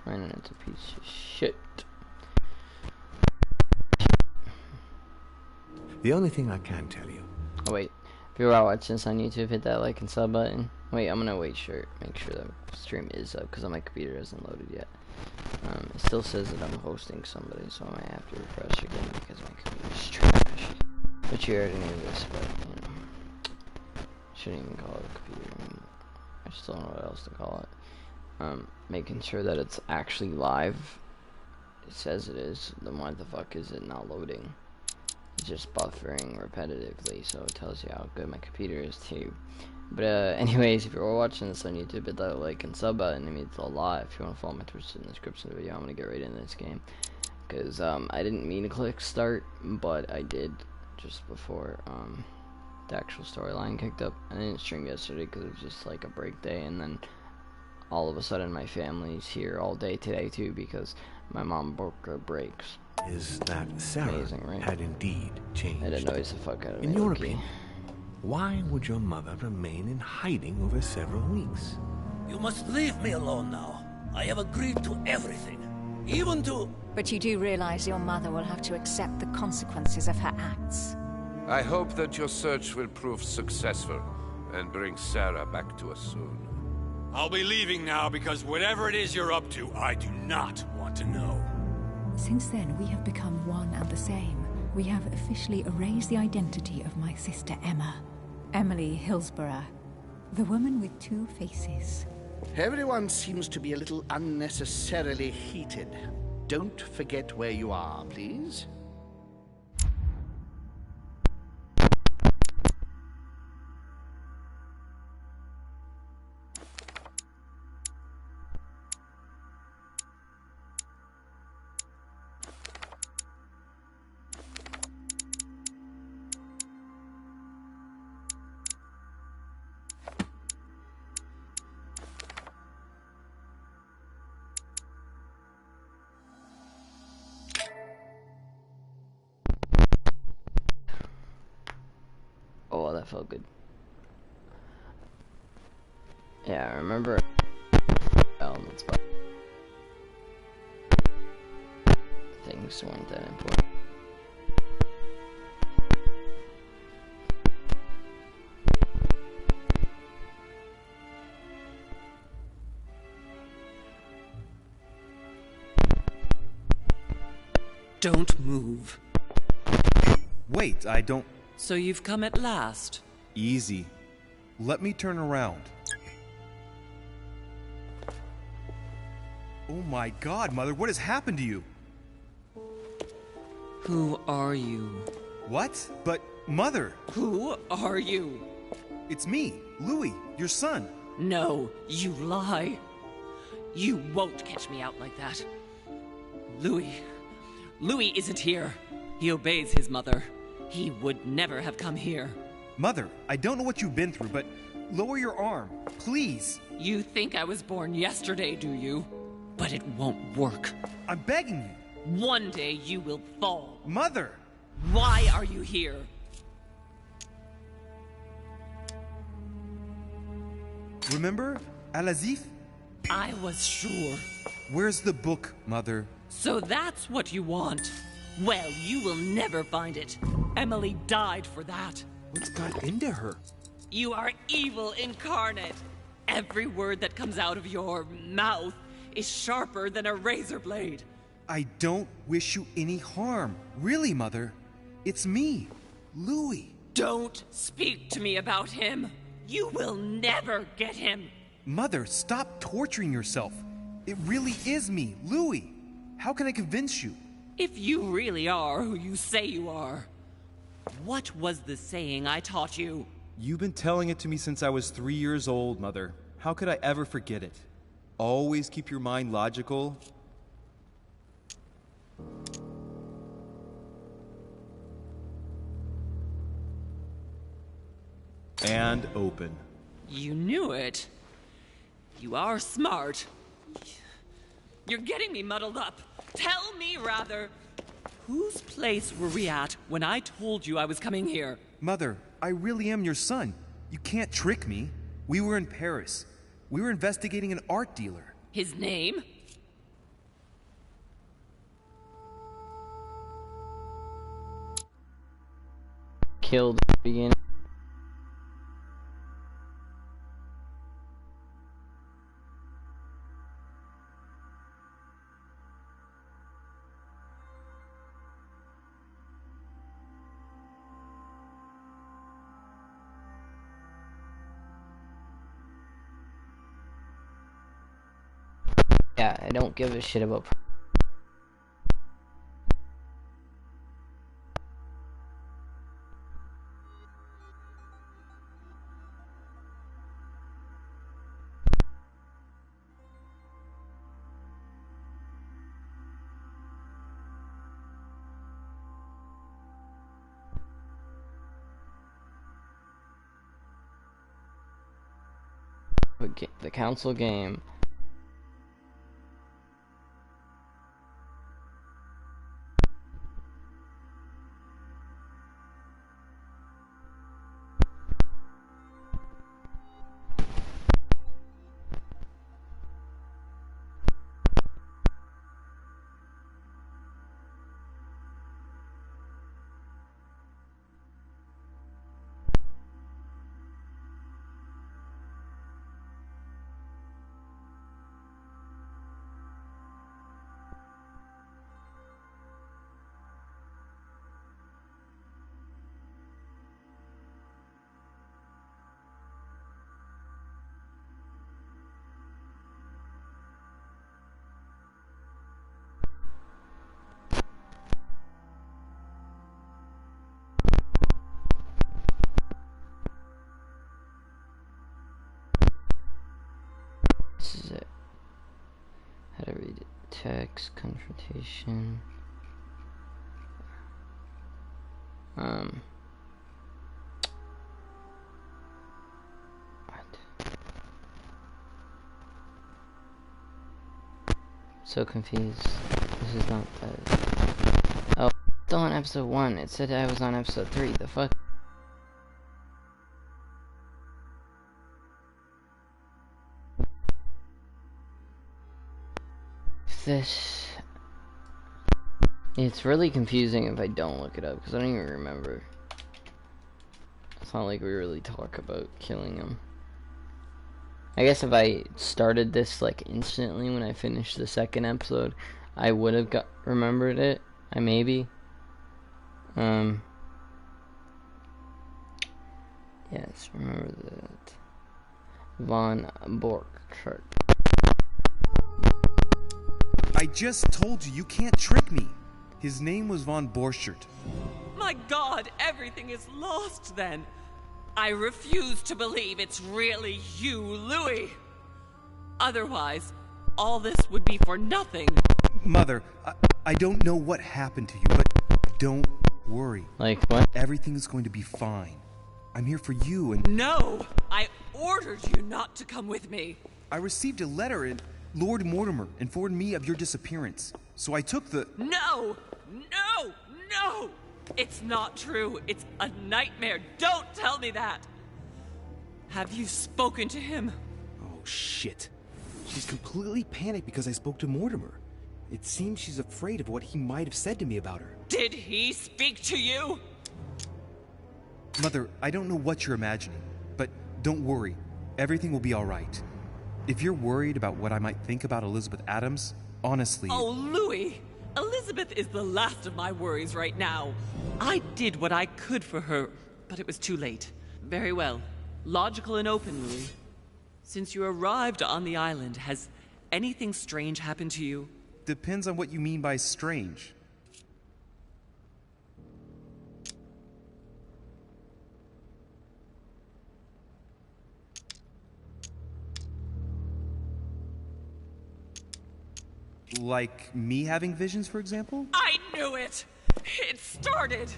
My internet's a piece of shit. The only thing I can tell you. Oh wait, if you're watching this on YouTube, hit that like and sub button. Wait, I'm gonna make sure the stream is up because my computer isn't loaded yet. It still says that I'm hosting somebody, so I might have to refresh again because my computer's trash. But you already knew this, but you know, shouldn't even call it a computer anymore. I just don't know what else to call it. Making sure that it's actually live. It says it is. Then why the fuck is it not loading? It's just buffering repetitively, so it tells you how good my computer is too. But anyways, if you're watching this on YouTube, hit that like and sub button. It means a lot. If you want to follow my Twitch in the description of the video, I'm gonna get right into this game. Cause I didn't mean to click start, but I did just before the actual storyline kicked up. I didn't stream yesterday because it was just like a break day, and then all of a sudden my family's here all day today too because my mom broke her brakes. Is that Sarah Amazing, right? had indeed changed. It annoys the fuck out of me. In your opinion, why would your mother remain in hiding over several weeks? You must leave me alone now. I have agreed to everything, even to... But you do realize your mother will have to accept the consequences of her acts. I hope that your search will prove successful and bring Sarah back to us soon. I'll be leaving now because whatever it is you're up to, I do not want to know. Since then, we have become one and the same. We have officially erased the identity of my sister Emma. Emily Hillsborough. The woman with two faces. Everyone seems to be a little unnecessarily heated. Don't forget where you are, please. Oh, that felt good. Yeah, I remember elements, but things weren't that important. Don't move. Wait, I don't... So you've come at last. Easy. Let me turn around. Oh my god, Mother, what has happened to you? Who are you? What? But, Mother! Who are you? It's me, Louis, your son. No, you lie. You won't catch me out like that. Louis isn't here. He obeys his mother. He would never have come here. Mother, I don't know what you've been through, but lower your arm, please. You think I was born yesterday, do you? But it won't work. I'm begging you. One day you will fall. Mother! Why are you here? Remember Al-Azif? I was sure. Where's the book, Mother? So that's what you want? Well, you will never find it. Emily died for that. What's got into her? You are evil incarnate. Every word that comes out of your mouth is sharper than a razor blade. I don't wish you any harm. Really, Mother. It's me, Louis. Don't speak to me about him. You will never get him. Mother, stop torturing yourself. It really is me, Louis. How can I convince you? If you really are who you say you are, what was the saying I taught you? You've been telling it to me since I was 3 years old, Mother. How could I ever forget it? Always keep your mind logical. And open. You knew it. You are smart. You're getting me muddled up. Tell me, rather, whose place were we at when I told you I was coming here? Mother, I really am your son. You can't trick me. We were in Paris. We were investigating an art dealer. His name? killed at the beginning. Yeah, I don't give a shit about. The council game. This is it. How to read it. Text, confrontation. What? So confused. This is not that. Oh, still on episode 1. It said I was on episode 3. The fuck? This, it's really confusing if I don't look it up because I don't even remember. It's not like we really talk about killing him. I guess if I started this like instantly when I finished the second episode, I would have remembered it. Maybe. Yes, remember that. Von Borchardt. I just told you, you can't trick me. His name was Von Borchardt. My God, everything is lost then. I refuse to believe it's really you, Louis. Otherwise, all this would be for nothing. Mother, I don't know what happened to you, but don't worry. Like what? Everything is going to be fine. I'm here for you and... No! I ordered you not to come with me. I received a letter and Lord Mortimer informed me of your disappearance. So I took the... No! No! No! It's not true. It's a nightmare. Don't tell me that. Have you spoken to him? Oh, shit. She's completely panicked because I spoke to Mortimer. It seems she's afraid of what he might have said to me about her. Did he speak to you? Mother, I don't know what you're imagining, but don't worry. Everything will be all right. If you're worried about what I might think about Elizabeth Adams, honestly... Oh, Louis! Elizabeth is the last of my worries right now. I did what I could for her, but it was too late. Very well. Logical and open, Louis. Since you arrived on the island, has anything strange happened to you? Depends on what you mean by strange. Like me having visions, for example? I knew it! It started!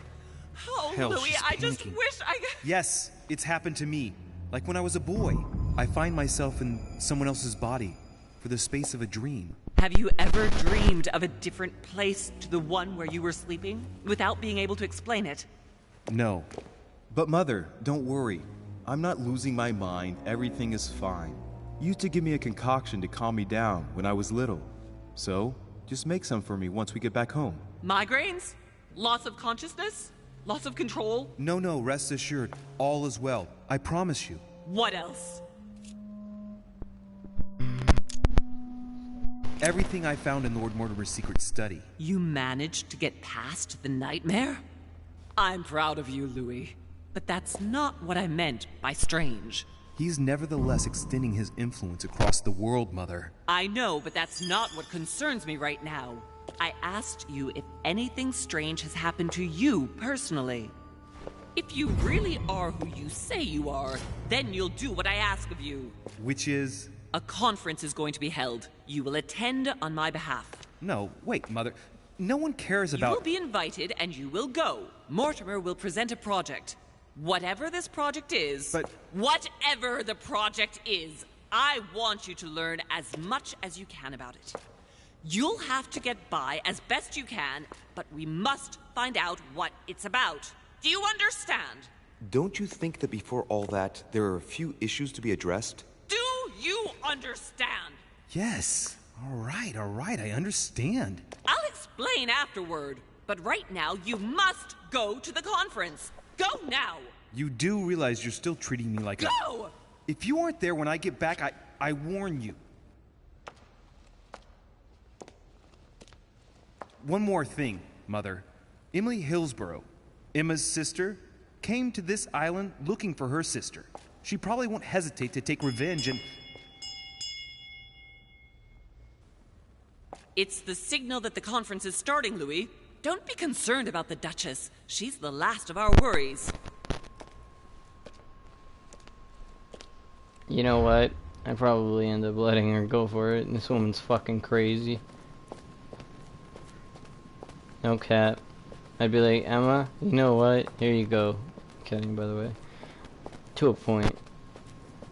Oh, Hell, Louis, she's I just panicking. wish I... Yes, it's happened to me. Like when I was a boy. I find myself in someone else's body for the space of a dream. Have you ever dreamed of a different place to the one where you were sleeping, without being able to explain it? No. But Mother, don't worry. I'm not losing my mind. Everything is fine. You used to give me a concoction to calm me down when I was little. So, just make some for me once we get back home. Migraines? Loss of consciousness? Loss of control? No, rest assured. All is well. I promise you. What else? Everything I found in Lord Mortimer's secret study. You managed to get past the nightmare? I'm proud of you, Louis. But that's not what I meant by strange. He's nevertheless extending his influence across the world, Mother. I know, but that's not what concerns me right now. I asked you if anything strange has happened to you personally. If you really are who you say you are, then you'll do what I ask of you. Which is? A conference is going to be held. You will attend on my behalf. No, wait, Mother. No one cares about— You will be invited and you will go. Mortimer will present a project. Whatever this project is— But— Whatever the project is, I want you to learn as much as you can about it. You'll have to get by as best you can, but we must find out what it's about. Do you understand? Don't you think that before all that, there are a few issues to be addressed? Do you understand? Yes. All right, I understand. I'll explain afterward, but right now you must go to the conference. Go now! You do realize you're still treating me like Go! If you aren't there when I get back, I warn you. One more thing, Mother. Emily Hillsborough, Emma's sister, came to this island looking for her sister. She probably won't hesitate to take revenge and— It's the signal that the conference is starting, Louis. Don't be concerned about the Duchess. She's the last of our worries. You know what? I probably end up letting her go for it. This woman's fucking crazy. No cap. I'd be like, Emma, you know what? Here you go. Kidding, by the way. To a point.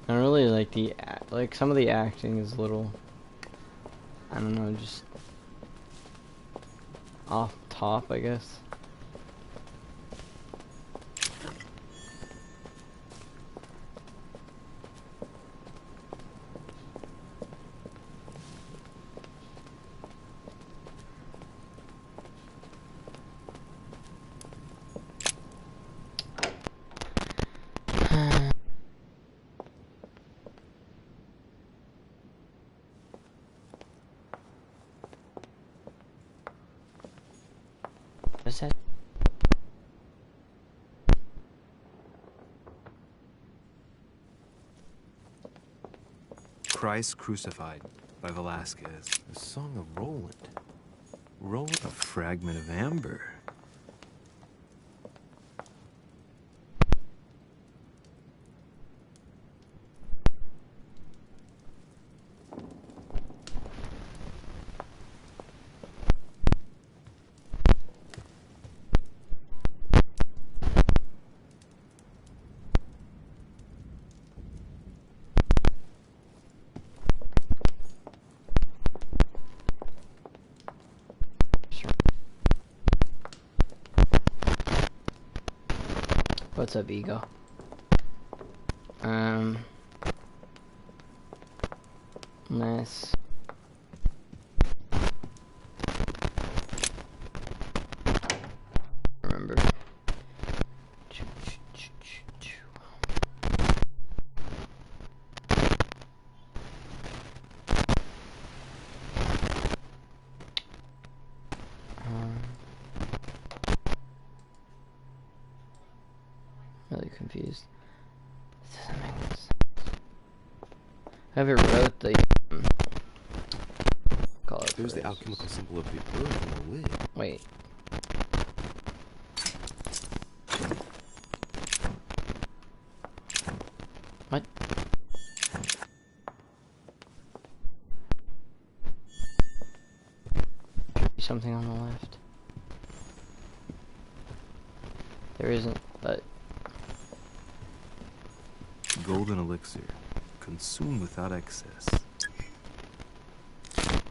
I really like some of the acting is a little, I don't know, just off top, I guess. What's that? Christ Crucified by Velasquez. The Song of Roland. Roland, a fragment of amber. What's up, Ego? Nice. Remember. Really confused. This doesn't make sense. Whoever wrote the call it. There's the alchemical symbol of the earth on the lid. Wait. What? Something on the left. There isn't, but Golden elixir, consumed without excess. I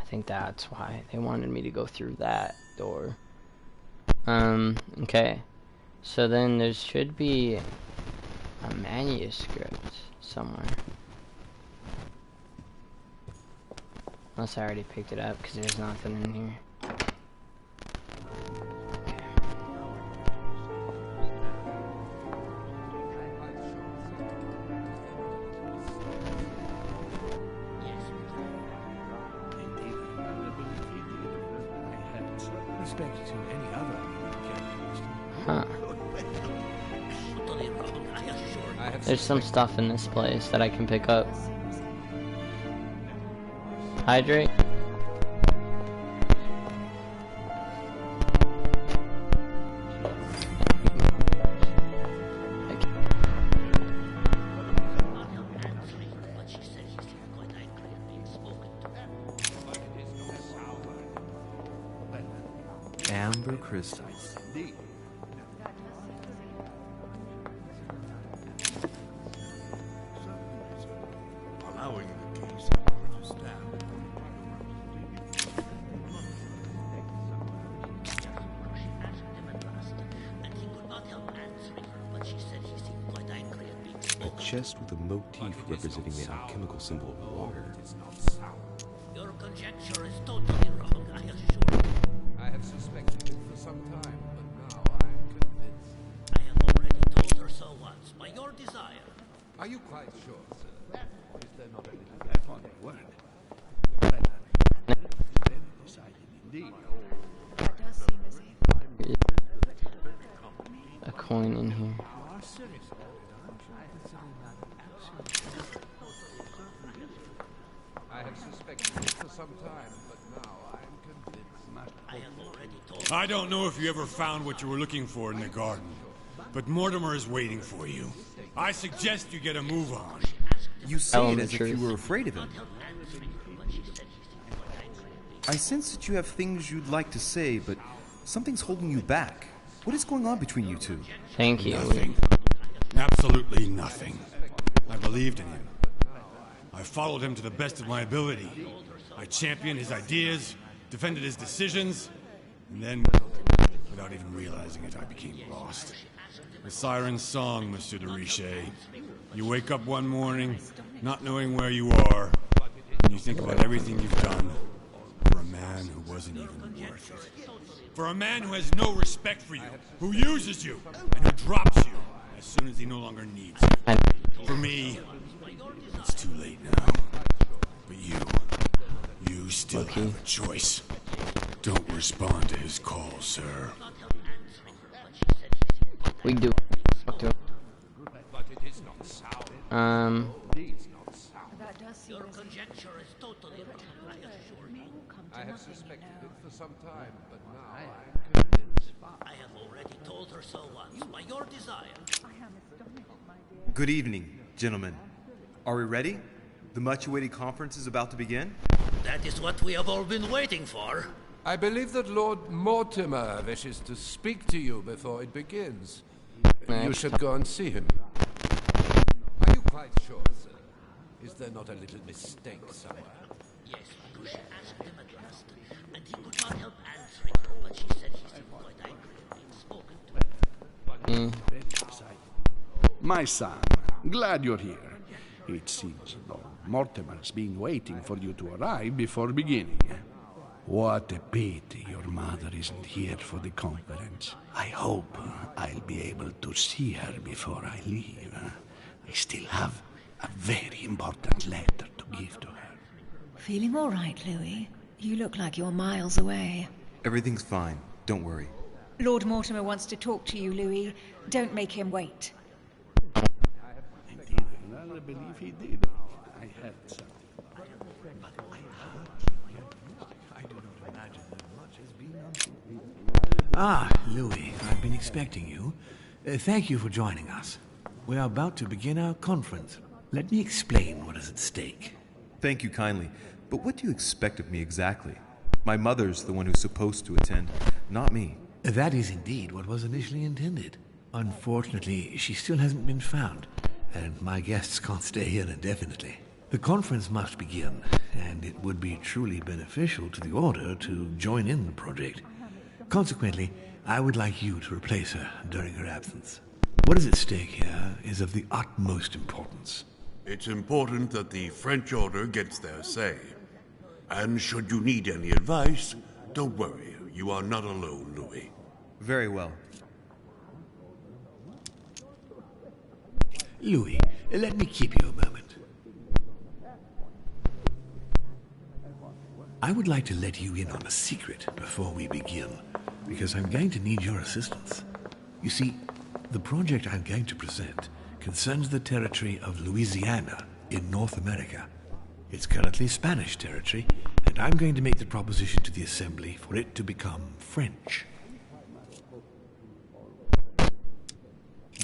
think that's why they wanted me to go through that door. Okay. So then there should be a manuscript somewhere. Unless I already picked it up, because there's nothing in here. respect to any other Huh. There's some stuff in this place that I can pick up. Hydrate. amber crystals. Allowing the case to stand. A chest with a motif representing the alchemical symbol of water. Your conjecture is totally wrong, I assure you. I have suspected it for some time, but now I am convinced. I have already told her so once, by your desire. Are you quite sure, sir? Is there not a little Upon your word. Very decided indeed. That does seem as if... A coin in here. I have suspected it for some time, but now I am convinced. I have already told I don't know if you ever found what you were looking for in the garden, but Mortimer is waiting for you. I suggest you get a move on. You say Tell it him as the if you truth. were afraid of him. I sense that you have things you'd like to say, but something's holding you back. What is going on between you two? Thank you. Nothing. Absolutely nothing. I believed in him. I followed him to the best of my ability. I championed his ideas, defended his decisions, and then, without even realizing it, I became lost. The siren's song, Monsieur de Richet. You wake up one morning, not knowing where you are, and you think about everything you've done for a man who wasn't even worth it. For a man who has no respect for you, who uses you, and who drops you as soon as he no longer needs you. For me, it's too late now. But you still have a choice. Don't respond to his call, sir. We do. But it is not sound. That does seem your as if... conjecture is totally wrong, I assure you. I have suspected it for some time, but now I am convinced. I have already told her so once, by your desire. Good evening, gentlemen. Are we ready? The much-awaited conference is about to begin? That is what we have all been waiting for. I believe that Lord Mortimer wishes to speak to you before it begins. You should go and see him. Are you quite sure, sir? Is there not a little mistake somewhere? Yes, Marusha asked him at last, and he could not help answering her, but she said he seemed quite angry at being spoken to. My son, glad you're here. It seems Lord Mortimer's been waiting for you to arrive before beginning. What a pity your mother isn't here for the conference. I hope I'll be able to see her before I leave. I still have a very important letter to give to her. Feeling all right, Louis? You look like you're miles away. Everything's fine. Don't worry. Lord Mortimer wants to talk to you, Louis. Don't make him wait. Indeed, I believe he did. I heard something. Ah, Louis, I've been expecting you. Thank you for joining us. We are about to begin our conference. Let me explain what is at stake. Thank you kindly, but what do you expect of me exactly? My mother's the one who's supposed to attend, not me. That is indeed what was initially intended. Unfortunately, she still hasn't been found, and my guests can't stay here indefinitely. The conference must begin, and it would be truly beneficial to the Order to join in the project. Consequently, I would like you to replace her during her absence. What is at stake here is of the utmost importance. It's important that the French Order gets their say. And should you need any advice, don't worry. You are not alone, Louis. Very well. Louis, let me keep you a moment. I would like to let you in on a secret before we begin. because I'm going to need your assistance. You see, the project I'm going to present concerns the territory of Louisiana in North America. It's currently Spanish territory, and I'm going to make the proposition to the Assembly for it to become French.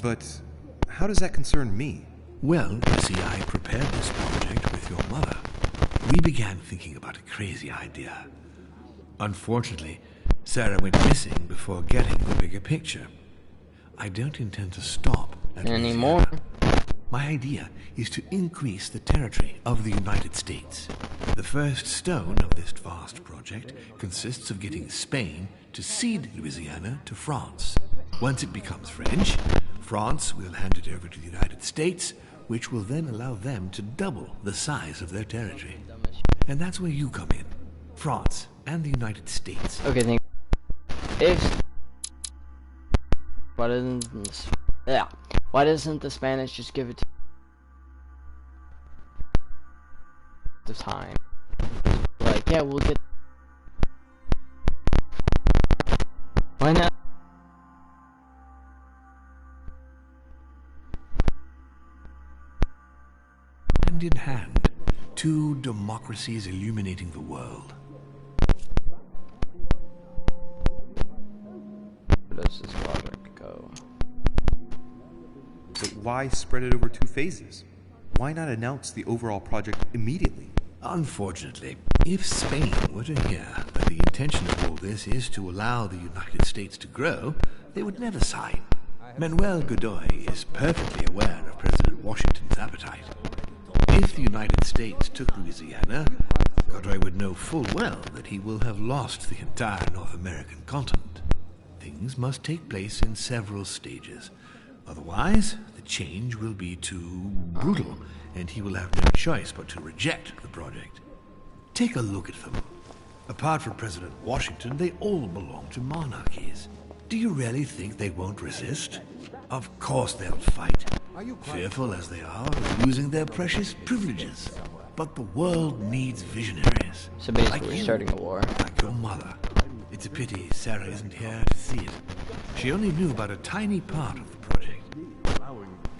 But how does that concern me? Well, you see, I prepared this project with your mother. We began thinking about a crazy idea. Unfortunately, Sarah went missing before getting the bigger picture. I don't intend to stop at anymore. My idea is to increase the territory of the United States. The first stone of this vast project consists of getting Spain to cede Louisiana to France. Once it becomes French, France will hand it over to the United States, which will then allow them to double the size of their territory. And that's where you come in. France and the United States. Okay, think. If why doesn't the Spanish just give it to the time? Like, yeah, we'll get. Why not? Hand in hand, two democracies illuminating the world. Where does this project go? But why spread it over 2 phases? Why not announce the overall project immediately? Unfortunately, if Spain were to hear that the intention of all this is to allow the United States to grow, they would never sign. Manuel Godoy is perfectly aware of President Washington's appetite. If the United States took Louisiana, Godoy would know full well that he will have lost the entire North American continent. Things must take place in several stages. Otherwise, the change will be too brutal, and he will have no choice but to reject the project. Take a look at them. Apart from President Washington, they all belong to monarchies. Do you really think they won't resist? Of course they'll fight, fearful as they are of losing their precious privileges. But the world needs visionaries. So basically, like we're you, starting a war. like your mother. It's a pity Sarah isn't here to see it. She only knew about a tiny part of the project.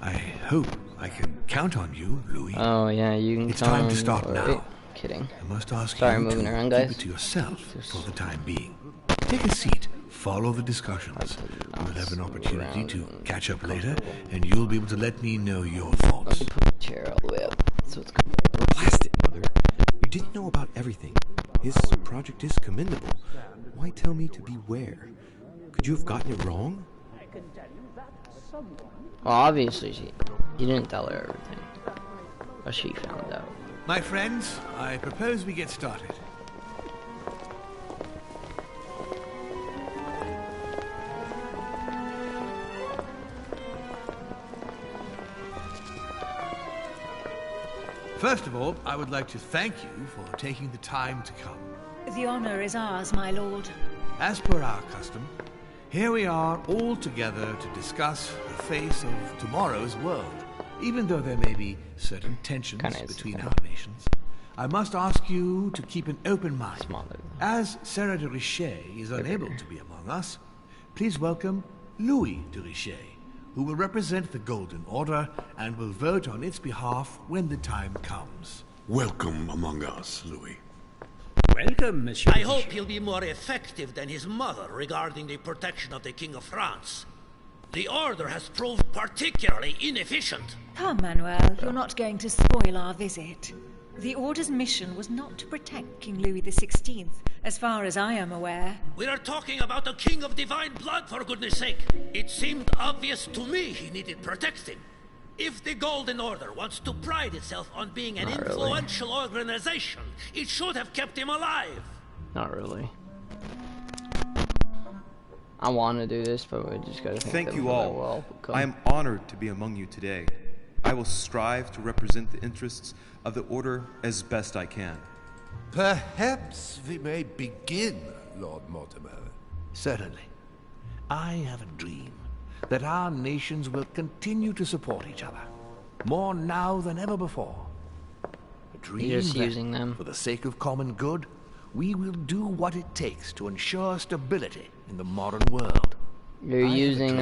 I hope I can count on you, Louis. Oh yeah, you can. It's time to start now. Wait, kidding. I must ask Sorry, you moving to around, keep guys. it to yourself for the time being. Take a seat. Follow the discussions. We'll have an opportunity to catch up later, and you'll be able to let me know your thoughts. Put the chair all the way up. So it's Blast it, Mother. You didn't know about everything. His project is commendable. Why tell me to beware? Could you have gotten it wrong? well, obviously you didn't tell her everything, but she found out. My friends, I propose we get started. First of all, I would like to thank you for taking the time to come. The honor is ours, my lord. As per our custom, here we are all together to discuss the face of tomorrow's world. Even though there may be certain tensions between our nations, I must ask you to keep an open mind. As Sarah de Richet is unable to be among us, please welcome Louis de Richet, who will represent the Golden Order and will vote on its behalf when the time comes. Welcome among us, Louis. Welcome, Monsieur. I hope he'll be more effective than his mother regarding the protection of the King of France. The Order has proved particularly inefficient. Come, Manuel, you're not going to spoil our visit. The Order's mission was not to protect King Louis XVI, as far as I am aware. We are talking about a king of divine blood, for goodness sake. It seemed obvious to me he needed protecting. If the Golden Order wants to pride itself on being an influential organization, it should have kept him alive. Not really. I want to do this, but we just gotta think. Thank you all. I am honored to be among you today. I will strive to represent the interests of the Order as best I can. Perhaps we may begin, Lord Mortimer. Certainly. I have a dream that our nations will continue to support each other, more now than ever before. A dream You're just that, using them. for the sake of common good, we will do what it takes to ensure stability in the modern world. You're using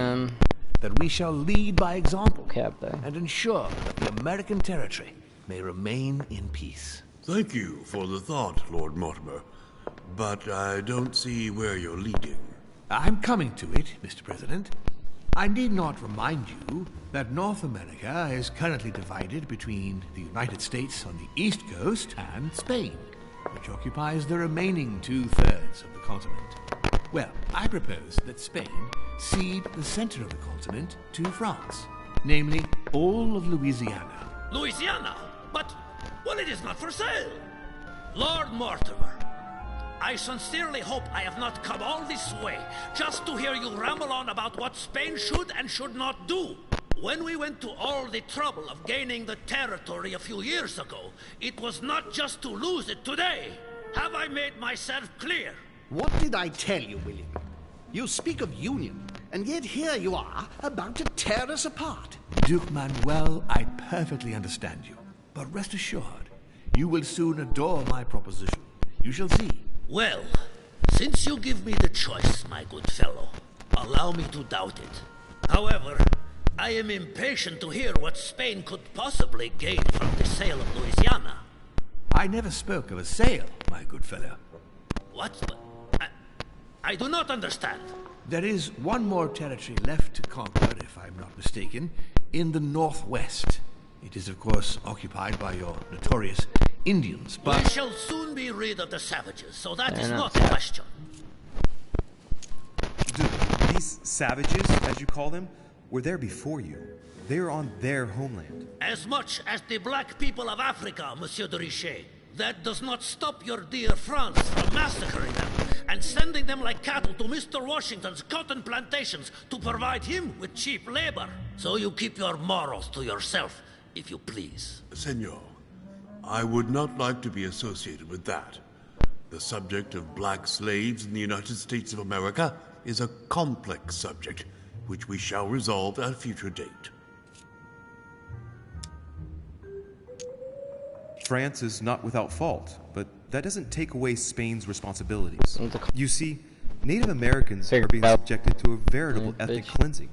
that we shall lead by example there. and ensure that the American territory may remain in peace. Thank you for the thought, Lord Mortimer, but I don't see where you're leading. I'm coming to it, Mr. President. I need not remind you that North America is currently divided between the United States on the east coast and Spain, which occupies the remaining 2/3 of the continent. Well, I propose that Spain cede the center of the continent to France, namely all of Louisiana. Louisiana? But, well, it is not for sale. Lord Mortimer, I sincerely hope I have not come all this way just to hear you ramble on about what Spain should and should not do. When we went to all the trouble of gaining the territory a few years ago, it was not just to lose it today. Have I made myself clear? What did I tell you, William? You speak of union, and yet here you are, about to tear us apart. Duke Manuel, I perfectly understand you. But rest assured, you will soon adore my proposition. You shall see. Well, since you give me the choice, my good fellow, allow me to doubt it. However, I am impatient to hear what Spain could possibly gain from the sale of Louisiana. I never spoke of a sale, my good fellow. What? I do not understand. There is one more territory left to conquer, if I'm not mistaken, in the northwest. It is, of course, occupied by your notorious Indians, but... We shall soon be rid of the savages, so that is not a question. These savages, as you call them, were there before you. They are on their homeland. As much as the black people of Africa, Monsieur de Richet. That does not stop your dear France from massacring them and sending them like cattle to Mr. Washington's cotton plantations to provide him with cheap labor. So you keep your morals to yourself, if you please. Senor, I would not like to be associated with that. The subject of black slaves in the United States of America is a complex subject, which we shall resolve at a future date. France is not without fault, but that doesn't take away Spain's responsibilities. You see, Native Americans are being subjected to a veritable ethnic cleansing.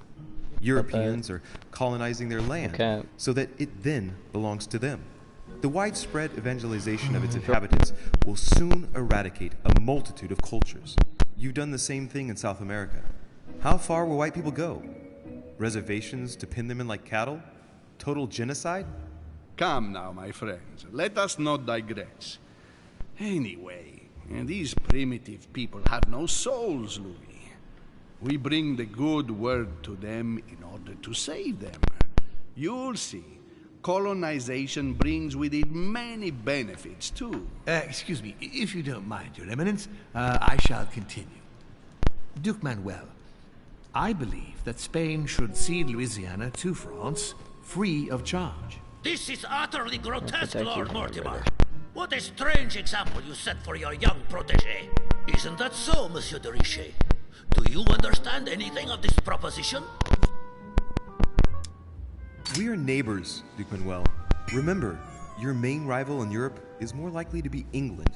Europeans are colonizing their land so that it then belongs to them. The widespread evangelization of its inhabitants will soon eradicate a multitude of cultures. You've done the same thing in South America. How far will white people go? Reservations to pin them in like cattle? Total genocide? Come now, my friends. Let us not digress. Anyway, these primitive people have no souls, Louis. We bring the good word to them in order to save them. You'll see. Colonization brings with it many benefits, too. Excuse me, if you don't mind, Your Eminence, I shall continue. Duke Manuel, I believe that Spain should cede Louisiana to France free of charge. This is utterly grotesque, Lord Mortimer. What a strange example you set for your young protégé. Isn't that so, Monsieur de Richet? Do you understand anything of this proposition? We are neighbors, Duke Manuel. Remember, your main rival in Europe is more likely to be England,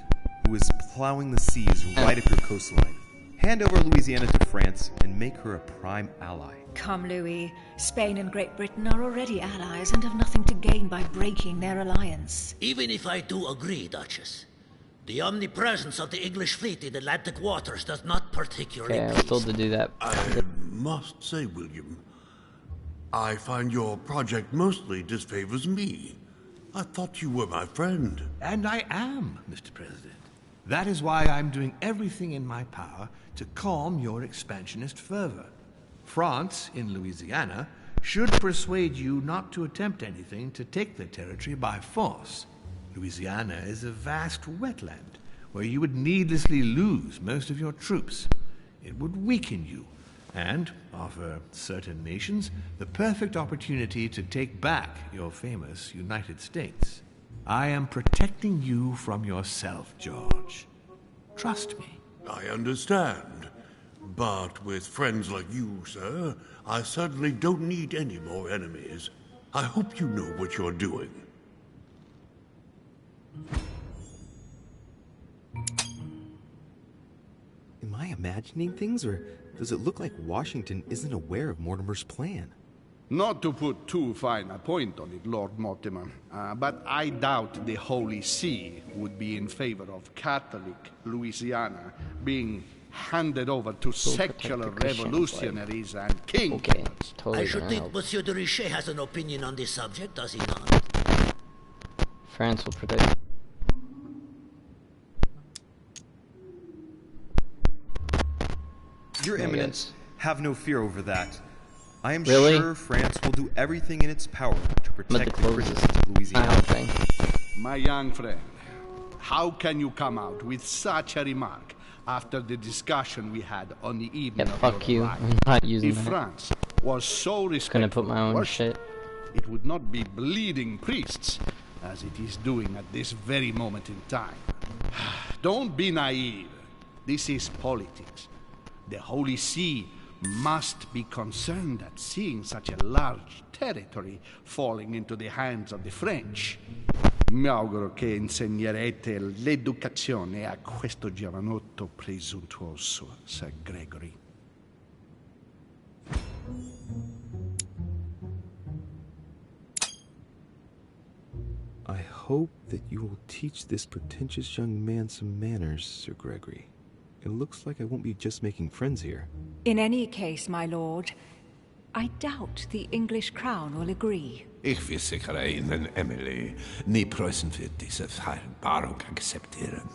who is plowing the seas right up your coastline. Hand over Louisiana to France and make her a prime ally. Come, Louis. Spain and Great Britain are already allies and have nothing to gain by breaking their alliance. Even if I do agree, Duchess, the omnipresence of the English fleet in Atlantic waters does not particularly I was told to do that. I must say, William, I find your project mostly disfavors me. I thought you were my friend. And I am, Mr. President. That is why I'm doing everything in my power to calm your expansionist fervor. France, in Louisiana, should persuade you not to attempt anything to take the territory by force. Louisiana is a vast wetland where you would needlessly lose most of your troops. It would weaken you and offer certain nations the perfect opportunity to take back your famous United States. I am protecting you from yourself, George. Trust me. I understand. But with friends like you, sir, I certainly don't need any more enemies. I hope you know what you're doing. I imagining things, or does it look like Washington isn't aware of Mortimer's plan? Not to put too fine a point on it, Lord Mortimer, but I doubt the Holy See would be in favor of Catholic Louisiana being handed over to secular revolutionaries and kings. Okay, totally I should think help. Monsieur de Richet has an opinion on this subject, does he not? France will protect. Your Eminence, have no fear over that. I am Really? sure France will do everything in its power to protect the citizens of Louisiana. My young friend, how can you come out with such a remark after the discussion we had on the evening of fuck your you. arrival? I'm not using If that. France was so respectful Gonna put my own of worship, shit. it would not be bleeding priests as it is doing at this very moment in time. Don't be naive. This is politics. The Holy See must be concerned at seeing such a large territory falling into the hands of the French. Mi auguro che insegnerete l'educazione a questo giovanotto presuntuoso, Sir Gregory. I hope that you will teach this pretentious young man some manners, Sir Gregory. It looks like I won't be just making friends here. In any case, my lord, I doubt the English crown will agree. Ich versichere Ihnen, Emily, nie Preußen wird diese Vereinbarung akzeptieren.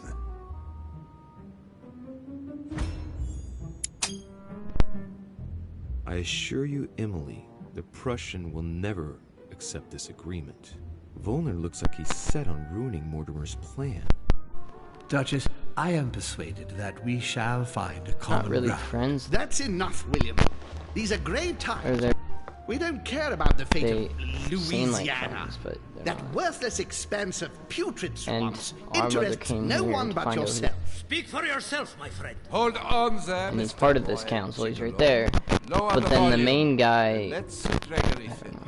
I assure you, Emily, the Prussian will never accept this agreement. Volner looks like he's set on ruining Mortimer's plan. Duchess, I am persuaded that we shall find a common Not really ground. friends. That's enough, William. These are grave Or times. they're We don't care about the fate they of seem like Louisiana. friends, but they're That not. worthless expanse of putrid swamps our mother interests came no here one to but find out who- yourself. Speak for yourself, my friend. Hold on there, And he's Mr. part of this Boyle. council. He's right there. Lower But the then the volume. main guy. Let's see Gregory finish.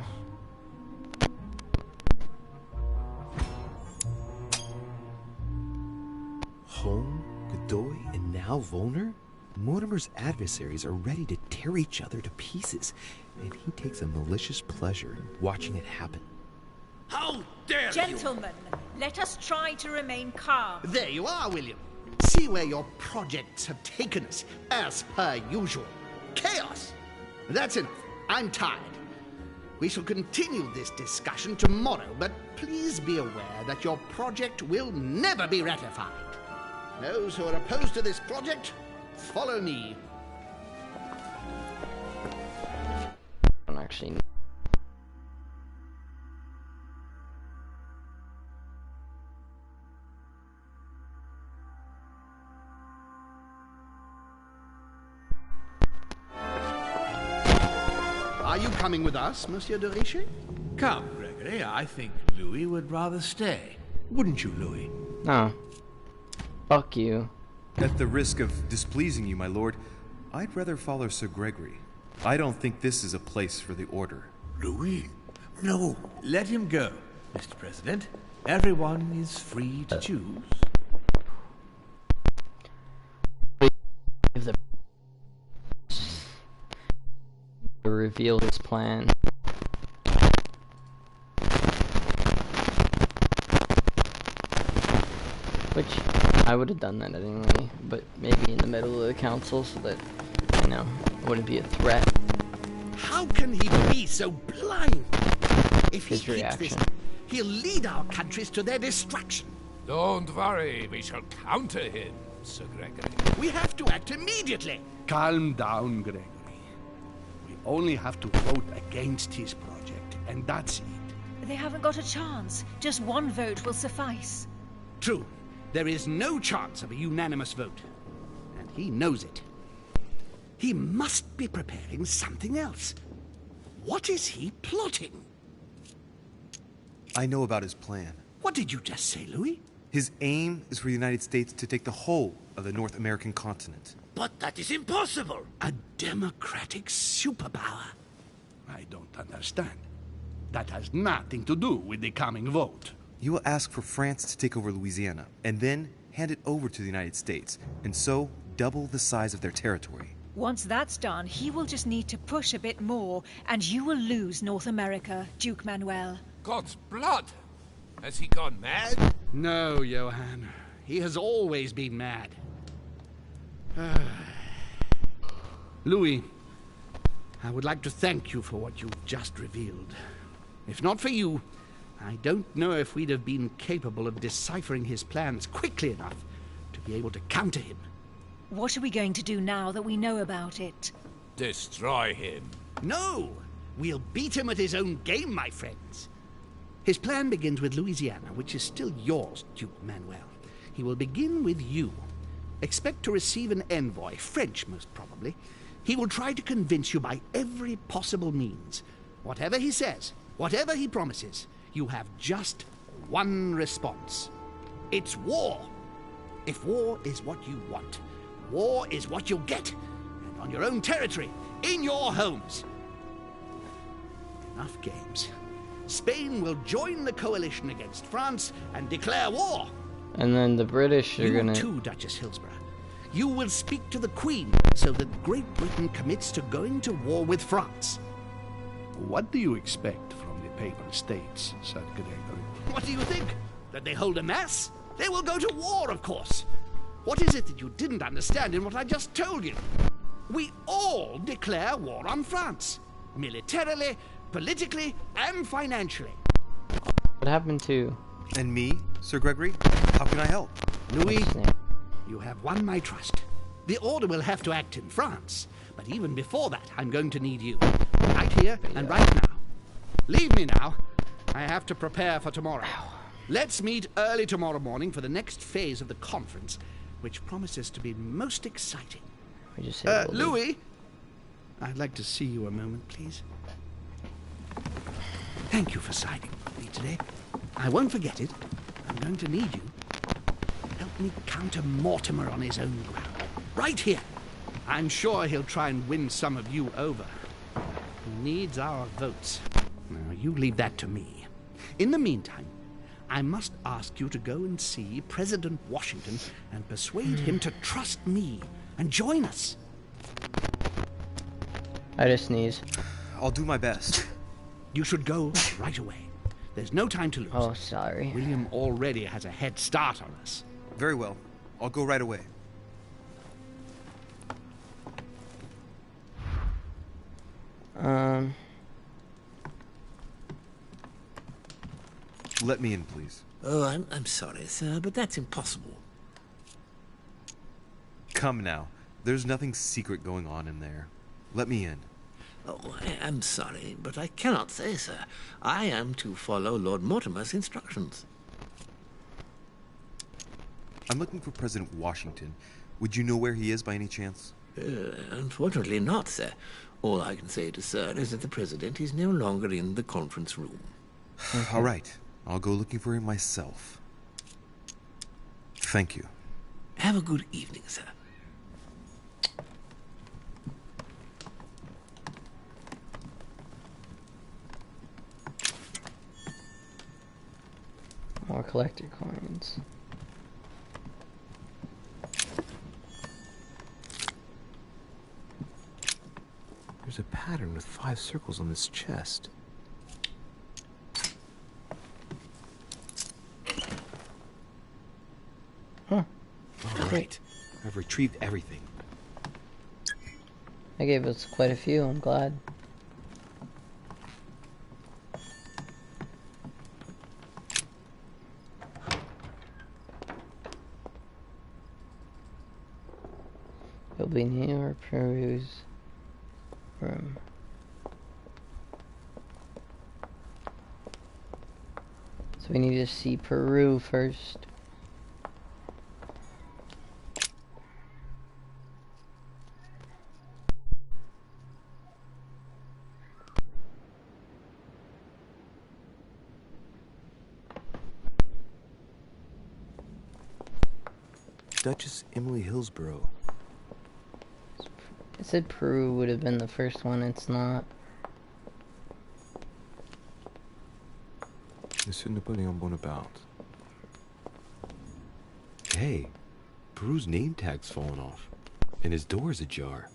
Holm, Godoy, and now Volner? Mortimer's adversaries are ready to tear each other to pieces, and he takes a malicious pleasure in watching it happen. How dare Gentlemen, let us try to remain calm. There you are, William. See where your projects have taken us, as per usual. Chaos! That's enough. I'm tired. We shall continue this discussion tomorrow, but please be aware that your project will never be ratified. Those who are opposed to this project, follow me. I don't actually know. Are you coming with us, Monsieur de Richet? Come, Gregory, I think Louis would rather stay. Wouldn't you, Louis? No. Fuck you. At the risk of displeasing you, my lord, I'd rather follow Sir Gregory. I don't think this is a place for the Order. Louis? No. Let him go, Mr. President. Everyone is free to choose. If the reveal his plan. Which I would have done that anyway, but maybe in the middle of the council so that, you know, it wouldn't be a threat. How can he be so blind? If he His keeps reaction. this, he'll lead our countries to their destruction. Don't worry, we shall counter him, Sir Gregory. We have to act immediately. Calm down, Gregory. We only have to vote against his project, and that's it. They haven't got a chance. Just one vote will suffice. True. There is no chance of a unanimous vote. And he knows it. He must be preparing something else. What is he plotting? I know about his plan. What did you just say, Louis? His aim is for the United States to take the whole of the North American continent. But that is impossible. A democratic superpower. I don't understand. That has nothing to do with the coming vote. He will ask for France to take over Louisiana, and then hand it over to the United States. And so, double the size of their territory. Once that's done, he will just need to push a bit more, and you will lose North America, Duke Manuel. God's blood! Has he gone mad? No, Johann. He has always been mad. Louis, I would like to thank you for what you've just revealed. If not for you, I don't know if we'd have been capable of deciphering his plans quickly enough to be able to counter him. What are we going to do now that we know about it? Destroy him. No! We'll beat him at his own game, my friends. His plan begins with Louisiana, which is still yours, Duke Manuel. He will begin with you. Expect to receive an envoy, French most probably. He will try to convince you by every possible means. Whatever he says, whatever he promises, you have just one response. It's war. If war is what you want, war is what you'll get. And on your own territory, in your homes. Enough games. Spain will join the coalition against France and declare war. And then the British are gonna... You too, Duchess Hillsborough. You will speak to the Queen so that Great Britain commits to going to war with France. What do you expect from the Papal States, Sir Gregory? What do you think? That they hold a mass? They will go to war, of course. What is it that you didn't understand in what I just told you? We all declare war on France. Militarily, politically, and financially. What happened to... And me, Sir Gregory? How can I help? Louis, you have won my trust. The Order will have to act in France, but even before that, I'm going to need you. Right here and right now. Leave me now. I have to prepare for tomorrow. Let's meet early tomorrow morning for the next phase of the conference, which promises to be most exciting. Louis, I'd like to see you a moment, please. Thank you for signing with me today. I won't forget it. I'm going to need you. Help me counter Mortimer on his own ground. Right here. I'm sure he'll try and win some of you over. He needs our votes. Now, you leave that to me. In the meantime, I must ask you to go and see President Washington and persuade him to trust me and join us. I just sneeze. I'll do my best. You should go right away. There's no time to lose. Oh, sorry. William already has a head start on us. Very well. I'll go right away. Let me in, please. Oh, I'm sorry, sir, but that's impossible. Come now. There's nothing secret going on in there. Let me in. Oh, I'm sorry, but I cannot say, sir. I am to follow Lord Mortimer's instructions. I'm looking for President Washington. Would you know where he is by any chance? Unfortunately not, sir. All I can say to sir is that the President is no longer in the conference room. All right. I'll go looking for him myself. Thank you. Have a good evening, sir. More collector coins. There's a pattern with 5 circles on this chest. Huh. All right. I've retrieved everything. I gave us quite a few, I'm glad. It'll be near Peru's room. So we need to see Peru first. Duchess Emily Hillsborough. I said Peru would have been the first one, it's not. Monsieur Napoleon Bonaparte. Hey, Peru's name tag's fallen off. And his door's ajar.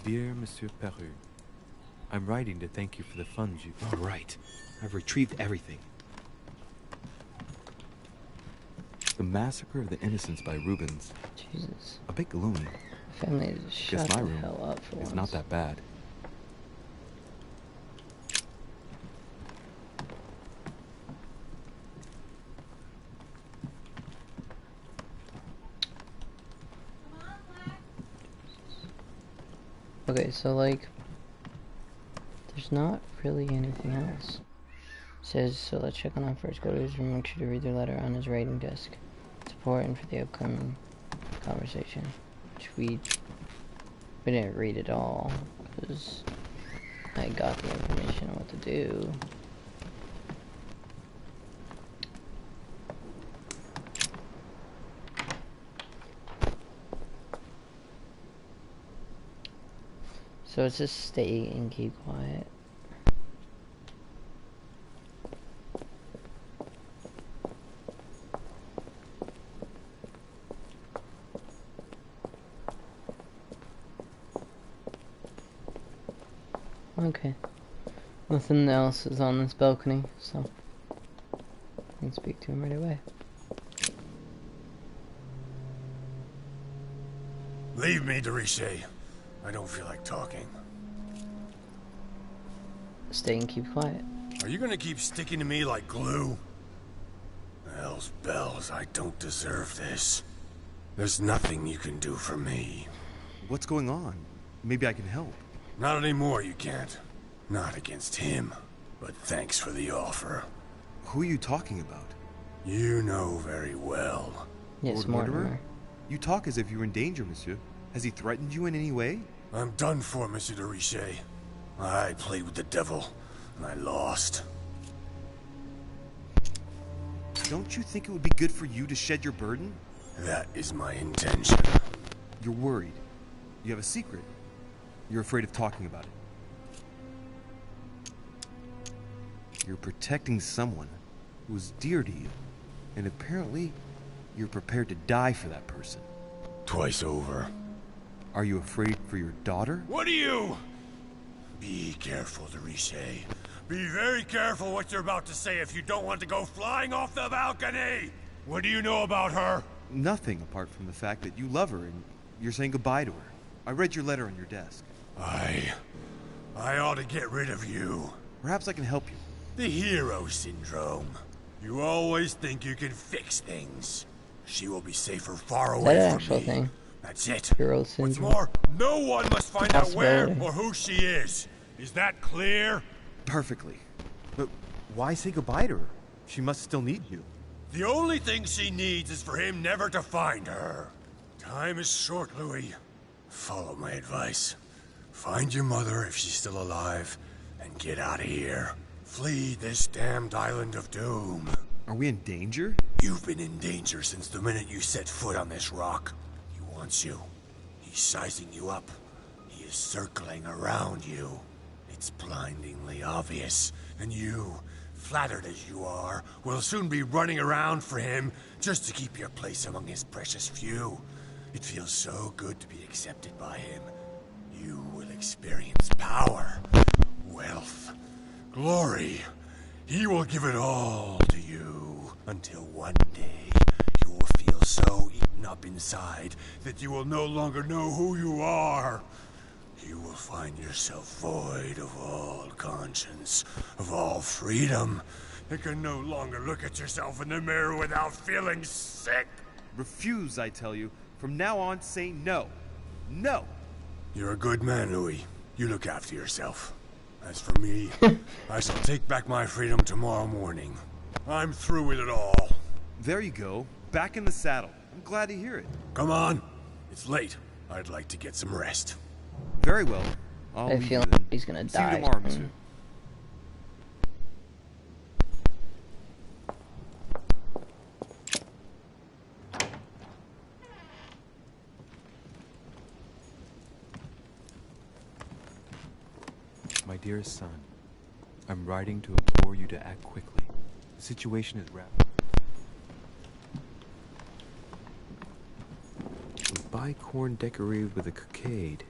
Dear Monsieur Peru, I'm writing to thank you for the funds you... All right. I've retrieved everything. The Massacre of the Innocents by Rubens. Jesus. A bit gloomy. Family just shut the hell up for once. It's not that bad. Okay, so like, there's not really anything else. It says, so let's check on him first. Go to his room, make sure to read the letter on his writing desk. It's important for the upcoming conversation. Which we didn't read it all, because I got the information on what to do. So it's just stay and keep quiet. Okay. Nothing else is on this balcony, so I can speak to him right away. Leave me, de Richet. I don't feel like talking. Stay and keep quiet. Are you gonna keep sticking to me like glue? Hell's bells, I don't deserve this. There's nothing you can do for me. What's going on? Maybe I can help. Not anymore, you can't. Not against him. But thanks for the offer. Who are you talking about? You know very well. Yes, Lord Mortimer. Mortimer? You talk as if you were in danger, monsieur. Has he threatened you in any way? I'm done for, Monsieur de Richet. I played with the devil, and I lost. Don't you think it would be good for you to shed your burden? That is my intention. You're worried. You have a secret. You're afraid of talking about it. You're protecting someone who is dear to you, and apparently you're prepared to die for that person. Twice over. Are you afraid for your daughter? What are you? Be careful, de Richet. Be very careful what you're about to say if you don't want to go flying off the balcony! What do you know about her? Nothing, apart from the fact that you love her and you're saying goodbye to her. I read your letter on your desk. I ought to get rid of you. Perhaps I can help you. The hero syndrome. You always think you can fix things. She will be safer far away that from actual me. Thing? That's it. Hero syndrome. What's more, no one must find out where or who she is. Is that clear? Perfectly. But why say goodbye to her? She must still need you. The only thing she needs is for him never to find her. Time is short, Louis. Follow my advice. Find your mother if she's still alive, and get out of here. Flee this damned island of doom. Are we in danger? You've been in danger since the minute you set foot on this rock. He wants you. He's sizing you up. He is circling around you. It's blindingly obvious, and you, flattered as you are, will soon be running around for him just to keep your place among his precious few. It feels so good to be accepted by him. You will experience power, wealth, glory. He will give it all to you until one day you will feel so eaten up inside that you will no longer know who you are. You will find yourself void of all conscience, of all freedom. You can no longer look at yourself in the mirror without feeling sick. Refuse, I tell you. From now on, say no. No! You're a good man, Louis. You look after yourself. As for me, I shall take back my freedom tomorrow morning. I'm through with it all. There you go. Back in the saddle. I'm glad to hear it. Come on. It's late. I'd like to get some rest. Very well. I feel like he's gonna die. See you tomorrow, monsieur. My dearest son, I'm writing to implore you to act quickly. The situation is rapid. A bicorn decorated with a cockade.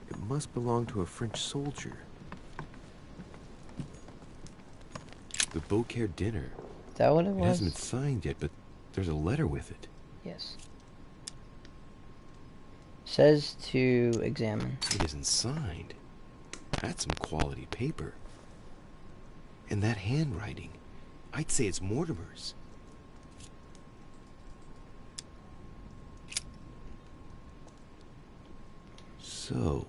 It must belong to a French soldier. The Beaucaire dinner. Is that what it was? It hasn't been signed yet, but there's a letter with it. Yes. Says to examine. It isn't signed. That's some quality paper. And that handwriting, I'd say it's Mortimer's. So,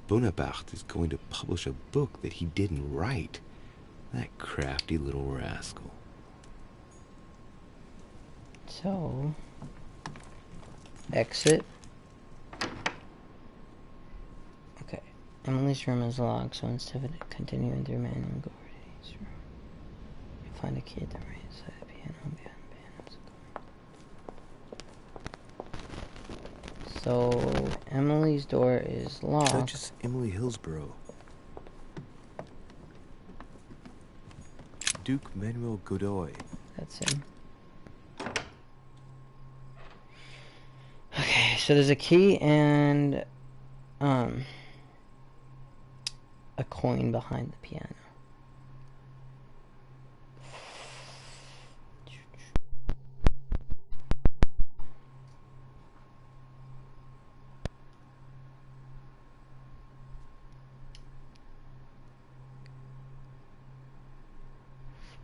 Bonaparte is going to publish a book that he didn't write. That crafty little rascal. So, exit. Okay. Emily's room is locked, so instead of continuing through Manuel Gordy's room, you find a key at the right side of the piano behind the piano. So, Emily's door is locked. Duchess Emily Hillsborough. Duke Manuel Godoy. That's him. Okay, so there's a key and a coin behind the piano.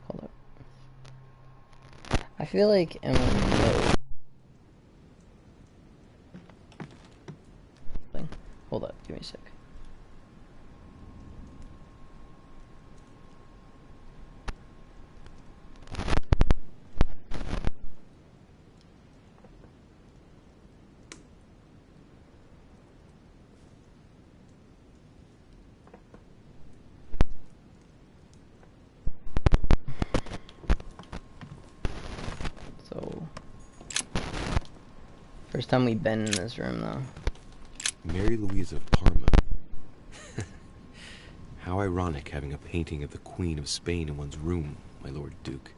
Hold up. I feel like Emily knows. Hold up, give me a sec. So, first time we've been in this room though. Mary Louise of Parma. How ironic having a painting of the Queen of Spain in one's room, my Lord Duke.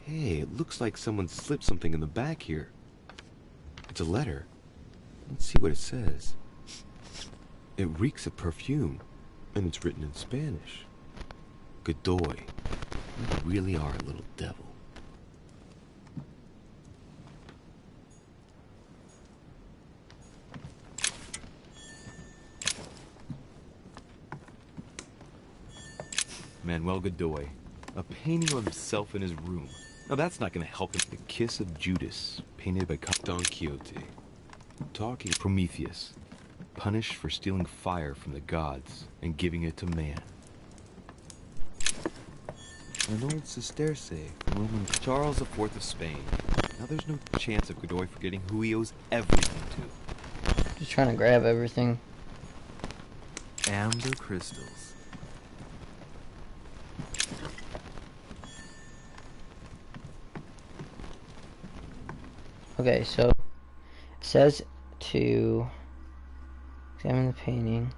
Hey, it looks like someone slipped something in the back here. It's a letter. Let's see what it says. It reeks of perfume, and it's written in Spanish. Godoy, you really are a little devil. Manuel Godoy, a painting of himself in his room. Now that's not going to help him. The Kiss of Judas, painted by Don Quixote. Talking Prometheus, punished for stealing fire from the gods and giving it to man. Lord Sesterce, from Roman Charles IV of Spain. Now there's no chance of Godoy forgetting who he owes everything to. Just trying to grab everything. Amber crystals. Okay, so it says to examine the painting.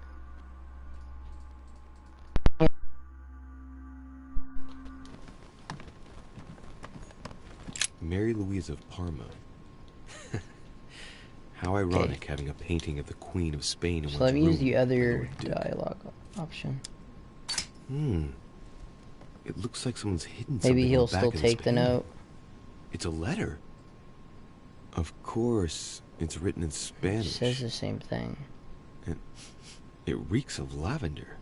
Mary Louise of Parma. How ironic having a painting of the Queen of Spain in one's room. So let me use the other dialogue option. It looks like someone's hidden something. Maybe he'll in the back still of this take the painting. note. It's a letter. Of course, it's written in Spanish. It says the same thing. It reeks of lavender.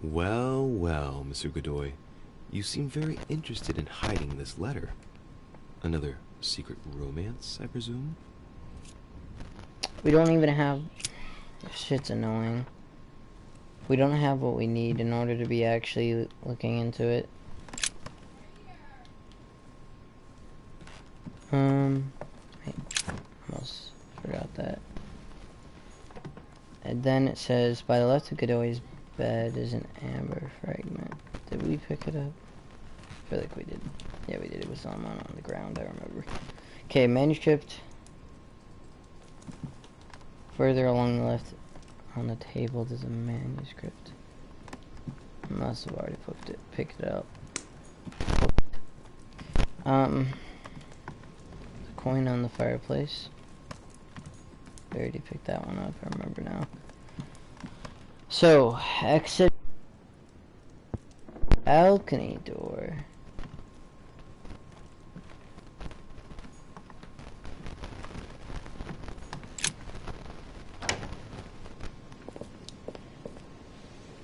Well, well, Mr. Godoy, you seem very interested in hiding this letter. Another secret romance, I presume? We don't even have... This shit's annoying. We don't have what we need in order to be actually looking into it. Wait, almost forgot that. And then it says, by the left of Godoy's bed is an amber fragment. Did we pick it up? I feel like we did. Yeah, we did. It was on the ground, I remember. Okay, manuscript. Further along the left on the table there's a manuscript. I must have already picked it up. The coin on the fireplace. I already picked that one up, I remember now. So, exit balcony door.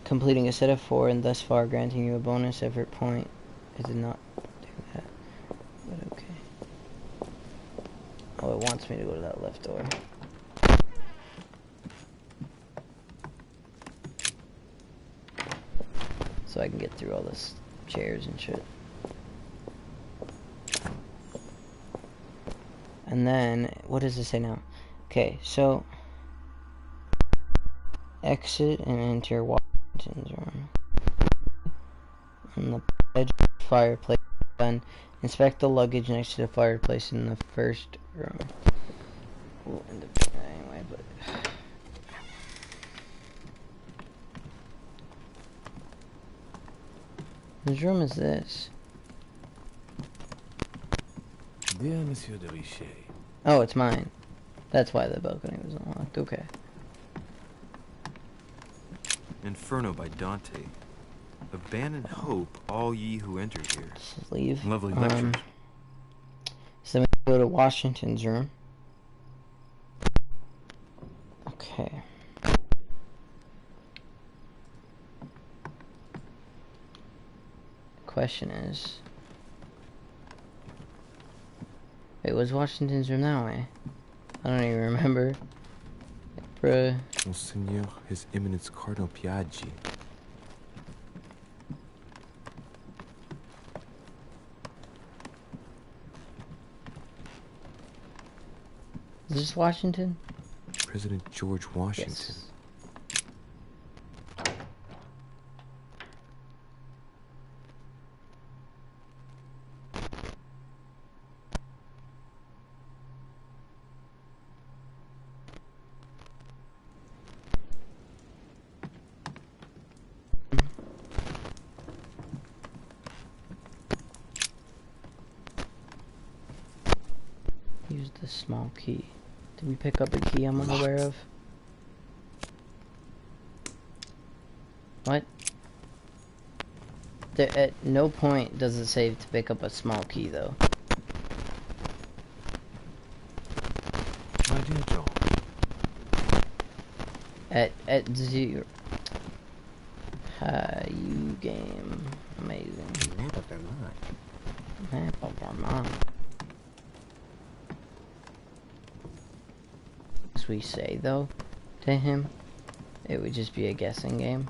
Completing a set of 4 and thus far granting you a bonus effort point. I did not do that, but okay. Oh, it wants me to go to that left door. So I can get through all this chairs and shit. And then, what does it say now? Okay, so exit and enter Washington's room. On the edge of the fireplace, then inspect the luggage next to the fireplace in the first room. We'll end up doing that anyway, but whose room is this? Dear Monsieur de Richet. Oh, it's mine. That's why the balcony was unlocked. Okay. Inferno by Dante. Abandon hope, all ye who enter here. Just leave. Lovely lectures. So then we go to Washington's room. Okay. Question is, wait, was Washington's room that way? I don't even remember. Bruh. Monseigneur, His Eminence Cardinal Piaggi. Is this Washington? President George Washington. Yes. Use the small key. Did we pick up a key I'm unaware of? What? There, at no point does it say to pick up a small key, though. My dear George. At 0. You game. Amazing. Map of Vermont. Map of Vermont. As we say, though, to him, it would just be a guessing game.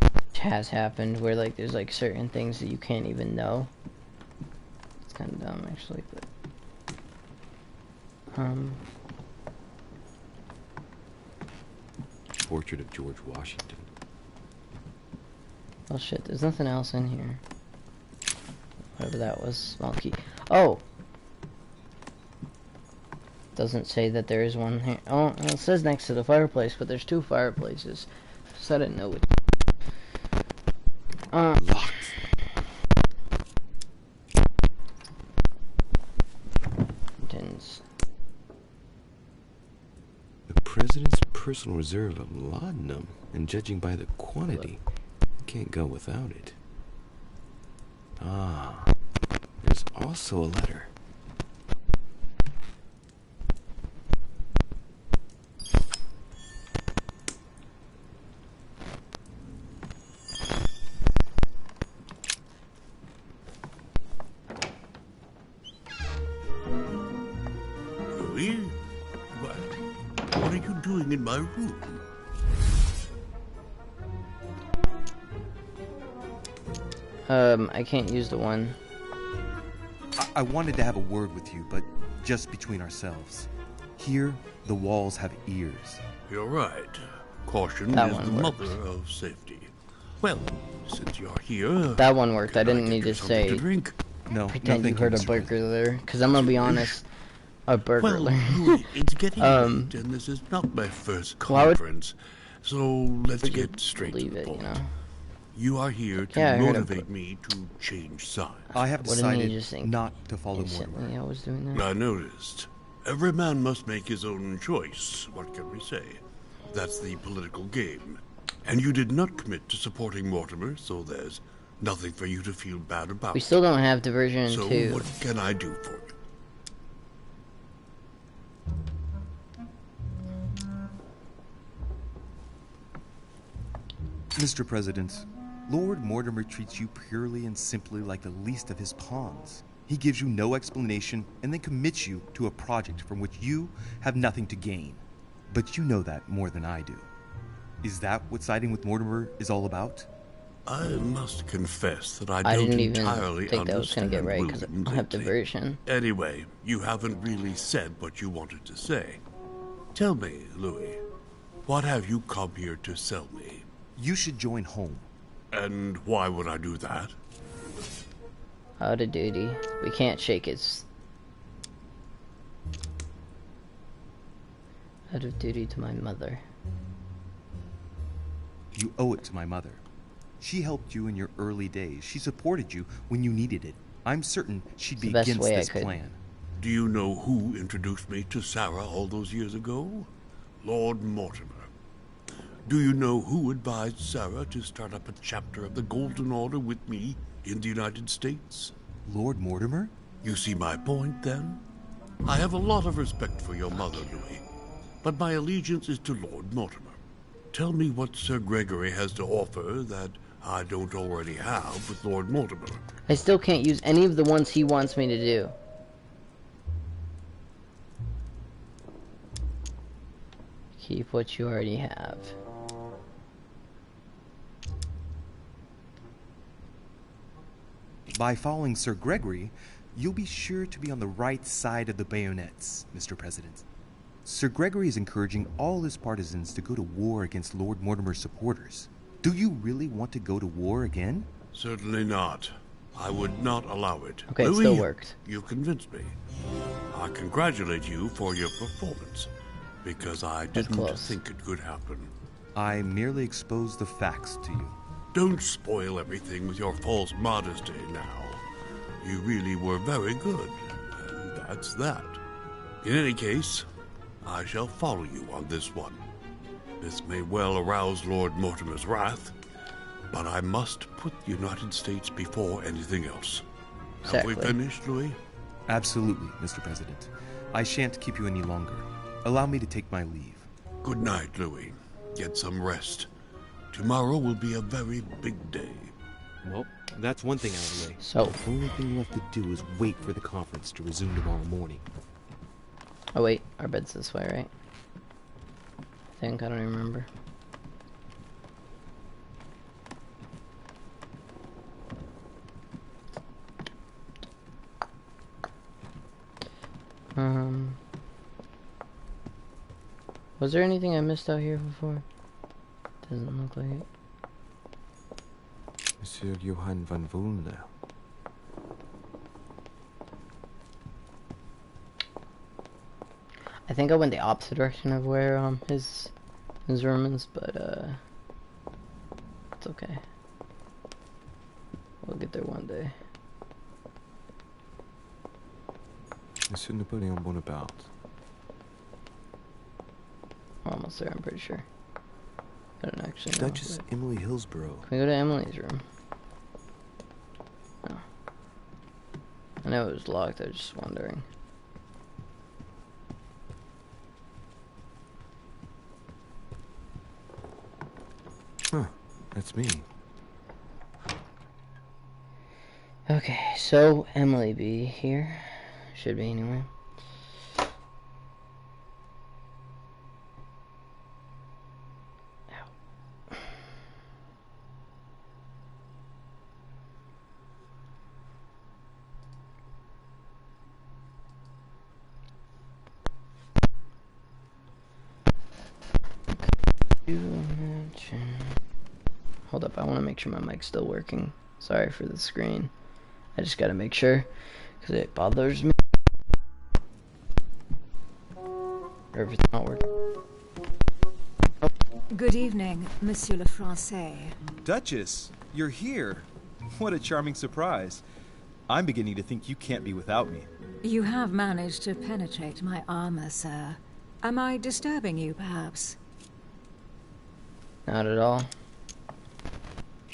Which has happened, where, like, there's, like, certain things that you can't even know. It's kind of dumb, actually, but... Portrait of George Washington. Oh shit, there's nothing else in here. Whatever that was, small key. Oh! Doesn't say that there is one here. Oh, well, it says next to the fireplace, but there's 2 fireplaces. So I didn't know it. Locked. The President's personal reserve of laudanum, and judging by the quantity, can't go without it. Ah, there's also a letter. Louis? What are you doing in my room? I can't use the one. I wanted to have a word with you, but just between ourselves. Here, the walls have ears. You're right. Caution That is one the works. mother of safety. Well, since you're here... That one worked. I didn't need to say... No, pretend you heard a burger there. Because I'm going to be honest. A burglar. Well, Louis, it's getting late, and this is not my first conference, so let's get straight to the point. You are here to motivate me to change sides. I have decided not to follow Mortimer. I noticed. Every man must make his own choice. What can we say? That's the political game. And you did not commit to supporting Mortimer, so there's nothing for you to feel bad about. We still don't have diversion 2. So what can I do for you? Mr. President, Lord Mortimer treats you purely and simply like the least of his pawns. He gives you no explanation and then commits you to a project from which you have nothing to gain. But you know that more than I do. Is that what siding with Mortimer is all about? I must confess that I don't entirely think that was going to get right because I don't have diversion. Anyway, you haven't really said what you wanted to say. Tell me, Louis, what have you come here to sell me? You should join home. And why would I do that? Out of duty. We can't shake it. Out of duty to my mother. You owe it to my mother. She helped you in your early days. She supported you when you needed it. I'm certain she'd be against this plan. Do you know who introduced me to Sarah all those years ago? Lord Mortimer. Do you know who advised Sarah to start up a chapter of the Golden Order with me in the United States? Lord Mortimer? You see my point, then? I have a lot of respect for your mother, Louis, but my allegiance is to Lord Mortimer. Tell me what Sir Gregory has to offer that I don't already have with Lord Mortimer. I still can't use any of the ones he wants me to do. Keep what you already have. By following Sir Gregory, you'll be sure to be on the right side of the bayonets, Mr. President. Sir Gregory is encouraging all his partisans to go to war against Lord Mortimer's supporters. Do you really want to go to war again? Certainly not. I would not allow it. Okay, Louis, it still worked. You've convinced me. I congratulate you for your performance, because I didn't think it could happen. I merely exposed the facts to you. Don't spoil everything with your false modesty now. You really were very good, and that's that. In any case, I shall follow you on this one. This may well arouse Lord Mortimer's wrath, but I must put the United States before anything else. Exactly. Have we finished, Louis? Absolutely, Mr. President. I shan't keep you any longer. Allow me to take my leave. Good night, Louis. Get some rest. Tomorrow will be a very big day. Well, that's one thing out of the way. So, the only thing left to do is wait for the conference to resume tomorrow morning. Oh wait, our bed's this way, right? I think, I don't even remember. Was there anything I missed out here before? Doesn't look like it. Monsieur Johann van Vulner. I think I went the opposite direction of where his room is, but it's okay. We'll get there one day. Monsieur Napoleon Bonaparte. We're almost there, I'm pretty sure. I don't actually know. Duchess Emily Hillsborough. Can we go to Emily's room? No. I know it was locked, I was just wondering. Huh, that's me. Okay, so Emily be here. Should be anyway. Hold up, I want to make sure my mic's still working. Sorry for the screen. I just gotta make sure, because it bothers me. Or if it's not working. Good evening, Monsieur le Français. Duchess, you're here. What a charming surprise. I'm beginning to think you can't be without me. You have managed to penetrate my armor, sir. Am I disturbing you, perhaps? Not at all.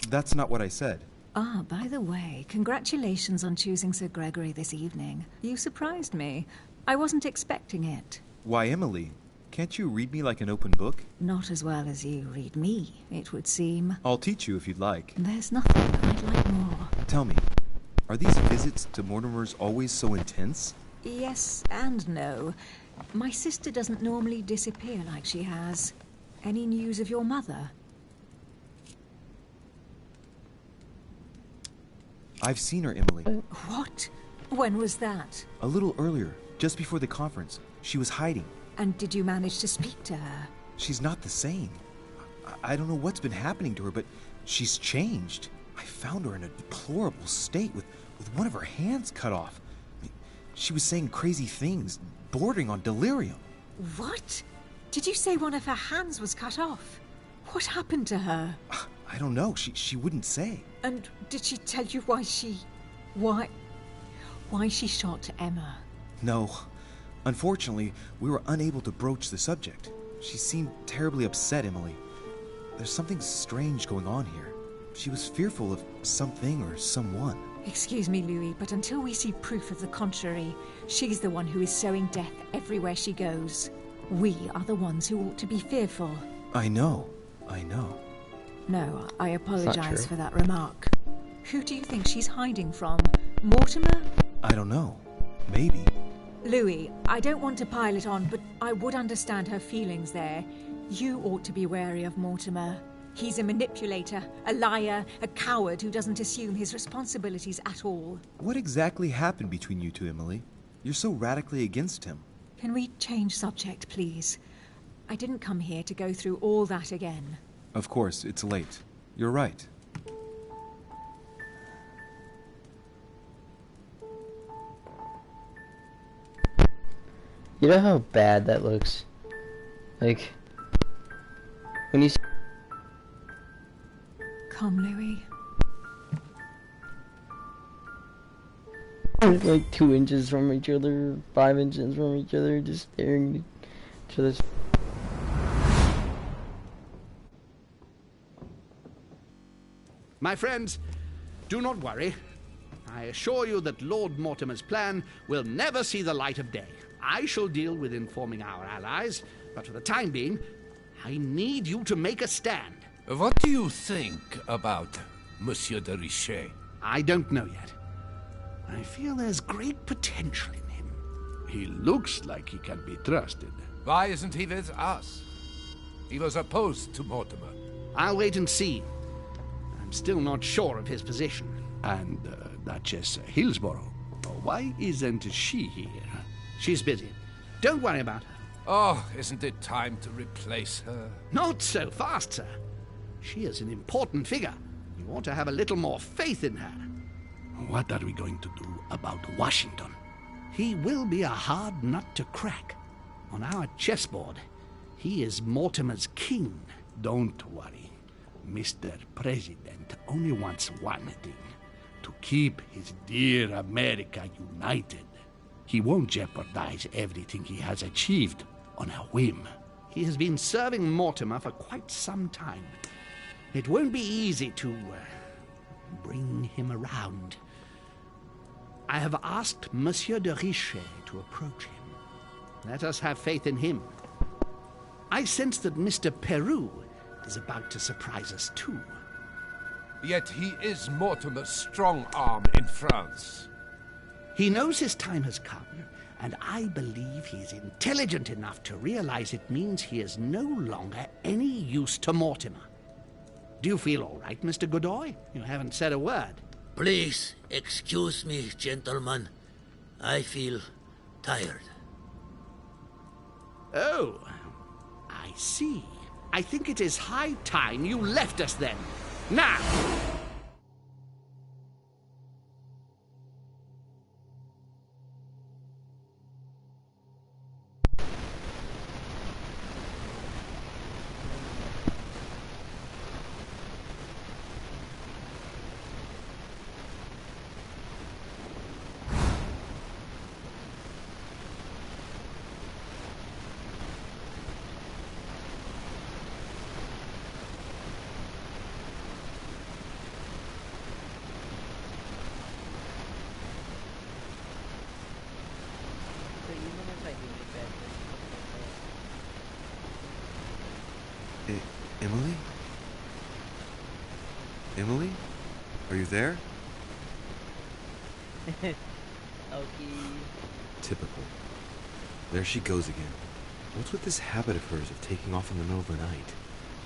That's not what I said. Ah, by the way, congratulations on choosing Sir Gregory this evening. You surprised me. I wasn't expecting it. Why, Emily, can't you read me like an open book? Not as well as you read me, it would seem. I'll teach you if you'd like. There's nothing I'd like more. Tell me, are these visits to Mortimer's always so intense? Yes and no. My sister doesn't normally disappear like she has. Any news of your mother? I've seen her, Emily. What? When was that? A little earlier, just before the conference. She was hiding. And did you manage to speak to her? She's not the same. I don't know what's been happening to her, but she's changed. I found her in a deplorable state with one of her hands cut off. She was saying crazy things, bordering on delirium. What? Did you say one of her hands was cut off? What happened to her? I don't know. She wouldn't say. And did she tell you why she shot Emma? No. Unfortunately, we were unable to broach the subject. She seemed terribly upset, Emily. There's something strange going on here. She was fearful of something or someone. Excuse me, Louis, but until we see proof of the contrary, she's the one who is sowing death everywhere she goes. We are the ones who ought to be fearful. I know. No, I apologize for that remark. Who do you think she's hiding from? Mortimer? I don't know. Maybe. Louis, I don't want to pile it on, but I would understand her feelings there. You ought to be wary of Mortimer. He's a manipulator, a liar, a coward who doesn't assume his responsibilities at all. What exactly happened between you two, Emily? You're so radically against him. Can we change subject, please? I didn't come here to go through all that again. Of course, it's late. You're right. You know how bad that looks? Like, when you... Come, Louis. Like 2 inches from each other, 5 inches from each other, just staring at each other's... My friends, do not worry. I assure you that Lord Mortimer's plan will never see the light of day. I shall deal with informing our allies, but for the time being, I need you to make a stand. What do you think about Monsieur de Richet? I don't know yet. I feel there's great potential in him. He looks like he can be trusted. Why isn't he with us? He was opposed to Mortimer. I'll wait and see. I'm still not sure of his position. And Duchess Hillsborough, why isn't she here? She's busy. Don't worry about her. Oh, isn't it time to replace her? Not so fast, sir. She is an important figure. You ought to have a little more faith in her. What are we going to do about Washington? He will be a hard nut to crack. On our chessboard, he is Mortimer's king. Don't worry. Mr. President only wants one thing: to keep his dear America united. He won't jeopardize everything he has achieved on a whim. He has been serving Mortimer for quite some time. It won't be easy to bring him around. I have asked Monsieur de Richet to approach him. Let us have faith in him. I sense that Mr. Peru is about to surprise us too. Yet he is Mortimer's strong arm in France. He knows his time has come, and I believe he is intelligent enough to realize it means he is no longer any use to Mortimer. Do you feel all right, Mr. Godoy? You haven't said a word. Please, excuse me, gentlemen. I feel tired. Oh, I see. I think it is high time you left us then. Now! Emily? Emily? Are you there? Okay. Typical. There she goes again. What's with this habit of hers of taking off in the middle of the night?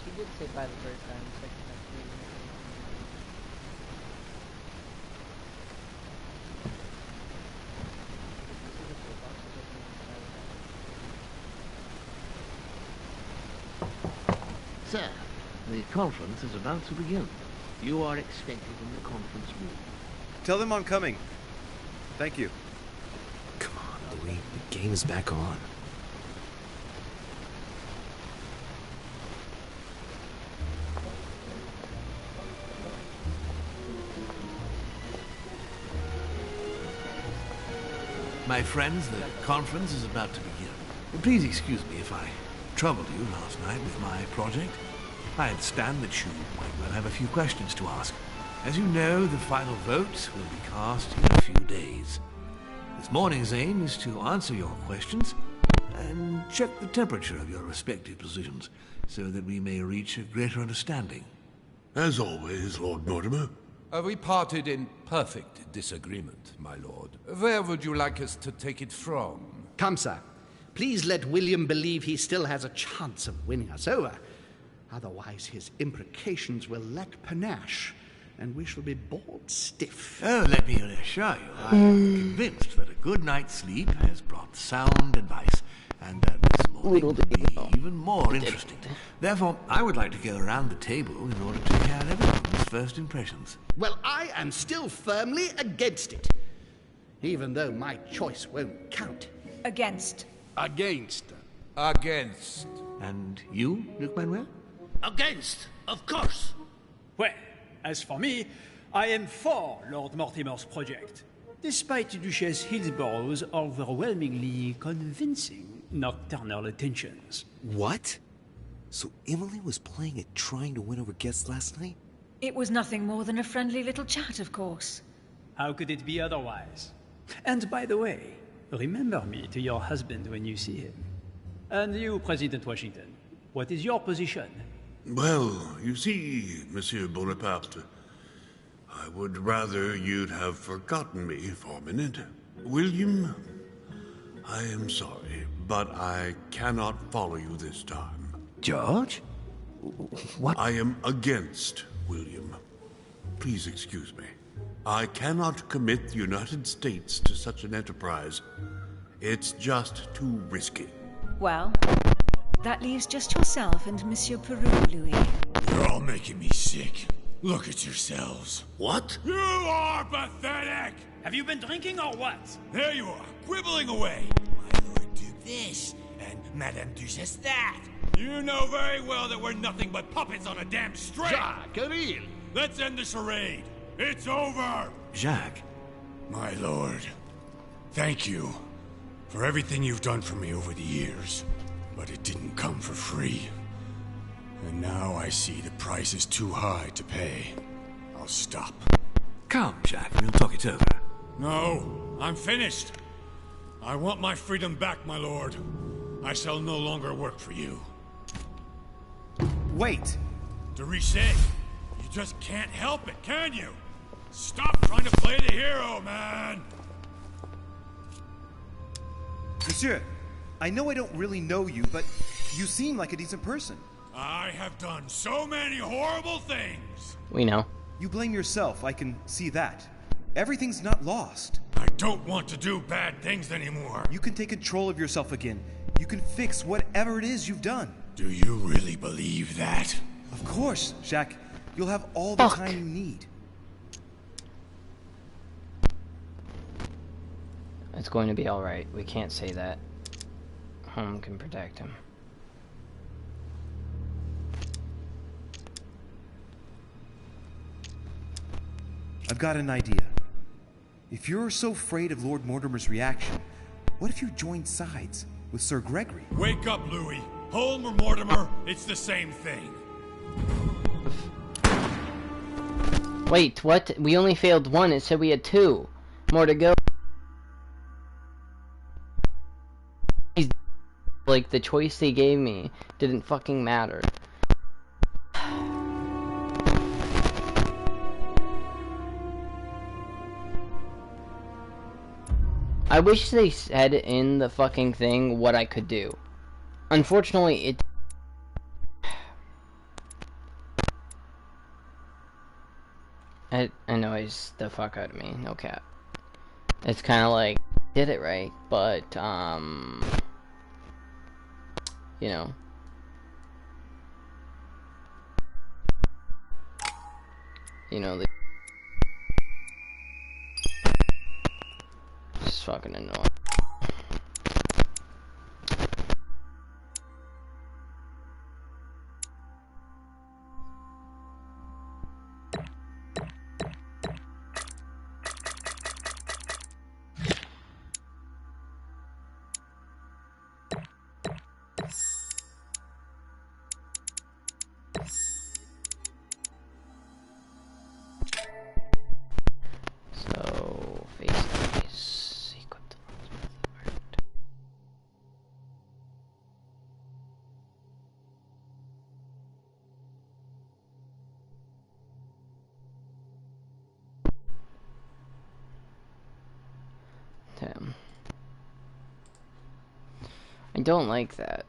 She did say bye the first time, second time. Sir, the conference is about to begin. You are expected in the conference room. Tell them I'm coming. Thank you. Come on, Louis. The game is back on. My friends, the conference is about to begin. Please excuse me if I troubled you last night with my project. I understand that you might well have a few questions to ask. As you know, the final vote will be cast in a few days. This morning's aim is to answer your questions and check the temperature of your respective positions so that we may reach a greater understanding. As always, Lord Mortimer. We parted in perfect disagreement, my lord. Where would you like us to take it from? Come, sir. Please let William believe he still has a chance of winning us over. Otherwise, his imprecations will lack panache, and we shall be bored stiff. Oh, let me reassure you, I am convinced that a good night's sleep has brought sound advice, and that this morning will be even more interesting. Therefore, I would like to go around the table in order to hear everyone's first impressions. Well, I am still firmly against it, even though my choice won't count. Against. Against. Against. And you, Luc Manuel? Against, of course. Well, as for me, I am for Lord Mortimer's project, despite Duchess Hillsborough's overwhelmingly convincing nocturnal attentions. What? So Emily was playing at trying to win over guests last night? It was nothing more than a friendly little chat, of course. How could it be otherwise? And by the way, remember me to your husband when you see him. And you, President Washington, what is your position? Well, you see, Monsieur Bonaparte, I would rather you'd have forgotten me for a minute. William, I am sorry, but I cannot follow you this time. George? What? I am against William. Please excuse me. I cannot commit the United States to such an enterprise. It's just too risky. Well, that leaves just yourself and Monsieur Peru, Louis. You're all making me sick. Look at yourselves. What? You are pathetic! Have you been drinking or what? There you are, quibbling away. My Lord Duke this, and Madame Duchess that. You know very well that we're nothing but puppets on a damn string. Jacques, Ariel. Let's end the charade. It's over. Jacques. My lord, thank you for everything you've done for me over the years. But it didn't come for free. And now I see the price is too high to pay. I'll stop. Come, Jacques, we'll talk it over. No, I'm finished. I want my freedom back, my lord. I shall no longer work for you. Wait! De Richet, you just can't help it, can you? Stop trying to play the hero, man! Monsieur, I know I don't really know you, but you seem like a decent person. I have done so many horrible things! We know. You blame yourself, I can see that. Everything's not lost. I don't want to do bad things anymore. You can take control of yourself again. You can fix whatever it is you've done. Do you really believe that? Of course, Jacques. You'll have all the time you need. It's going to be alright. We can't say that. Home can protect him. I've got an idea. If you're so afraid of Lord Mortimer's reaction, what if you joined sides with Sir Gregory? Wake up, Louis. Holm or Mortimer, it's the same thing. Wait, what? We only failed one. It said we had two. More to go. Like, the choice they gave me didn't fucking matter. I wish they said in the fucking thing what I could do. Unfortunately, it... It annoys the fuck out of me, no cap. It's kind of like, did it right, but, you know. You know, just fucking annoying. Damn. I don't like that.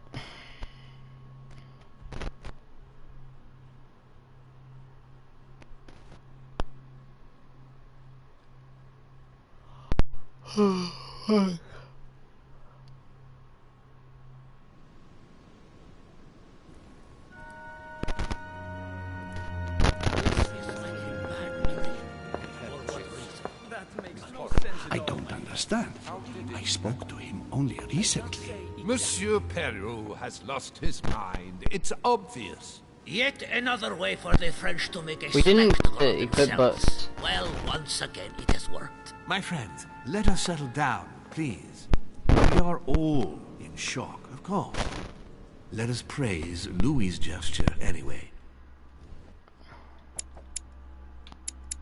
I don't understand. I spoke to him only recently. Monsieur Peru has lost his mind. It's obvious. Yet another way for the French to make a We didn't spectacle of equip themselves. boats. Well, once again, it has worked. My friends, let us settle down, please. We are all in shock, of course. Let us praise Louis's gesture anyway.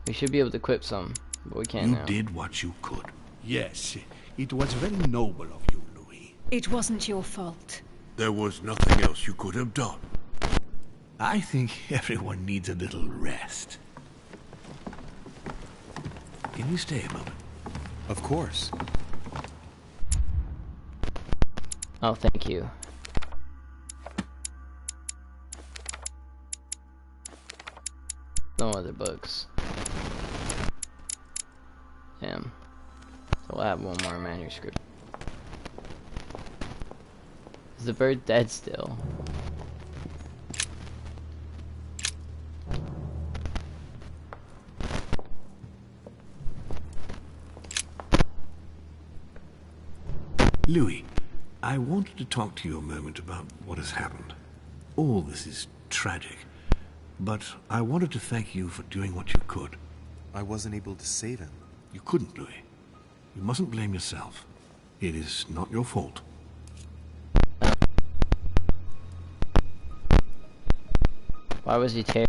We should be able to equip some, but we can't now. You did what you could. Yes, it was very noble of you, Louis. It wasn't your fault. There was nothing else you could have done. I think everyone needs a little rest. Can you stay a moment? Of course. Oh, thank you. No other books. Damn. So we'll have one more manuscript. Is the bird dead still? Louis, I wanted to talk to you a moment about what has happened. All this is tragic, but I wanted to thank you for doing what you could. I wasn't able to save him. You couldn't, Louis. You mustn't blame yourself. It is not your fault. Why was he taken?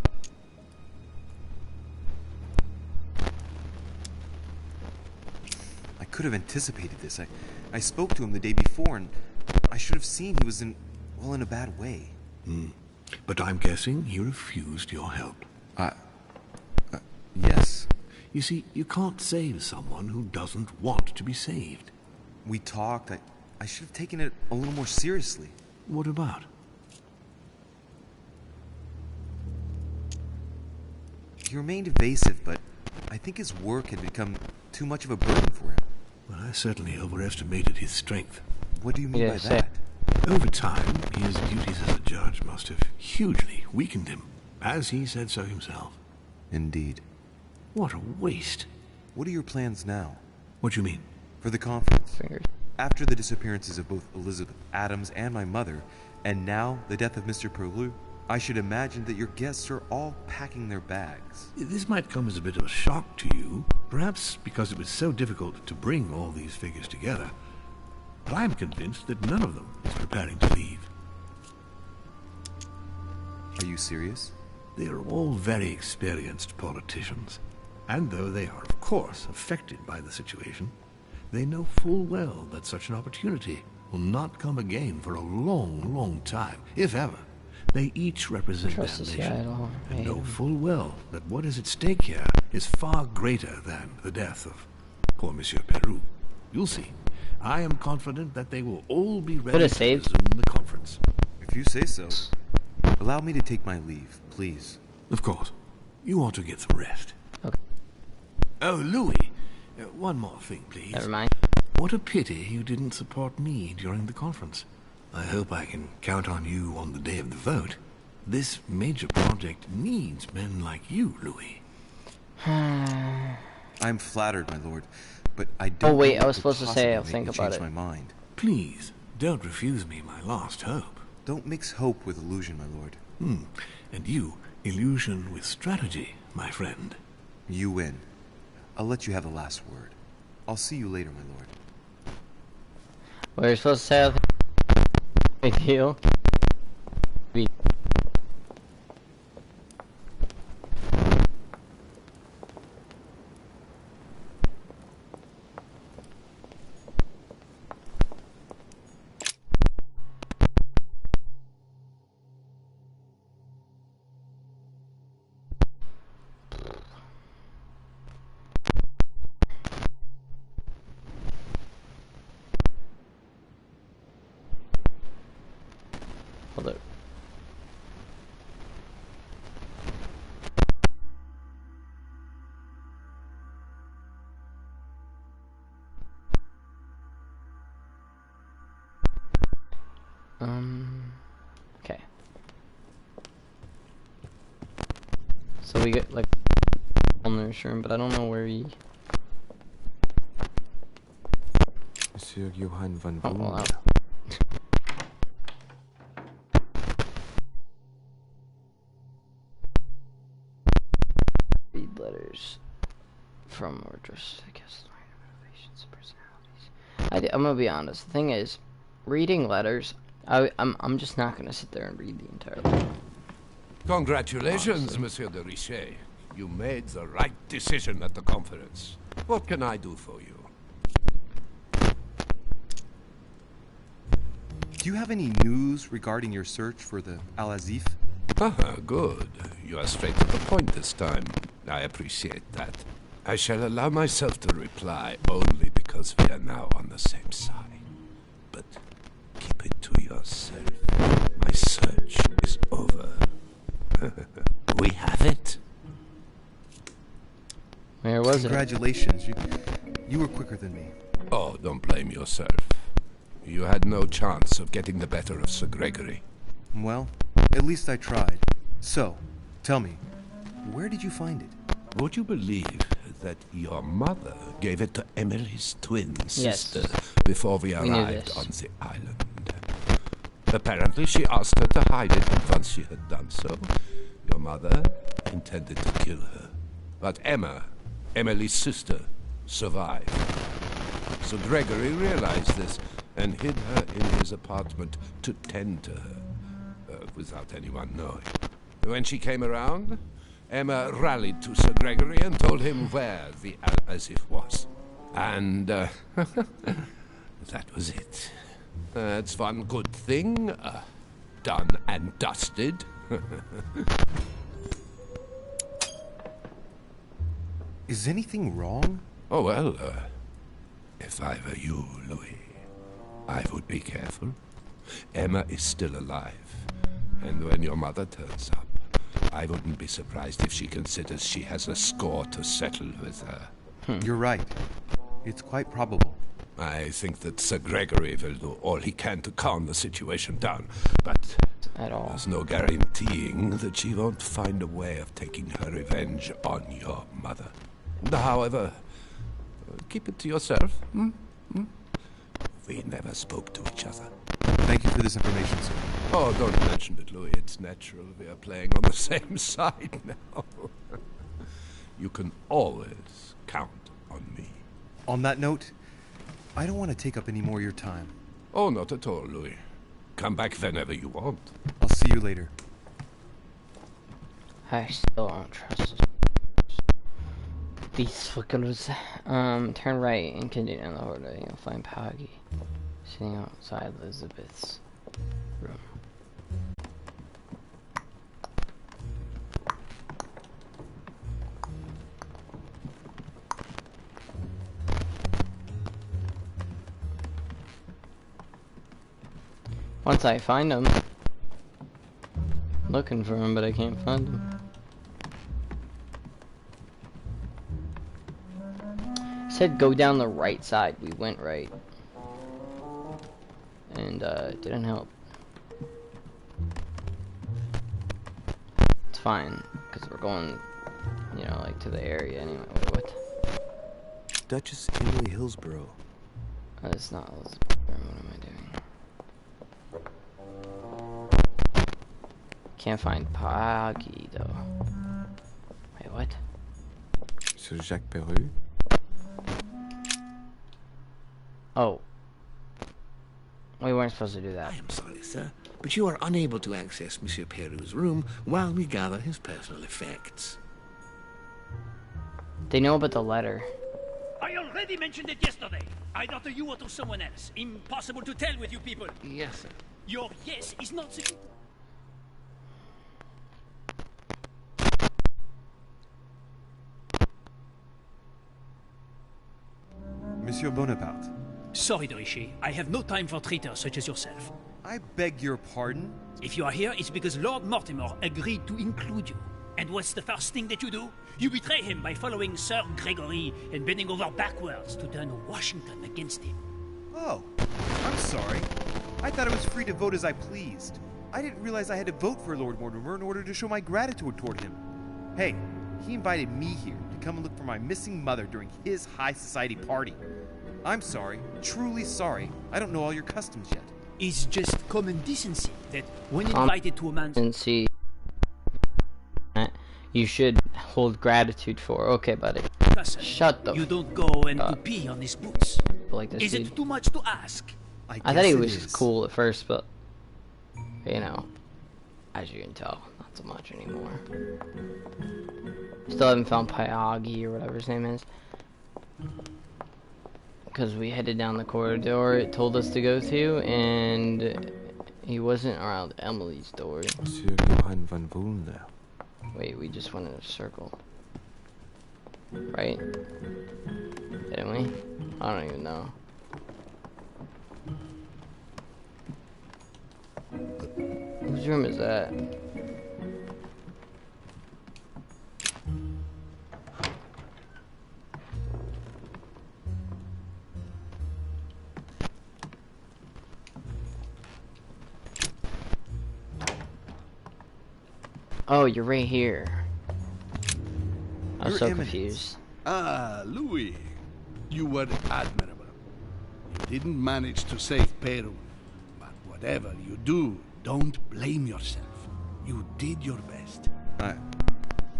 I could have anticipated this. I spoke to him the day before, and I should have seen he was in a bad way. But I'm guessing he refused your help. Yes. You see, you can't save someone who doesn't want to be saved. We talked. I should have taken it a little more seriously. What about? He remained evasive, but I think his work had become too much of a burden for him. Well, I certainly overestimated his strength. What do you mean by that? Over time, his duties as a judge must have hugely weakened him, as he said so himself. Indeed. What a waste. What are your plans now? What do you mean? For the conference. After the disappearances of both Elizabeth Adams and my mother, and now the death of Mr. Peru, I should imagine that your guests are all packing their bags. This might come as a bit of a shock to you, perhaps because it was so difficult to bring all these figures together. But I'm convinced that none of them is preparing to leave. Are you serious? They are all very experienced politicians, and though they are, of course, affected by the situation, they know full well that such an opportunity will not come again for a long, long time, if ever. They each represent their nation, and know full well that what is at stake here is far greater than the death of poor Monsieur Peru. You'll see. I am confident that they will all be Could ready have to saved. resume the conference. If you say so. Allow me to take my leave, please. Of course. You ought to get some rest. Okay. Oh, Louis. One more thing, please. Never mind. What a pity you didn't support me during the conference. I hope I can count on you on the day of the vote. This major project needs men like you, Louis. I'm flattered, my lord, but I don't. Oh wait, know I was what could supposed to say I'll possibly think make about me it. change my mind. Please, don't refuse me my last hope. Don't mix hope with illusion, my lord. And you, illusion with strategy, my friend. You win. I'll let you have the last word. I'll see you later, my lord. Well, you're supposed to say I think big deal. Hold up. Okay. So we get like on the room, but I don't know where he. Monsieur Johann van Oh, well, Boom. Read letters from or just I guess motivations, personalities. I'm gonna be honest. The thing is, reading letters, I'm just not gonna sit there and read the entire letter. Congratulations, Honestly. Monsieur de Richet. You made the right decision at the conference. What can I do for you? Do you have any news regarding your search for the Al-Azif? Good. You are straight to the point this time. I appreciate that. I shall allow myself to reply only because we are now on the same side. But keep it to yourself. My search is over. We have it. Where was Congratulations. You were quicker than me. Oh, don't blame yourself. You had no chance of getting the better of Sir Gregory. Well, at least I tried. So, tell me, where did you find it? Would you believe that your mother gave it to Emily's twin sister before we We knew arrived this. on the island? Apparently she asked her to hide it, and once she had done so, your mother intended to kill her. But Emma, Emily's sister, survived. So Gregory realized this and hid her in his apartment to tend to her, without anyone knowing. When she came around, Emma rallied to Sir Gregory and told him where the Al-Azif was. And that was it. That's one good thing. Done and dusted. Is anything wrong? Oh, well, if I were you, Louis, I would be careful. Emma is still alive. And when your mother turns up, I wouldn't be surprised if she considers she has a score to settle with her. You're right. It's quite probable. I think that Sir Gregory will do all he can to calm the situation down, but there's no guaranteeing that she won't find a way of taking her revenge on your mother. However, keep it to yourself. We never spoke to each other. Thank you for this information, sir. Oh, don't mention it, Louis. It's natural. We are playing on the same side now. You can always count on me. On that note, I don't want to take up any more of your time. Oh, not at all, Louis. Come back whenever you want. I'll see you later. I still don't trust these fuckers. Turn right and continue on the order. You'll find Poggy sitting outside Elizabeth's room. Once I find him. Looking for him, but I can't find him. It said go down the right side. We went right. And it didn't help. It's fine, because we're going, you know, like to the area anyway. Wait, what? Duchess Emily Hillsborough. It's not Elizabeth. What am I doing? Can't find Poggy though. Wait, what? Sir Jacques Peru? Oh. We weren't supposed to do that. I am sorry, sir, but you are unable to access Monsieur Peru's room while we gather his personal effects. They know about the letter. I already mentioned it yesterday. Either to you or to someone else. Impossible to tell with you people. Yes, sir. Your yes is not sufficient. Monsieur Bonaparte. Sorry, de Richie. I have no time for traitors such as yourself. I beg your pardon? If you are here, it's because Lord Mortimer agreed to include you. And what's the first thing that you do? You betray him by following Sir Gregory and bending over backwards to turn Washington against him. Oh, I'm sorry. I thought I was free to vote as I pleased. I didn't realize I had to vote for Lord Mortimer in order to show my gratitude toward him. Hey, he invited me here to come and look for my missing mother during his high society party. I'm sorry, truly sorry. I don't know all your customs yet. It's just common decency that when invited to a man's... Decency you should hold gratitude for. Okay, buddy. Cousin, shut the You don't go and to pee on his boots. Like this Is dude. it too much to ask? I thought he was cool at first, but you know, as you can tell, not so much anymore. Still haven't found Pyagi or whatever his name is, because we headed down the corridor it told us to go to, and he wasn't around Emily's door. Monsieur Johann van Volner. Wait, we just went in a circle, right? Didn't we? I don't even know. Whose room is that? Oh, you're right here. I was so confused. Ah, Louis. You were admirable. You didn't manage to save Peru. But whatever you do, don't blame yourself. You did your best.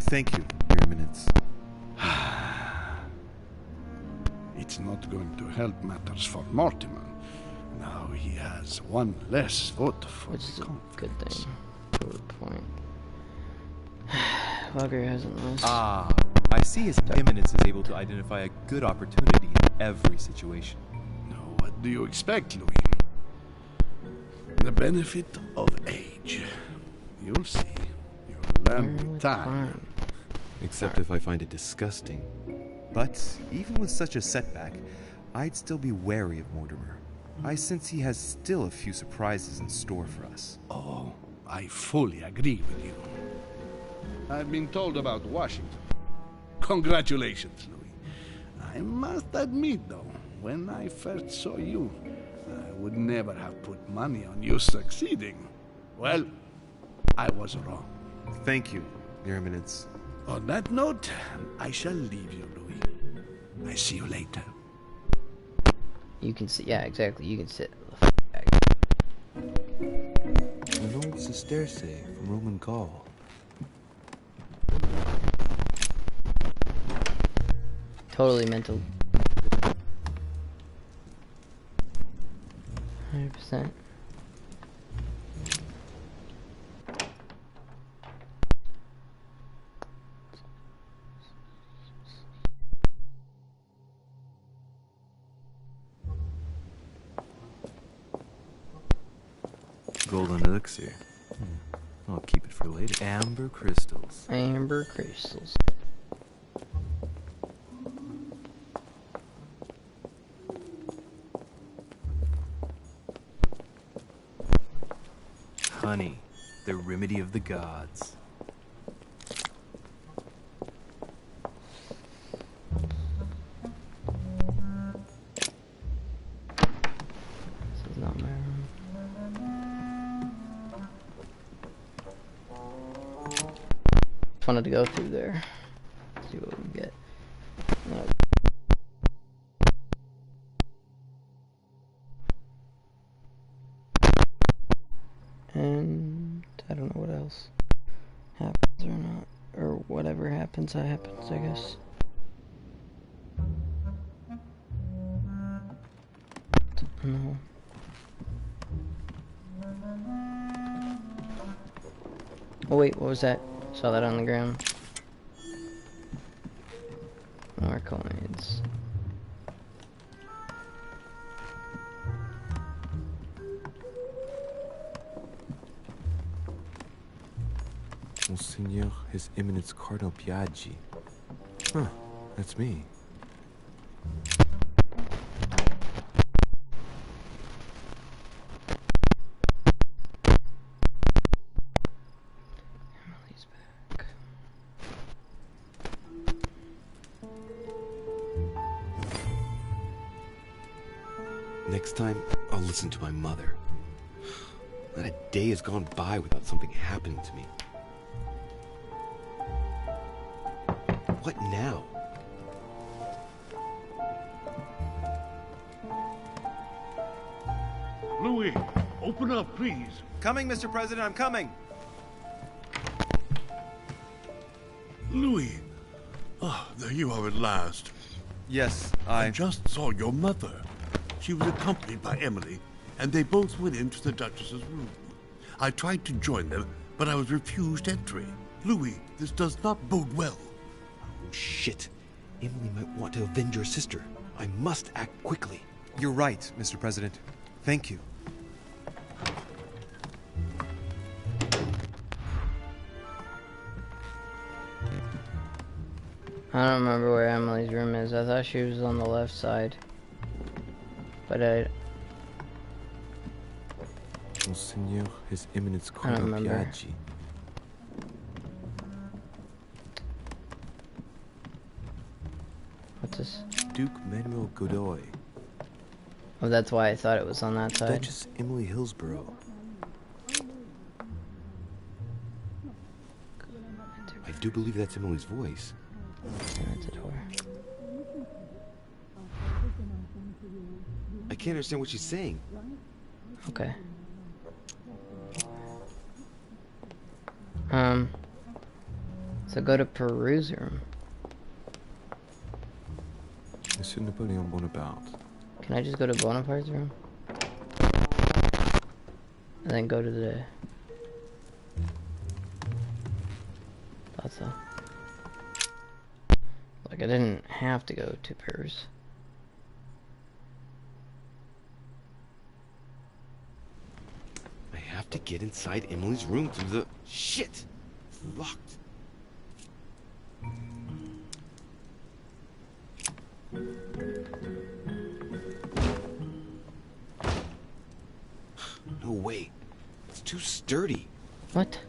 Thank you, Your Eminence. It's not going to help matters for Mortimer. Now he has one less vote for Which is a good thing. To the point. Bugger hasn't lost. Ah, I see His Eminence is able to identify a good opportunity in every situation. Now, what do you expect, Louis? The benefit of age. You'll see. You'll learn with time. Except if I find it disgusting. But even with such a setback, I'd still be wary of Mortimer. I sense he has still a few surprises in store for us. Oh, I fully agree with you. I've been told about Washington. Congratulations, Louis. I must admit, though, when I first saw you, I would never have put money on you succeeding. Well, I was wrong. Thank you, Your Eminence. On that note, I shall leave you, Louis. I see you later. You can sit. Yeah, exactly. You can sit. An old Sesterce from Roman Gaul. Totally mental. 100%. Golden elixir. I'll keep it for later. Amber crystals. Amber crystals. remedy of the gods. This is not my room. Just wanted to go through there. See what we get. No. And I don't know what else happens or not, or whatever happens, I guess. No. Oh wait, what was that? Saw that on the ground. More coins. Monseigneur, His Eminence Cardinal Biaggi. Huh, that's me. Emily's back. Next time, I'll listen to my mother. Not a day has gone by without something happening to me. What now? Louis, open up, please. Coming, Mr. President, I'm coming. Louis. Ah, there you are at last. Yes, I just saw your mother. She was accompanied by Emily, and they both went into the Duchess's room. I tried to join them, but I was refused entry. Louis, this does not bode well. Oh, shit. Emily might want to avenge her sister. I must act quickly. You're right, Mr. President. Thank you. I don't remember where Emily's room is. I thought she was on the left side. But Monseigneur, His Eminence Cardinal Biaggi. What's this? Duke Manuel Godoy. Oh, that's why I thought it was on that side. Duchess Emily Hillsborough. I do believe that's Emily's voice. That's a door. I can't understand what she's saying. Okay. So go to Peru's room. Monsieur Napoleon Bonaparte. Can I just go to Bonaparte's room? And then go to the... Thought so. Like I didn't have to go to Peru's. I have to get inside Emily's room through the... Shit! It's locked. No way. It's too sturdy. What?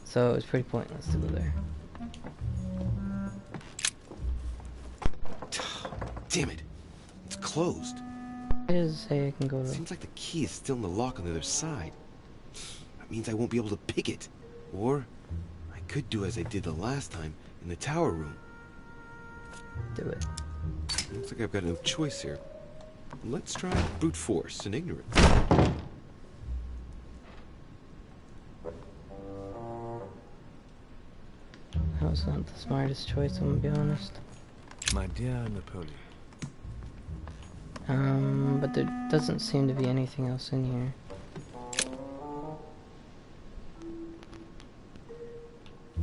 So it was pretty pointless to go there. Damn it. It's closed. Why does it say I can go to... Seems like the key is still in the lock on the other side. That means I won't be able to pick it. Or I could do as I did the last time in the tower room. Do it. Looks like I've got no choice here. Let's try brute force and ignorance. That was not the smartest choice, I'm gonna be honest. My dear Napoleon. But there doesn't seem to be anything else in here.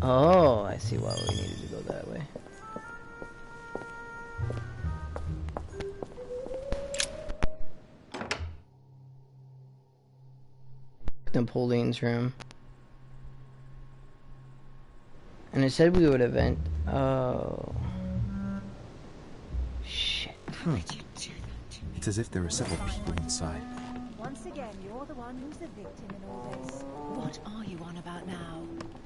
Oh, I see why we needed to go that way. Napoleon's room. And it said we would event. Oh. Shit. It's as if there are several people inside. Once again, you're the one who's the victim in all this. What are you on about now?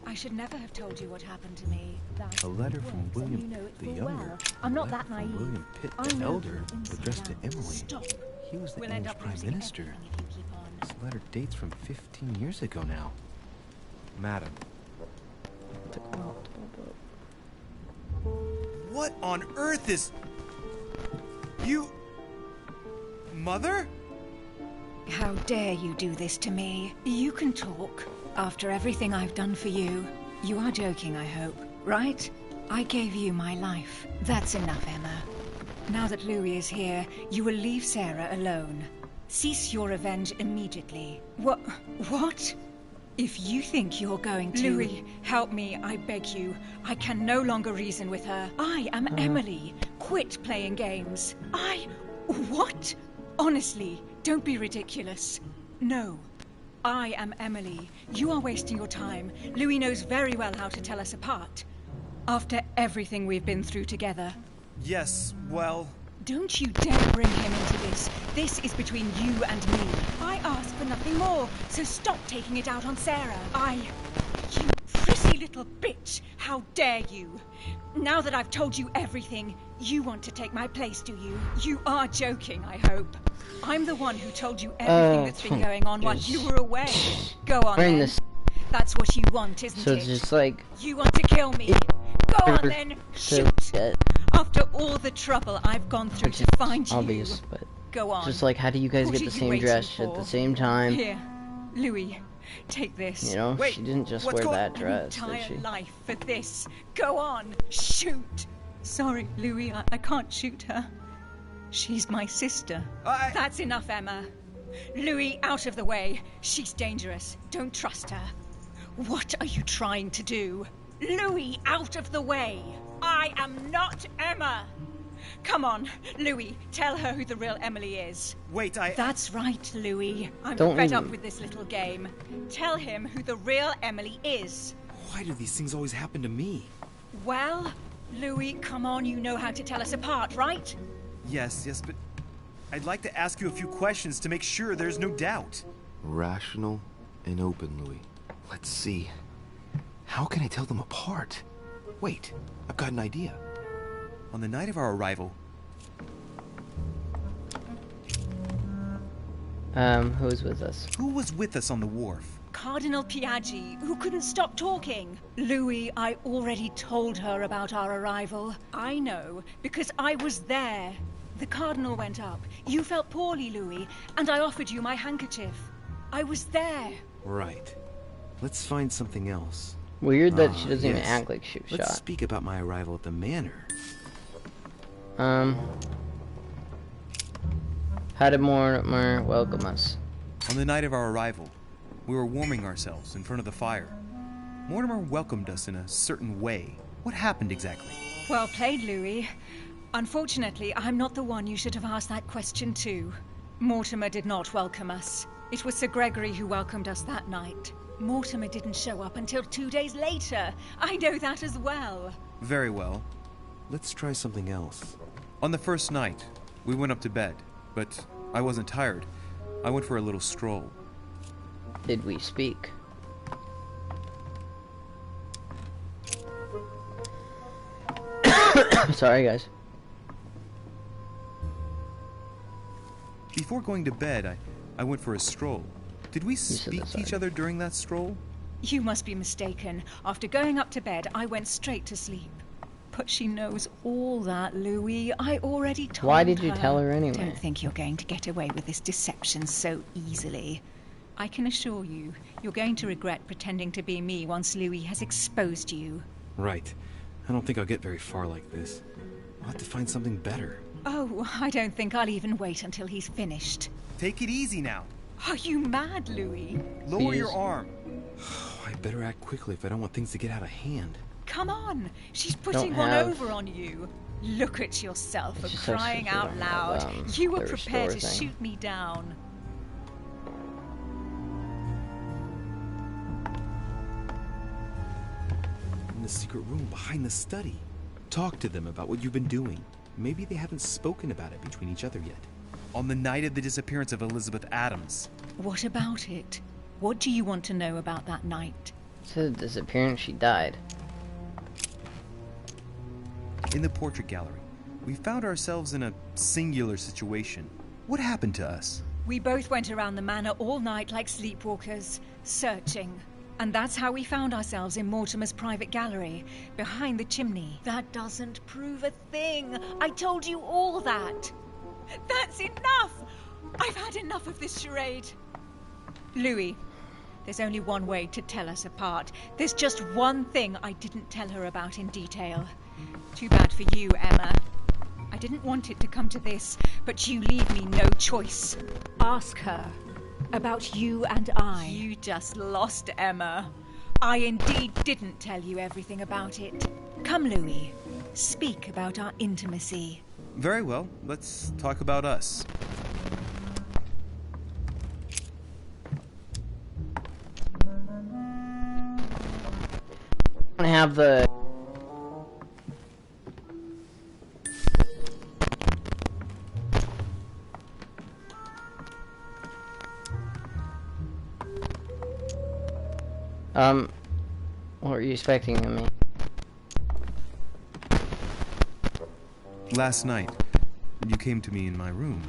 I should never have told you what happened to me. A letter from William the Younger. I'm not that naive. William Pitt the Elder, addressed to Emily. Stop. He was the English Prime Minister. This letter dates from 15 years ago now. Madam. What on earth is... You... Mother? How dare you do this to me? You can talk. After everything I've done for you. You are joking, I hope. Right? I gave you my life. That's enough, Emma. Now that Louis is here, you will leave Sarah alone. Cease your revenge immediately. What? If you think you're going to... Louis, help me, I beg you. I can no longer reason with her. I am Emily. Quit playing games. What? Honestly, don't be ridiculous. No. I am Emily. You are wasting your time. Louis knows very well how to tell us apart. After everything we've been through together. Yes, well... Don't you dare bring him into this. This is between you and me. I ask for nothing more, so stop taking it out on Sarah. You prissy little bitch! How dare you? Now that I've told you everything, you want to take my place, do you? You are joking, I hope. I'm the one who told you everything that's been going on while you were away. Go on then. That's what you want, isn't it? So it's just like... You want to kill me? Go on then, shoot! After all the trouble I've gone through to find you. Obvious, but... Go on. Just like, how do you guys get the same dress at the same time? Here, Louis, take this. You know, she didn't just wear that dress, did she? entire life for this. Go on, shoot. Sorry, Louis, I can't shoot her. She's my sister. That's enough, Emma. Louis, out of the way. She's dangerous. Don't trust her. What are you trying to do? Louis, out of the way. I am not Emma. Come on, Louis, tell her who the real Emily is. Wait, That's right, Louis. I'm Don't fed leave up him. with this little game. Tell him who the real Emily is. Why do these things always happen to me? Well, Louis, come on, you know how to tell us apart, right? Yes, but... I'd like to ask you a few questions to make sure there's no doubt. Rational and open, Louis. Let's see. How can I tell them apart? Wait, I've got an idea. On the night of our arrival... Who was with us? Who was with us on the wharf? Cardinal Piaggi, who couldn't stop talking. Louis, I already told her about our arrival. I know, because I was there. The Cardinal went up. You felt poorly, Louis, and I offered you my handkerchief. I was there. Right. Let's find something else. Weird that she doesn't even act like she was Let's shot. speak about my arrival at the manor. How did Mortimer welcome us? On the night of our arrival, we were warming ourselves in front of the fire. Mortimer welcomed us in a certain way. What happened exactly? Well played, Louis. Unfortunately, I'm not the one you should have asked that question to. Mortimer did not welcome us. It was Sir Gregory who welcomed us that night. Mortimer didn't show up until 2 days later. I know that as well. Very well. Let's try something else. On the first night, we went up to bed, but I wasn't tired. I went for a little stroll. Did we speak? Sorry, guys. Before going to bed, I went for a stroll. Did we speak to each other during that stroll? You must be mistaken. After going up to bed, I went straight to sleep. But she knows all that, Louis. I already told her. Why did you tell her anyway? Don't think you're going to get away with this deception so easily. I can assure you, you're going to regret pretending to be me once Louis has exposed you. Right. I don't think I'll get very far like this. I'll have to find something better. Oh, I don't think I'll even wait until he's finished. Take it easy now. Are you mad, Louis? Lower your arm. I better act quickly if I don't want things to get out of hand. Come on, she's putting one over on you. Look at yourself for crying out loud. You were prepared to shoot me down. In the secret room behind the study. Talk to them about what you've been doing. Maybe they haven't spoken about it between each other yet. on the night of the disappearance of Elizabeth Adams. What about it? What do you want to know about that night? So the disappearance, she died. In the portrait gallery, we found ourselves in a singular situation. What happened to us? We both went around the manor all night like sleepwalkers, searching. And that's how we found ourselves in Mortimer's private gallery, behind the chimney. That doesn't prove a thing. I told you all that. That's enough! I've had enough of this charade. Louis, there's only one way to tell us apart. There's just one thing I didn't tell her about in detail. Too bad for you, Emma. I didn't want it to come to this, but you leave me no choice. Ask her about you and I. You just lost, Emma. I indeed didn't tell you everything about it. Come, Louis. Speak about our intimacy. Very well. Let's talk about us. I have the... what were you expecting of me? Last night, you came to me in my room.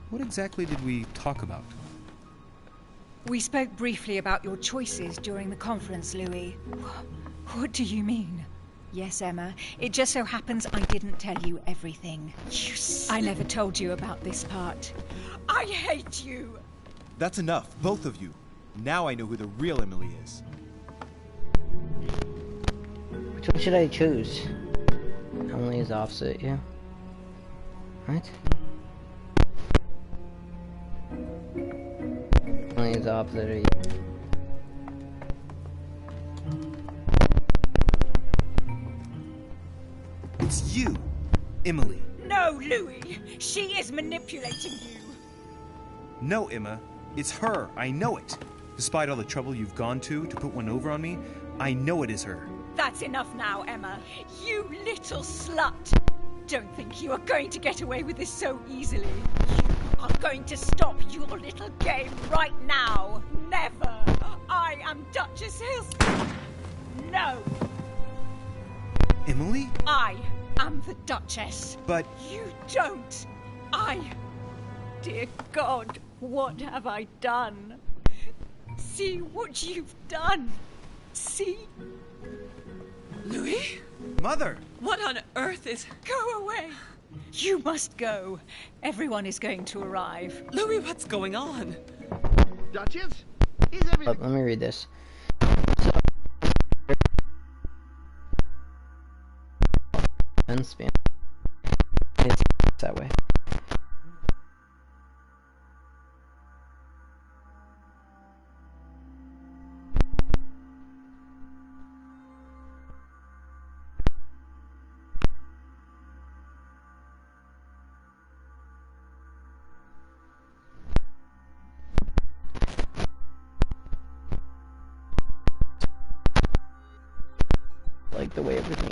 What exactly did we talk about? We spoke briefly about your choices during the conference, Louis. What do you mean? Yes, Emma. It just so happens I didn't tell you everything. I never told you about this part. I hate you! That's enough, both of you. Now I know who the real Emily is. Which one should I choose? Emily is opposite you. Right? Emily is opposite of you. It's you, Emily. No, Louis! She is manipulating you! No, Emma. It's her. I know it. Despite all the trouble you've gone to put one over on me, I know it is her. That's enough now, Emma. You little slut! Don't think you are going to get away with this so easily. You are going to stop your little game right now. Never! I am Duchess Hills. No! Emily? I am the Duchess. But... You don't. Dear God, what have I done? See what you've done. See? Louis? Mother! What on earth is... Go away! You must go. Everyone is going to arrive. Louis, what's going on? Duchess? Is everything... Let me read this. And spin. It's that way. Like the way everything.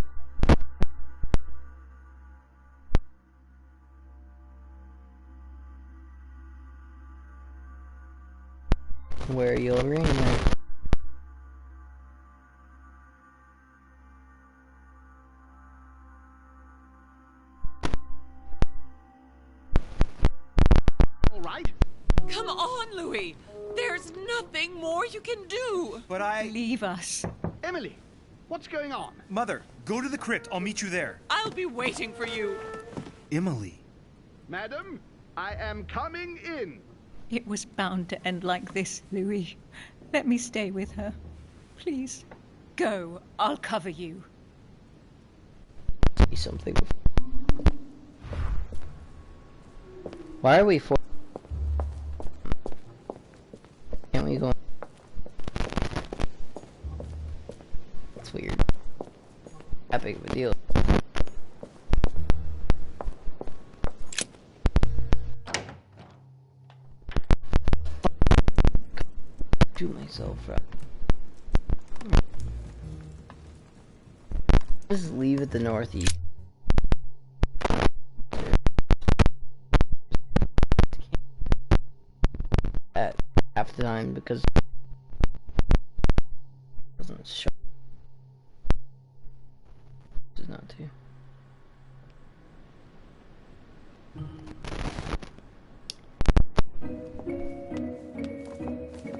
Where you'll ring it. All right? Come on, Louis. There's nothing more you can do. But I... Leave us. Emily, what's going on? Mother, go to the crypt. I'll meet you there. I'll be waiting for you. Emily. Madam, I am coming in. It was bound to end like this, Louis. Let me stay with her. Please. Go. I'll cover you. See something. Why are we for? Can't we go? That's weird. That big of a deal. To myself, right? Just leave it the northeast. at half the time because it doesn't show. It's not to.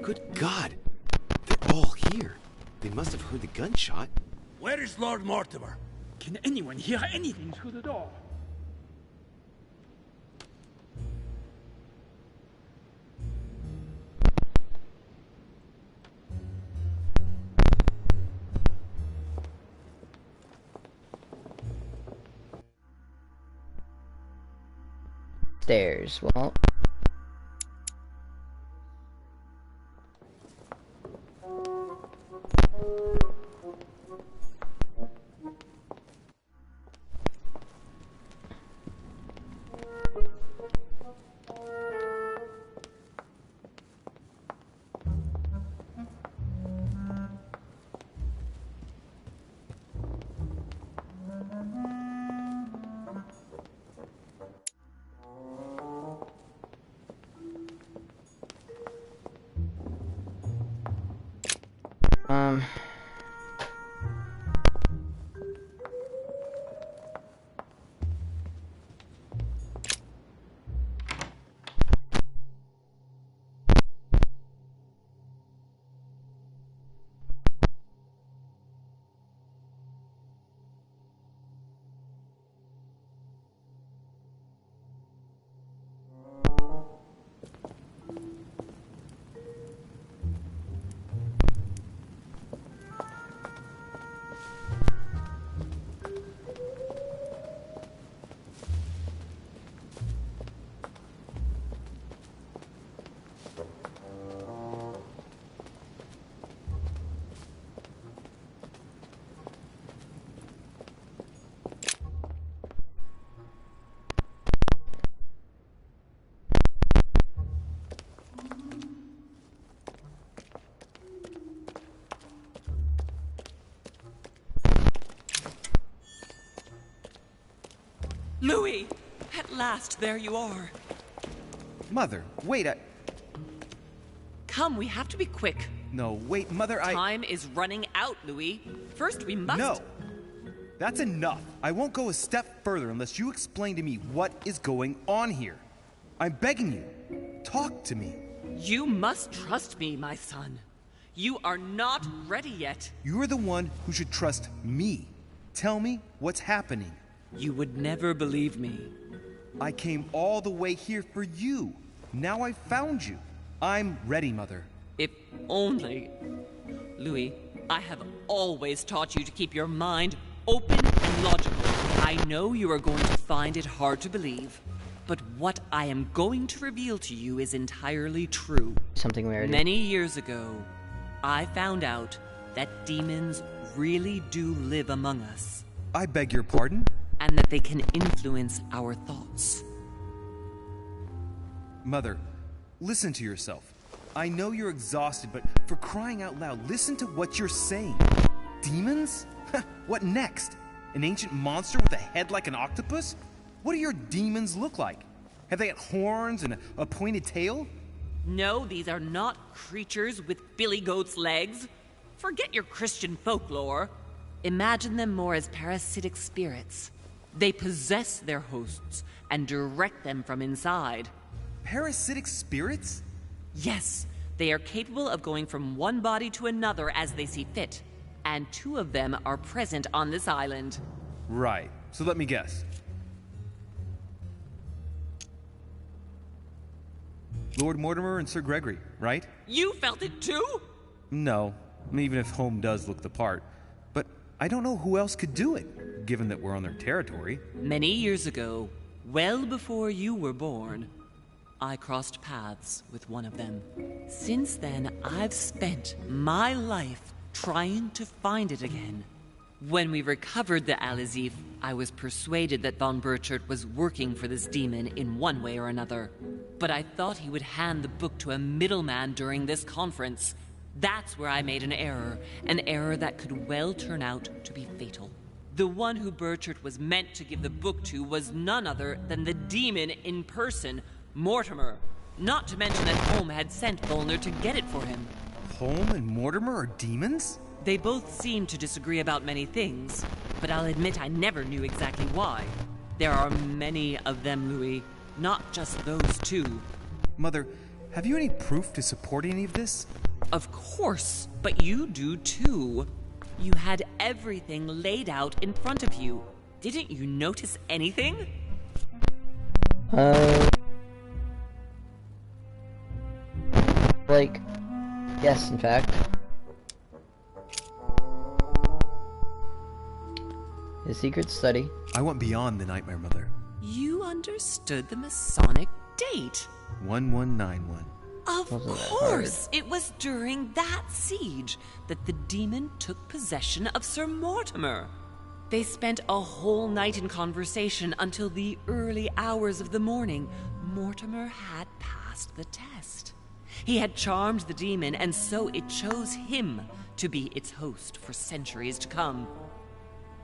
Good God! They're all here. They must have heard the gunshot. Where is Lord Mortimer? Can anyone hear anything through the door? Stairs. Well. Louis! At last, there you are. Mother, wait, Come, we have to be quick. No, wait, Mother, Time is running out, Louis. First, we must... No! That's enough. I won't go a step further unless you explain to me what is going on here. I'm begging you. Talk to me. You must trust me, my son. You are not ready yet. You're the one who should trust me. Tell me what's happening. You would never believe me. I came all the way here for you. Now I've found you. I'm ready, Mother. If only... Louis, I have always taught you to keep your mind open and logical. I know you are going to find it hard to believe, but what I am going to reveal to you is entirely true. Something we already... Many years ago, I found out that demons really do live among us. I beg your pardon? And that they can influence our thoughts. Mother, listen to yourself. I know you're exhausted, but for crying out loud, listen to what you're saying. Demons? What next? An ancient monster with a head like an octopus? What do your demons look like? Have they got horns and a pointed tail? No, these are not creatures with billy goat's legs. Forget your Christian folklore. Imagine them more as parasitic spirits. They possess their hosts and direct them from inside. Parasitic spirits? Yes, they are capable of going from one body to another as they see fit. And 2 of them are present on this island. Right. So let me guess. Lord Mortimer and Sir Gregory, right? You felt it too? No, even if Home does look the part. But I don't know who else could do it, given that we're on their territory. Many years ago, well before you were born, I crossed paths with one of them. Since then, I've spent my life trying to find it again. When we recovered the Al-Azif, I was persuaded that von Burchard was working for this demon in one way or another. But I thought he would hand the book to a middleman during this conference. That's where I made an error that could well turn out to be fatal. The one who Burchard was meant to give the book to was none other than the demon in person, Mortimer. Not to mention that Holm had sent Volner to get it for him. Holm and Mortimer are demons? They both seem to disagree about many things, but I'll admit I never knew exactly why. There are many of them, Louis, not just those two. Mother, have you any proof to support any of this? Of course, but you do too. You had everything laid out in front of you. Didn't you notice anything? Like, yes, in fact. His secret study. I went beyond the nightmare, Mother. You understood the Masonic date. 1191. Of course! It was during that siege that the demon took possession of Sir Mortimer. They spent a whole night in conversation until the early hours of the morning. Mortimer had passed the test. He had charmed the demon, and so it chose him to be its host for centuries to come.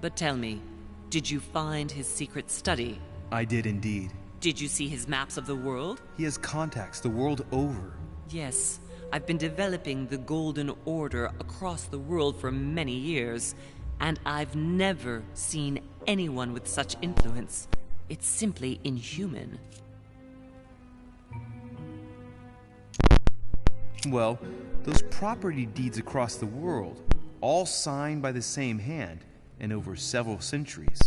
But tell me, did you find his secret study? I did indeed. Did you see his maps of the world? He has contacts the world over. Yes, I've been developing the Golden Order across the world for many years, and I've never seen anyone with such influence. It's simply inhuman. Well, those property deeds across the world, all signed by the same hand, and over several centuries.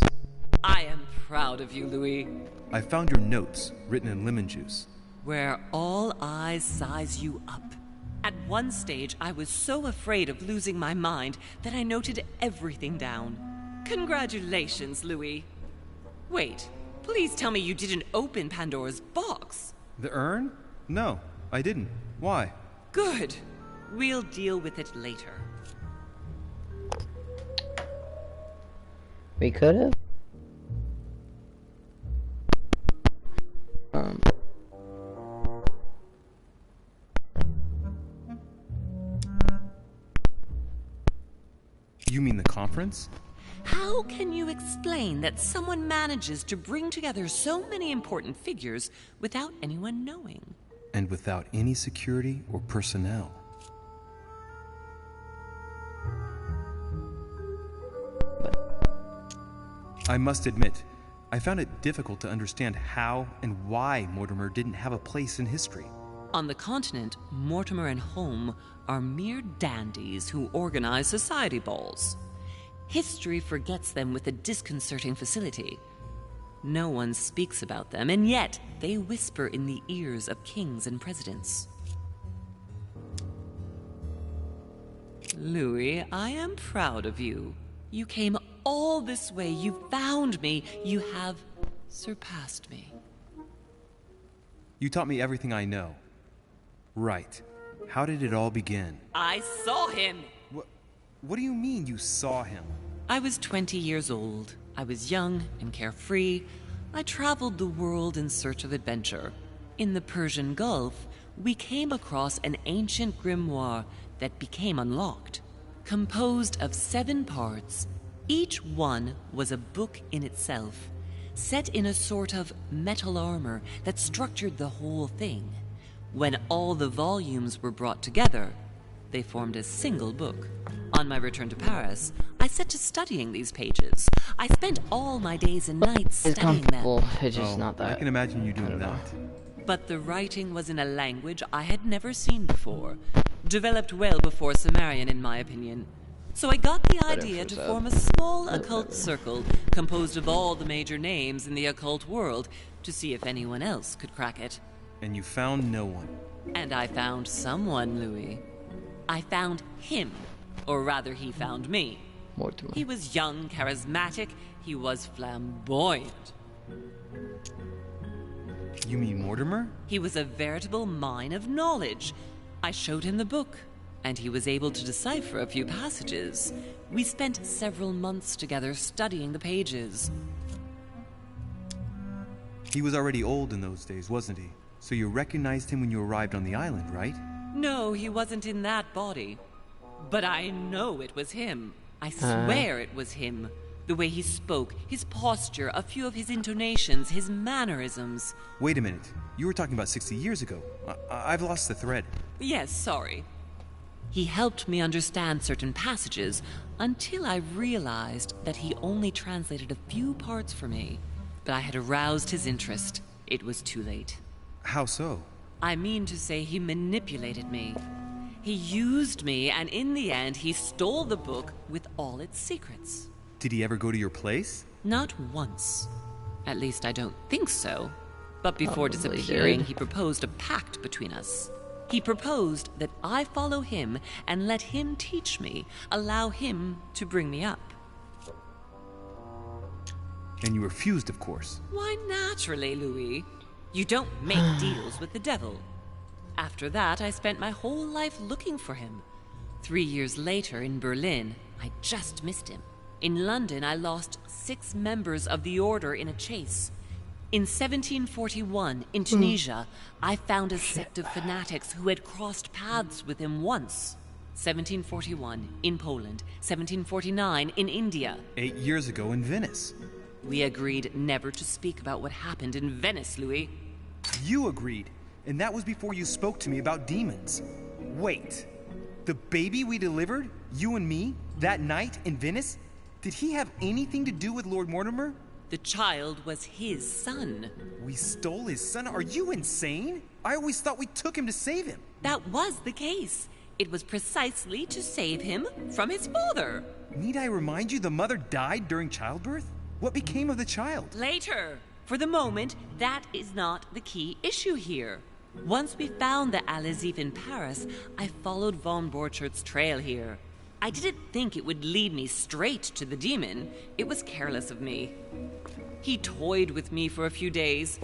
I am proud of you, Louis. I found your notes, written in lemon juice. Where all eyes size you up. At one stage, I was so afraid of losing my mind that I noted everything down. Congratulations, Louis. Wait, please tell me you didn't open Pandora's box. The urn? No, I didn't. Why? Good. We'll deal with it later. We could have. You mean the conference? How can you explain that someone manages to bring together so many important figures without anyone knowing? And without any security or personnel. I must admit, I found it difficult to understand how and why Mortimer didn't have a place in history. On the continent, Mortimer and Holm are mere dandies who organize society balls. History forgets them with a disconcerting facility. No one speaks about them, and yet they whisper in the ears of kings and presidents. Louis, I am proud of you. You came all this way. You found me. You have surpassed me. You taught me everything I know. Right. How did it all begin? I saw him! What do you mean you saw him? I was 20 years old. I was young and carefree. I traveled the world in search of adventure. In the Persian Gulf, we came across an ancient grimoire that became unlocked. Composed of 7 parts, each one was a book in itself, set in a sort of metal armor that structured the whole thing. When all the volumes were brought together, they formed a single book. On my return to Paris, I set to studying these pages. I spent all my days and nights studying them. It's just not that. I can imagine you doing that. But the writing was in a language I had never seen before, developed well before Sumerian, in my opinion. So I got the idea to form a small occult circle composed of all the major names in the occult world to see if anyone else could crack it. And you found no one. And I found someone, Louis. I found him. Or rather, he found me. Mortimer. He was young, charismatic. He was flamboyant. You mean Mortimer? He was a veritable mine of knowledge. I showed him the book, and he was able to decipher a few passages. We spent several months together studying the pages. He was already old in those days, wasn't he? So you recognized him when you arrived on the island, right? No, he wasn't in that body. But I know it was him. I swear it was him. The way he spoke, his posture, a few of his intonations, his mannerisms. Wait a minute. You were talking about 60 years ago. I've lost the thread. Yes, sorry. He helped me understand certain passages until I realized that he only translated a few parts for me. But I had aroused his interest. It was too late. How so? I mean to say he manipulated me. He used me, and in the end, he stole the book with all its secrets. Did he ever go to your place? Not once. At least I don't think so. But before disappearing, he proposed a pact between us. He proposed that I follow him and let him teach me, allow him to bring me up. And you refused, of course. Why, naturally, Louis. You don't make deals with the devil. After that, I spent my whole life looking for him. 3 years later, in Berlin, I just missed him. In London, I lost 6 members of the order in a chase. In 1741, in Tunisia, I found a sect of fanatics who had crossed paths with him once. 1741, in Poland. 1749, in India. 8 years ago in Venice. We agreed never to speak about what happened in Venice, Louis. You agreed, and that was before you spoke to me about demons. Wait, the baby we delivered, you and me, that night in Venice, did he have anything to do with Lord Mortimer? The child was his son. We stole his son? Are you insane? I always thought we took him to save him. That was the case. It was precisely to save him from his father. Need I remind you the mother died during childbirth? What became of the child? Later. For the moment, that is not the key issue here. Once we found the Al-Azif in Paris, I followed von Borchart's trail here. I didn't think it would lead me straight to the demon. It was careless of me. He toyed with me for a few days,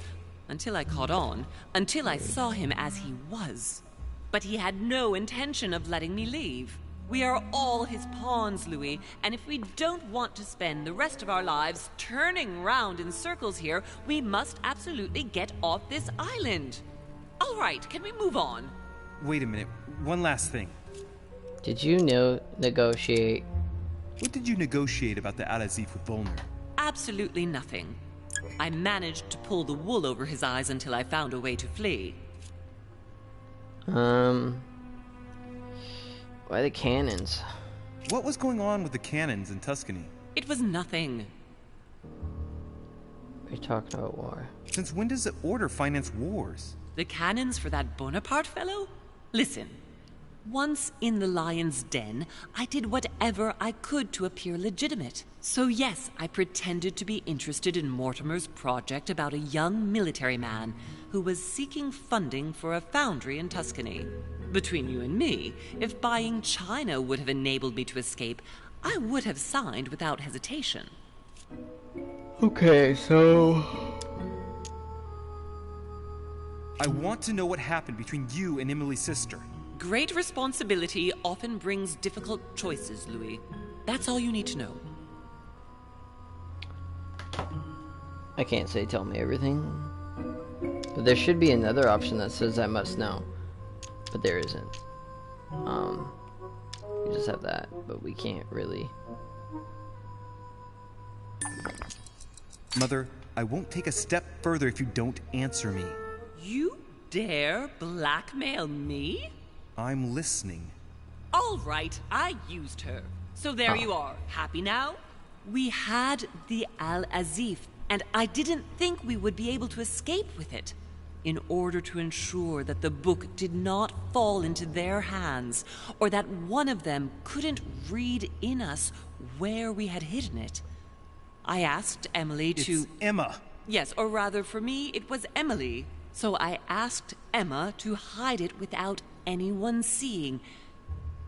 until I caught on, until I saw him as he was. But he had no intention of letting me leave. We are all his pawns, Louis, and if we don't want to spend the rest of our lives turning round in circles here, we must absolutely get off this island. All right, can we move on? Wait a minute, one last thing. Did you negotiate? What did you negotiate about the Al-Azif with Volner? Absolutely nothing. I managed to pull the wool over his eyes until I found a way to flee. Why the cannons? What was going on with the cannons in Tuscany? It was nothing. We're talking about war. Since when does the Order finance wars? The cannons for that Bonaparte fellow? Listen. Once in the lion's den, I did whatever I could to appear legitimate. So yes, I pretended to be interested in Mortimer's project about a young military man who was seeking funding for a foundry in Tuscany. Between you and me, if buying China would have enabled me to escape, I would have signed without hesitation. Okay, so... I want to know what happened between you and Emily's sister. Great responsibility often brings difficult choices, Louis. That's all you need to know. I can't say tell me everything. But there should be another option that says I must know. But there isn't. We just have that, but we can't really. Mother, I won't take a step further if you don't answer me. You dare blackmail me? I'm listening. All right, I used her. So there you are. Happy now? We had the Al-Azif, and I didn't think we would be able to escape with it. In order to ensure that the book did not fall into their hands, or that one of them couldn't read in us where we had hidden it, I asked Emily to... It's Emma. Yes, or rather for me, it was Emily. So I asked Emma to hide it without anyone seeing,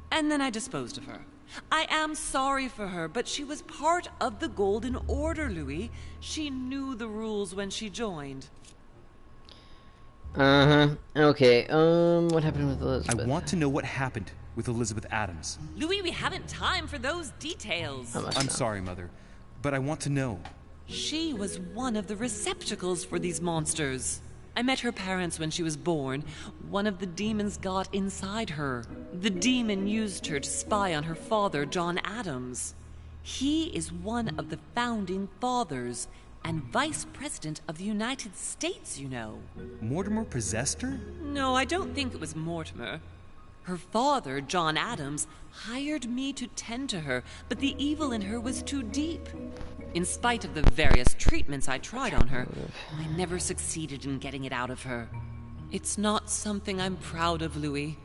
and then I disposed of her. I am sorry for her, but she was part of the Golden Order, Louis. She knew the rules when she joined. Okay, what happened with Elizabeth? I want to know what happened with Elizabeth Adams. Louis, we haven't time for those details. I'm sorry, Mother, but I want to know. She was one of the receptacles for these monsters. I met her parents when she was born. One of the demons got inside her. The demon used her to spy on her father, John Adams. He is one of the founding fathers and vice president of the United States, you know. Mortimer possessed her? No, I don't think it was Mortimer. Her father, John Adams, hired me to tend to her, but the evil in her was too deep. In spite of the various treatments I tried on her, I never succeeded in getting it out of her. It's not something I'm proud of, Louis,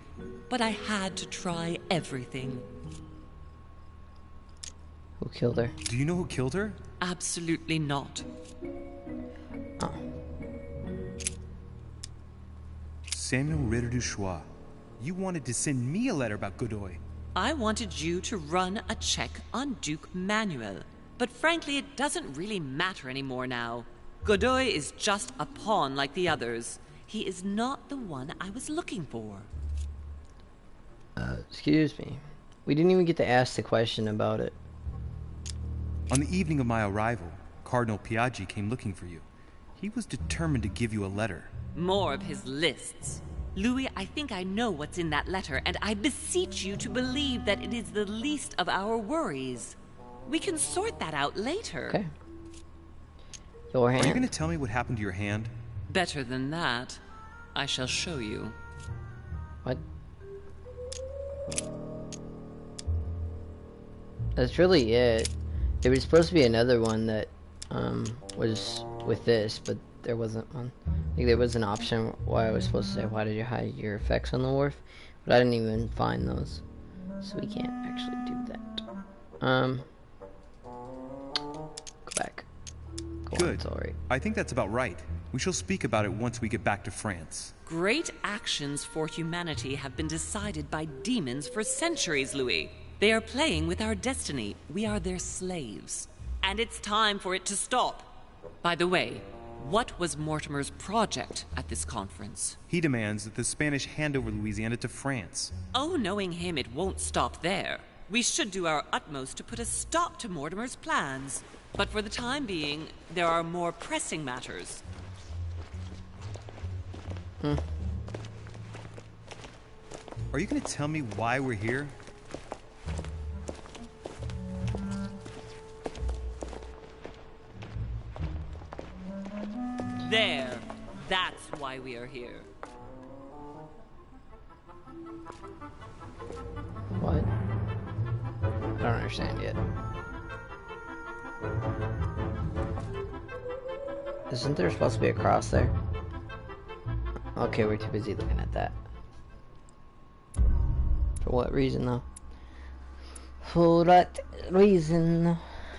but I had to try everything. Who killed her? Do you know who killed her? Absolutely not. Oh. Samuel Ritter du Choix. You wanted to send me a letter about Godoy. I wanted you to run a check on Duke Manuel. But frankly, it doesn't really matter anymore now. Godoy is just a pawn like the others. He is not the one I was looking for. Excuse me. We didn't even get to ask the question about it. On the evening of my arrival, Cardinal Piaggi came looking for you. He was determined to give you a letter. More of his lists. Louis, I think I know what's in that letter, and I beseech you to believe that it is the least of our worries. We can sort that out later. Okay. Your hand. Are you going to tell me what happened to your hand? Better than that. I shall show you. What? That's really it. There was supposed to be another one that was with this, but there wasn't one. I think there was an option why I was supposed to say, why did you hide your effects on the wharf? But I didn't even find those. So we can't actually do that. Go back. Good. I think that's about right. We shall speak about it once we get back to France. Great actions for humanity have been decided by demons for centuries, Louis. They are playing with our destiny. We are their slaves. And it's time for it to stop. By the way, what was Mortimer's project at this conference? He demands that the Spanish hand over Louisiana to France. Oh, knowing him, it won't stop there. We should do our utmost to put a stop to Mortimer's plans. But for the time being, there are more pressing matters. Are you going to tell me why we're here? There. That's why we are here. What? I don't understand yet. Isn't there supposed to be a cross there? Okay, we're too busy looking at that. For what reason, though? For what reason?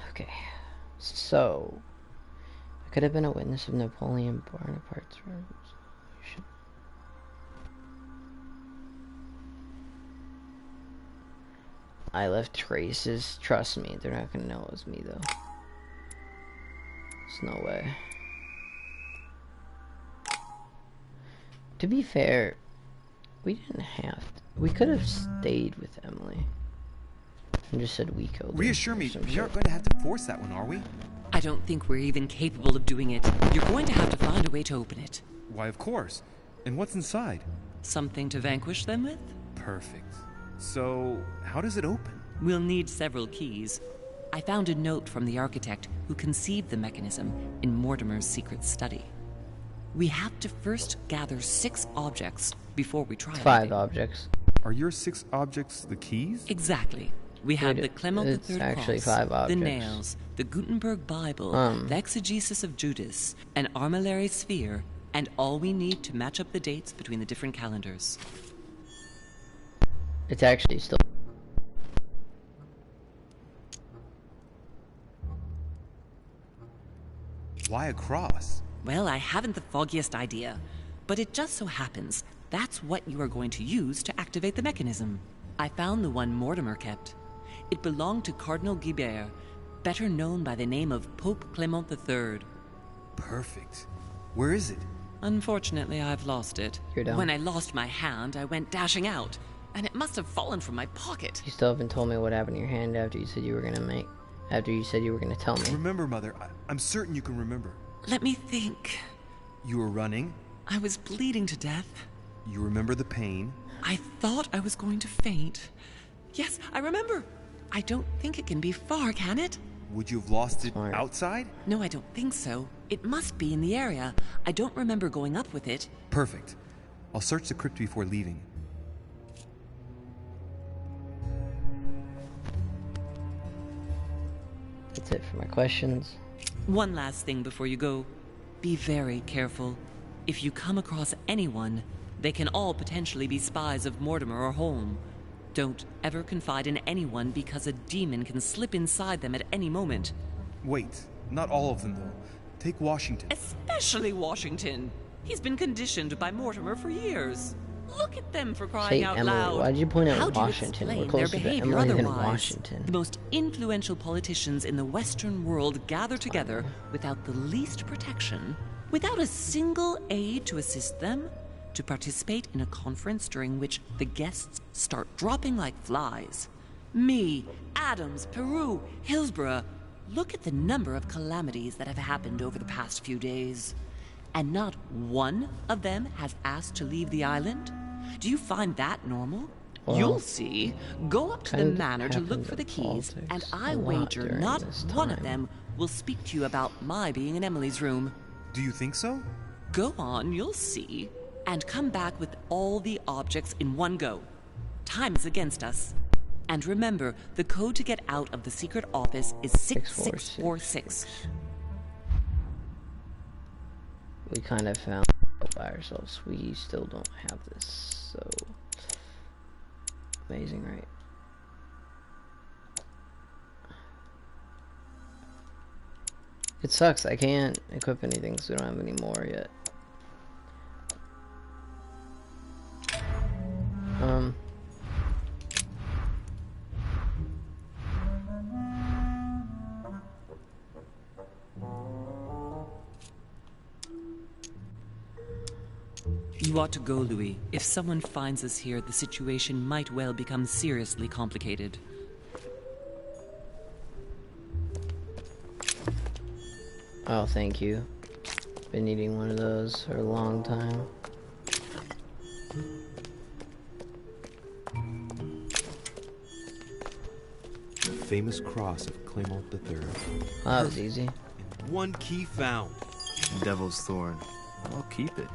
Okay. So, I could have been a witness of Napoleon Bonaparte's revolution. I left traces. Trust me, they're not gonna know it was me, though. There's no way. To be fair, we didn't have to. We could have stayed with Emily. And just said we killed her. Reassure me, we aren't going to have to force that one, are we? I don't think we're even capable of doing it. You're going to have to find a way to open it. Why, of course. And what's inside? Something to vanquish them with? Perfect. So, how does it open? We'll need several keys. I found a note from the architect who conceived the mechanism in Mortimer's secret study. We have to first gather 6 objects before we try 5 objects. Are your 6 objects the keys? Exactly. We have the Clement III actually cross, 5 objects. the nails, the Gutenberg Bible, the exegesis of Judas, an armillary sphere, and all we need to match up the dates between the different calendars. It's actually still... Why a cross? Well, I haven't the foggiest idea, but it just so happens that's what you are going to use to activate the mechanism. I found the one Mortimer kept. It belonged to Cardinal Guibert, better known by the name of Pope Clement III. Perfect. Where is it? Unfortunately, I've lost it. You're down. When I lost my hand, I went dashing out, and it must have fallen from my pocket. You still haven't told me what happened to your hand after you said you were gonna tell me. Remember, Mother. I'm certain you can remember. Let me think. You were running. I was bleeding to death. You remember the pain. I thought I was going to faint. Yes, I remember. I don't think it can be far, can it? Would you have lost it outside? No, I don't think so. It must be in the area. I don't remember going up with it. Perfect. I'll search the crypt before leaving. That's it for my questions. One last thing before you go. Be very careful. If you come across anyone, they can all potentially be spies of Mortimer or Holm. Don't ever confide in anyone because a demon can slip inside them at any moment. Wait, not all of them though. Take Washington. Especially Washington. He's been conditioned by Mortimer for years. Look at them for crying out Emily, loud. why did you point out How Washington? Do you We're explain closer their to behavior Emily than otherwise? Washington. The most influential politicians in the Western world gather together without the least protection, without a single aid to assist them, to participate in a conference during which the guests start dropping like flies. Me, Adams, Peru, Hillsborough. Look at the number of calamities that have happened over the past few days. And not one of them has asked to leave the island? Do you find that normal? Well, you'll see. Go up to the manor to look for the keys, and I wager not one of them will speak to you about my being in Emily's room. Do you think so? Go on, you'll see. And come back with all the objects in one go. Time is against us. And remember, the code to get out of the secret office is 6646. We kind of found it by ourselves. We still don't have this, so amazing, right? It sucks. I can't equip anything because we don't have any more yet. You ought to go, Louis. If someone finds us here, the situation might well become seriously complicated. Oh, thank you. Been needing one of those for a long time. Famous cross of Clement III. Oh, that was easy. And one key found. Devil's Thorn. I'll keep it.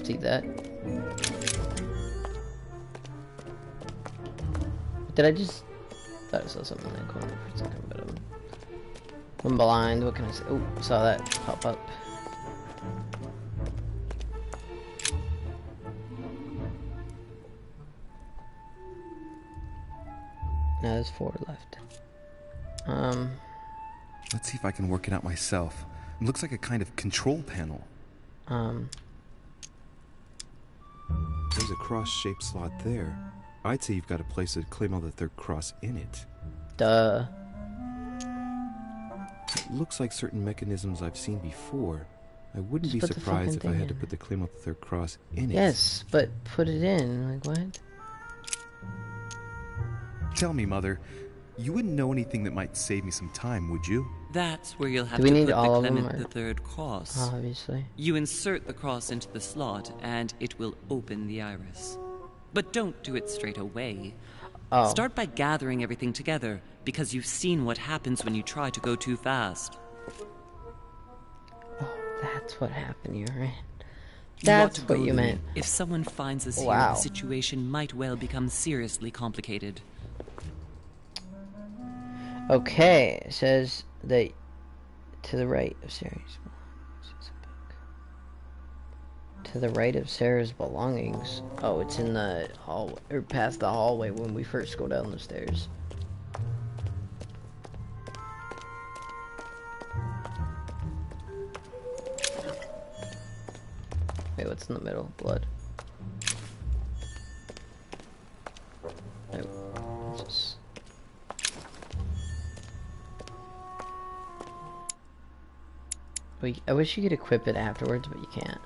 Take that. Did I just... thought I saw something in that corner for a second, but I'm blind. What can I say? Oh, saw that pop up. Now there's 4 left. Let's see if I can work it out myself. It looks like a kind of control panel. There's a cross-shaped slot there. I'd say you've got to place a Clement III cross in it. Duh. It looks like certain mechanisms I've seen before. I wouldn't Just be surprised if I had to put the Clement III cross in it. Yes, but put it in. Like, what? Tell me, Mother, you wouldn't know anything that might save me some time, would you? That's where you'll have Do we to need put the all of them, Clement III cross. Obviously. You insert the cross into the slot, and it will open the iris. But don't do it straight away. Oh. Start by gathering everything together, because you've seen what happens when you try to go too fast. Oh, that's what happened. You're right. You ought That's to what go, you Louis. meant. If someone finds us here, Wow. the situation might well become seriously complicated. Okay, it says that to the right of Sarah's to the right of Sarah's belongings. Oh, it's in the hall or past the hallway when we first go down the stairs. Wait, what's in the middle? Blood. Oh, it's just... I wish you could equip it afterwards, but you can't.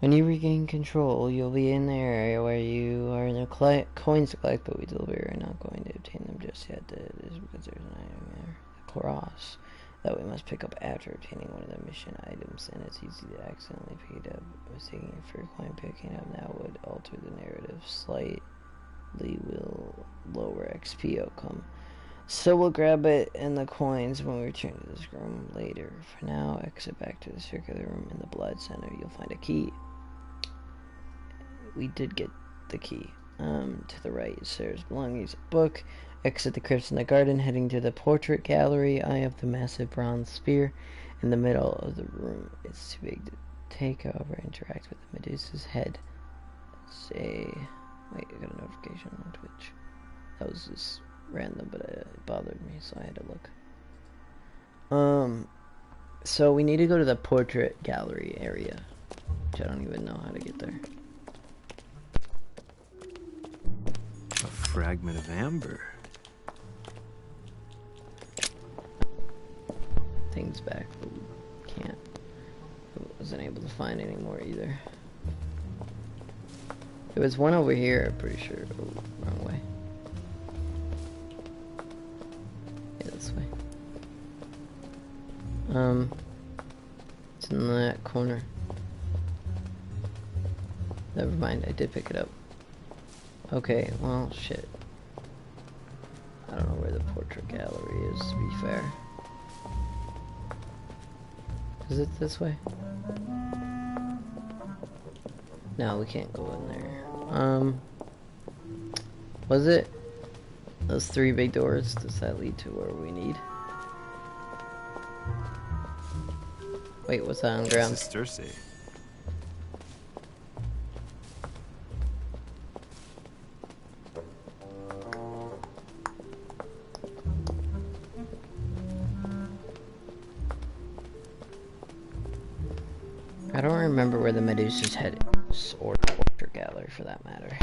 When you regain control, you'll be in the area where you are in the coins to collect, but we are not going to obtain them just yet. That is because there's an item there. The cross. that we must pick up after obtaining one of the mission items, and it's easy to accidentally pick it up. Mistaking it for a coin picking up now would alter the narrative slightly, will lower XP outcome. So we'll grab it and the coins when we return to this room later. For now, exit back to the circular room in the Blood Center. You'll find a key. We did get the key. To the right, Sarah's belongings, a book. Exit the crypts in the garden, heading to the portrait gallery. Eye of the massive bronze spear in the middle of the room. It's too big to take, however, interact with the Medusa's head. Say, wait, I got a notification on Twitch. That was just random, but it bothered me, so I had to look. So we need to go to the portrait gallery area, which I don't even know how to get there. A fragment of amber. Things back, but we can't. I wasn't able to find any more either. There was one over here, I'm pretty sure. Oh, wrong way. Yeah, this way. It's in that corner. Never mind, I did pick it up. Okay, well, shit. I don't know where the portrait gallery is, to be fair. Is it this way? No, we can't go in there. Was it those 3 big doors? Does that lead to where we need? Wait, what's that on the ground? Circe. I don't remember where the Medusa's head is, or the portrait gallery for that matter.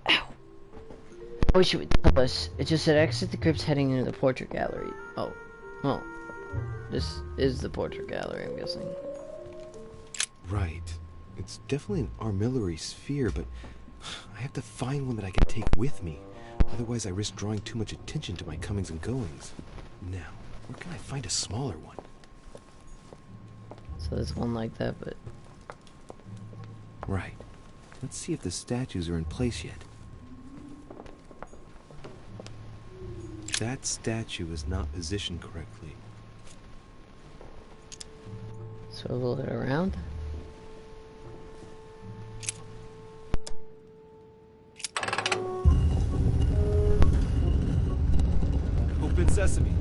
Ow! I wish it would tell us. It just said exit the crypts heading into the portrait gallery. Oh, well, this is the portrait gallery, I'm guessing. Right. It's definitely an armillary sphere, but I have to find one that I can take with me. Otherwise I risk drawing too much attention to my comings and goings. Now, where can I find a smaller one? So there's one like that, but... Right. Let's see if the statues are in place yet. That statue is not positioned correctly. Swivel it around? Open sesame.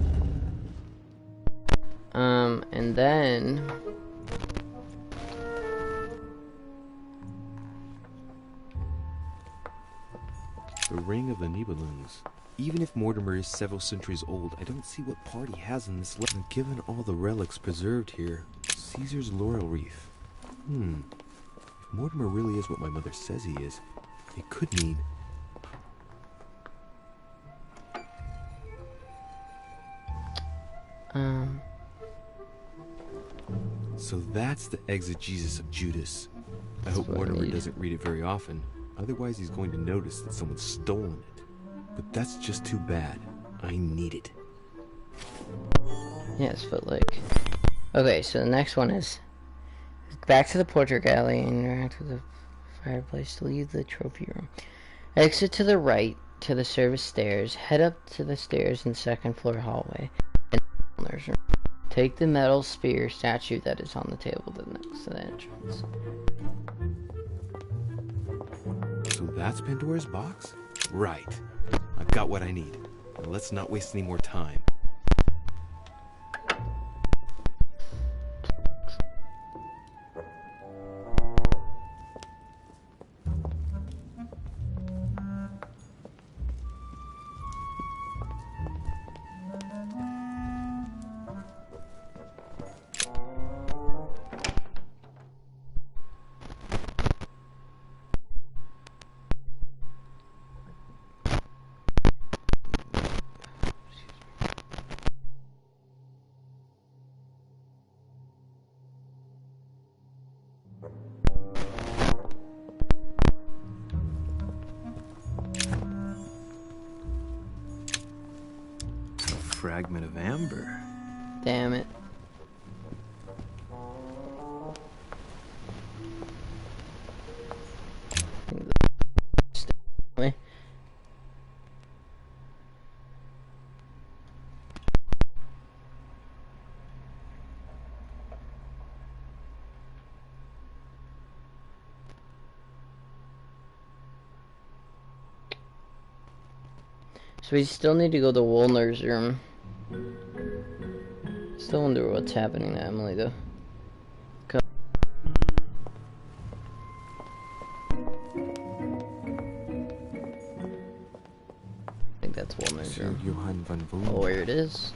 And then... The Ring of the Nibelungs. Even if Mortimer is several centuries old, I don't see what part he has in this legend. Given all the relics preserved here, Caesar's laurel wreath. If Mortimer really is what my mother says he is, it could mean... So that's the exegesis of Judas. I hope Mortimer doesn't read it very often. Otherwise he's going to notice that someone's stolen it. But that's just too bad. I need it. Yes, but like... Okay, so the next one is... Back to the portrait gallery and interact with the fireplace to leave the trophy room. Exit to the right to the service stairs. Head up to the stairs in the 2nd floor hallway. And there's room. Take the metal spear statue that is on the table next to the entrance. So that's Pandora's box? Right. I've got what I need. Now let's not waste any more time. fragment of amber. Damn it. So we still need to go to Woolner's room. Still wonder what's happening to Emily though. I think that's Woolner's room. Johann van Voon. Oh, where it is.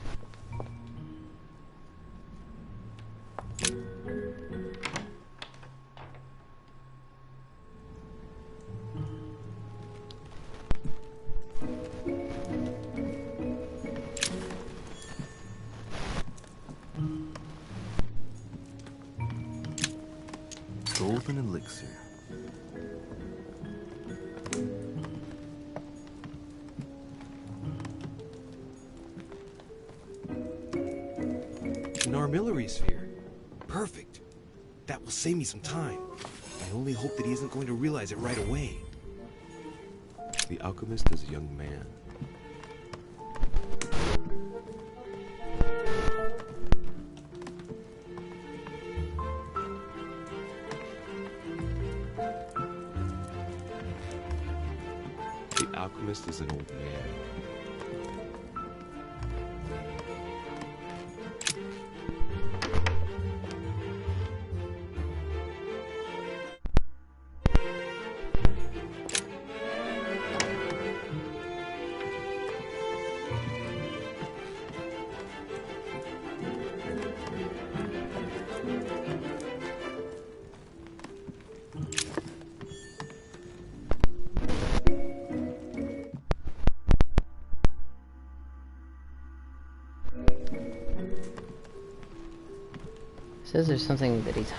Golden elixir. An armillary sphere. Perfect. That will save me some time. I only hope that he isn't going to realize it right away. The alchemist is a young man. The alchemist is an old man. Says there's something that he's...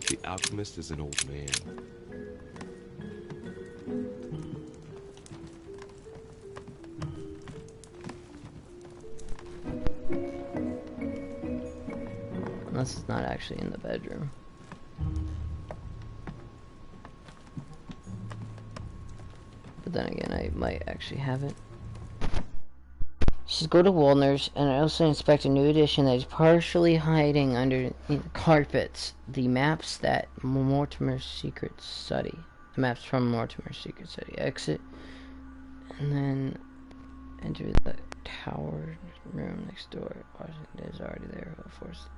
The alchemist is an old man. Unless it's not actually in the bedroom. But then again, I might actually have it. She's go to Woolner's, and I also inspect a new edition that is partially hiding under carpets. The maps that Mortimer's secret study. The maps from Mortimer's secret study. Exit, and then enter the tower room next door. Washington is already there. Of course.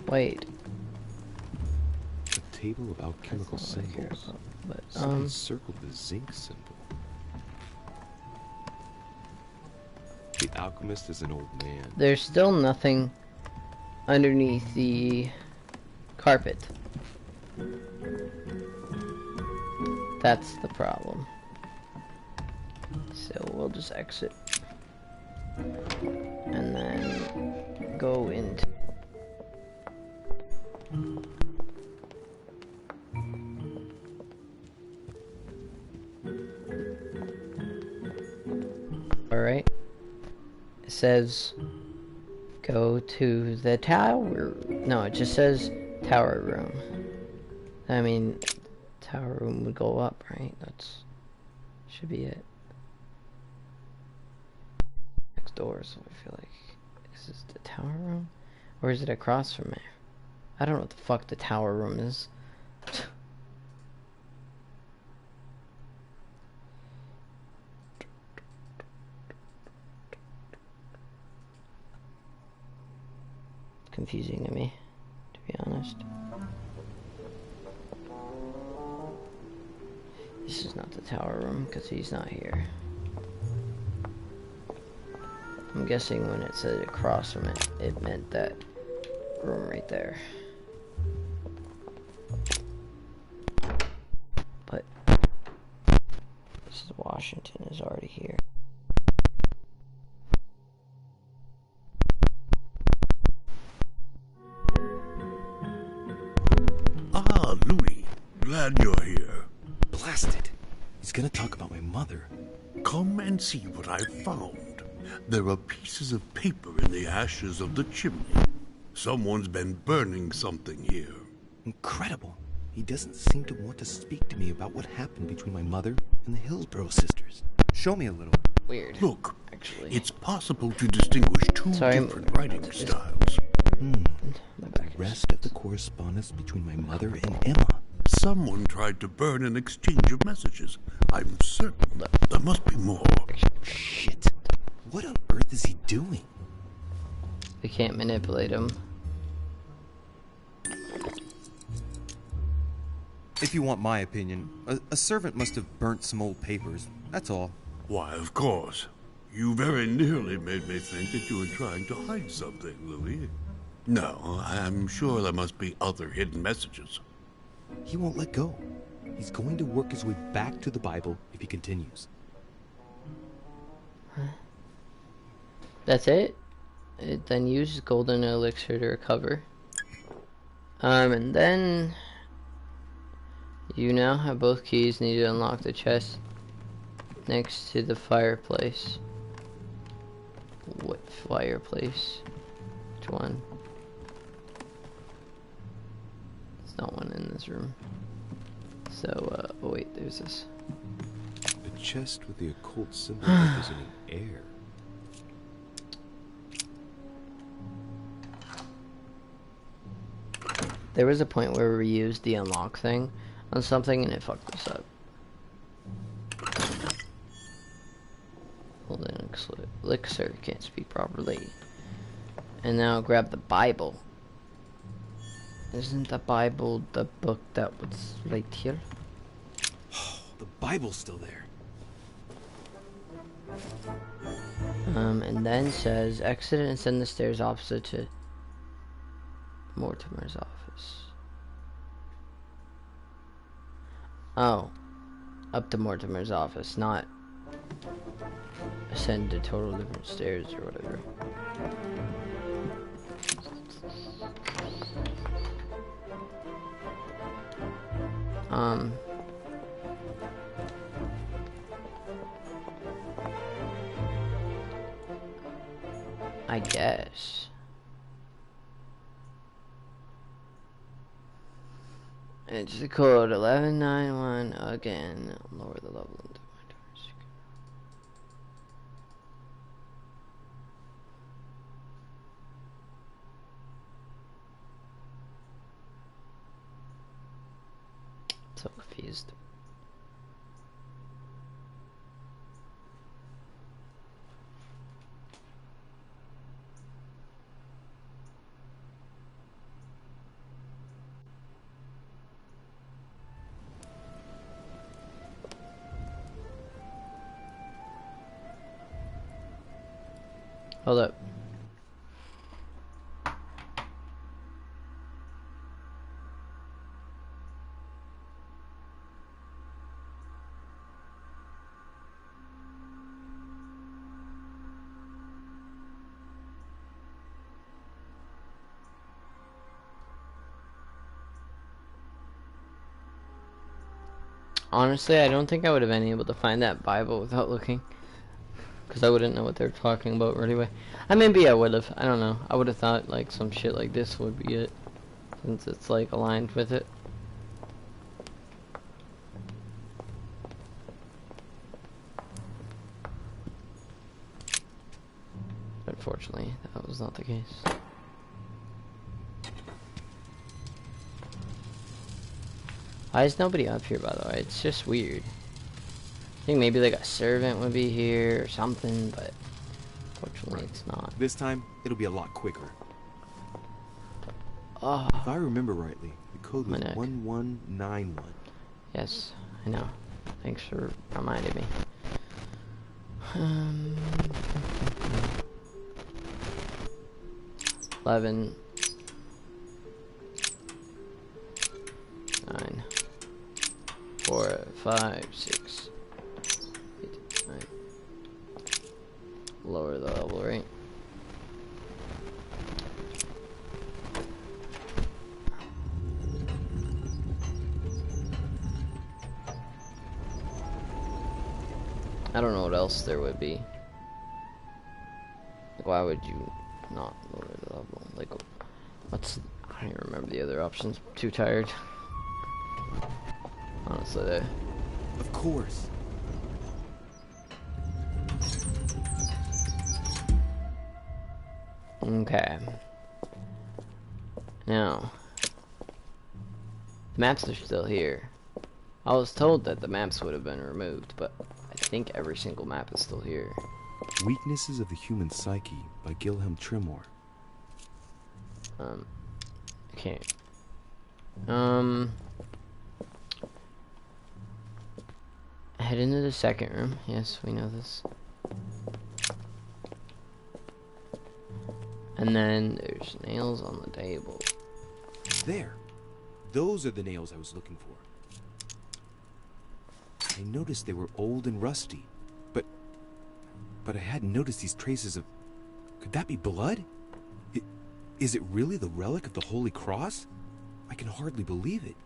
Wait. Table of alchemical symbols. But circled the zinc symbol. The alchemist is an old man. There's still nothing underneath the carpet. That's the problem. So we'll just exit. And then go into... Alright. It says go to the tower. No, it just says tower room. I mean, tower room would go up, right? That's should be it. Next door, so I feel like is this the tower room? Or is it across from there? I don't know what the fuck the tower room is. Confusing to me, to be honest. This is not the tower room because he's not here. I'm guessing when it said across from it, it meant that room right there. But this is Washington is already here. Ah, glad you're here. Blast it. He's gonna talk about my mother. Come and see what I found. There are pieces of paper in the ashes of the chimney. Someone's been burning something here. Incredible. He doesn't seem to want to speak to me about what happened between my mother and the Hillsborough sisters. Show me a little. Weird. Look, actually, it's possible to distinguish two different writing styles. The rest of the correspondence between my mother and Emma. Someone tried to burn an exchange of messages. I'm certain there must be more. Shit. What on earth is he doing? They can't manipulate him. If you want my opinion, a servant must have burnt some old papers. That's all. Why, of course. You very nearly made me think that you were trying to hide something, Louis. No, I'm sure there must be other hidden messages. He won't let go. He's going to work his way back to the Bible if he continues. That's it? It then uses golden elixir to recover. And then you now have both keys needed to unlock the chest next to the fireplace. What fireplace? Which one? There's not one in this room. So, oh wait, there's this. A chest with the occult symbol representing air. There was a point where we used the unlock thing on something and it fucked us up. Hold on, elixir, can't speak properly. And now grab the Bible. Isn't the Bible the book that was right here? The Bible's still there. And then says exit and ascend the stairs opposite to Mortimer's office. Oh, up to Mortimer's office, not ascend to total different stairs or whatever. I guess. It's the code 1191 again. Lower the level into so confused. Hold up. Honestly, I don't think I would have been able to find that Bible without looking. Because I wouldn't know what they're talking about right away. I mean, maybe I would have. I don't know. I would have thought like some shit like this would be it. Since it's like aligned with it. Unfortunately, that was not the case. Why is nobody up here, by the way? It's just weird. I think maybe like a servant would be here or something, but fortunately it's not. This time, it'll be a lot quicker. Oh. If I remember rightly, the code was 1191. Yes, I know. Thanks for reminding me. 11 9 4 5 6 8 9. Lower the level, right? I don't know what else there would be. Like, why would you not lower the level? Like, what's... I don't even remember the other options. I'm too tired. Honestly, Of course. Okay. Now, the maps are still here. I was told that the maps would have been removed, but I think every single map is still here. Weaknesses of the Human Psyche by Gilhelm Trimor. Okay. Head into the second room. Yes, we know this. And then there's nails on the table. There. Those are the nails I was looking for. I noticed they were old and rusty, but I hadn't noticed these traces of... Could that be blood? Is it really the relic of the Holy Cross? I can hardly believe it.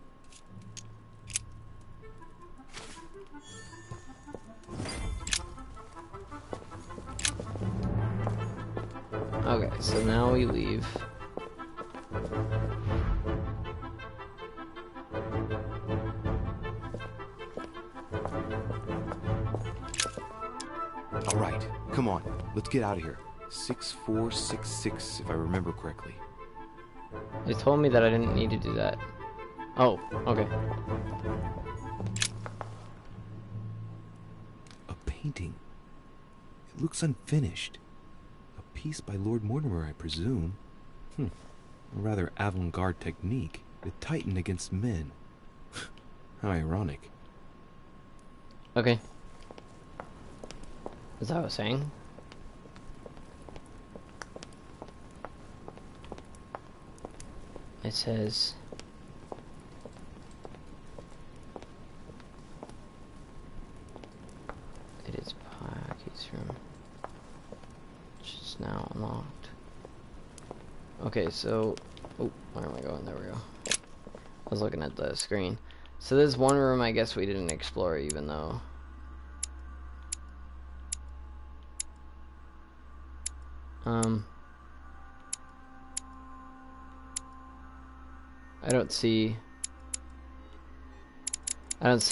Okay, so now we leave. All right, come on. Let's get out of here. 6466, if I remember correctly. They told me that I didn't need to do that. Oh, okay. A painting. It looks unfinished. A piece by Lord Mortimer, I presume. A rather avant-garde technique. The Titan against men. How ironic. Okay. Is that what I was saying? It says... It is Packy's room. Which is now unlocked. Okay, so... Oh, where am I going? There we go. I was looking at the screen. So there's one room I guess we didn't explore even though... I don't see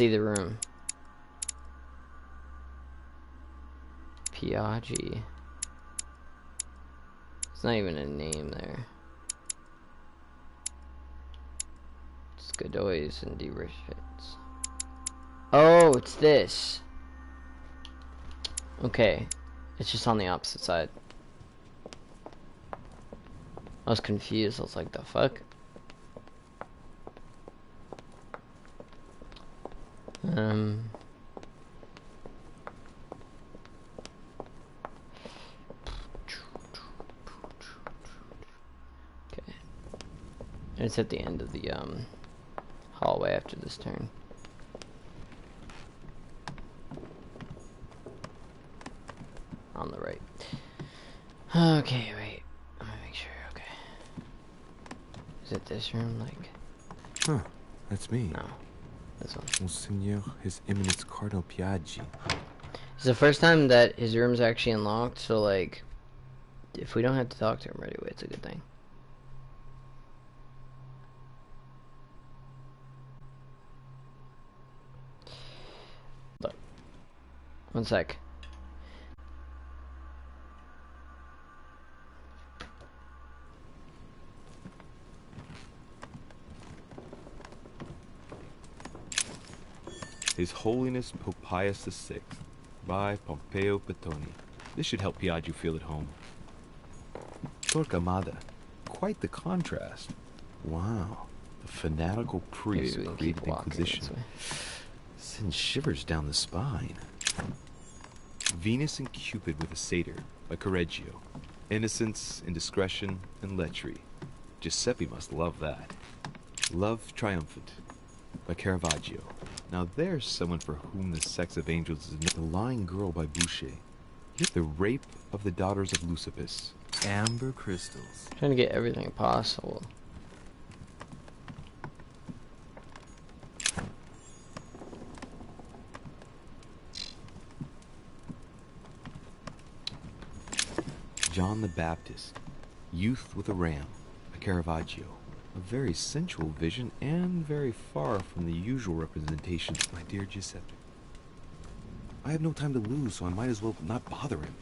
the room. Piaggi. It's not even a name there. It's Godoy's and DeRichets. Oh, it's this. Okay. It's just on the opposite side. I was confused. I was like, the fuck? Okay. It's at the end of the hallway after this turn. On the right. Okay, wait. Let me make sure. Okay. Is it this room? Like. Huh. That's me. No. This one. Monseigneur, His Eminence Cardinal Piaggi. It's the first time that his room's actually unlocked, so like, if we don't have to talk to him right away, it's a good thing. Look. One sec. His Holiness Pope Pius VI, by Pompeo Petoni. This should help Piaggi feel at home. Torquemada, quite the contrast. Wow, the fanatical priest who created the Inquisition. Sends shivers down the spine. Venus and Cupid with a satyr, by Correggio. Innocence, indiscretion, and lechery. Giuseppe must love that. Love Triumphant, by Caravaggio. Now there's someone for whom the sex of angels is The Lying Girl by Boucher. Here's The Rape of the Daughters of Leucippus. Amber crystals. Trying to get everything possible. John the Baptist, youth with a ram, a Caravaggio. A very sensual vision and very far from the usual representation, my dear Giuseppe. I have no time to lose, so I might as well not bother him.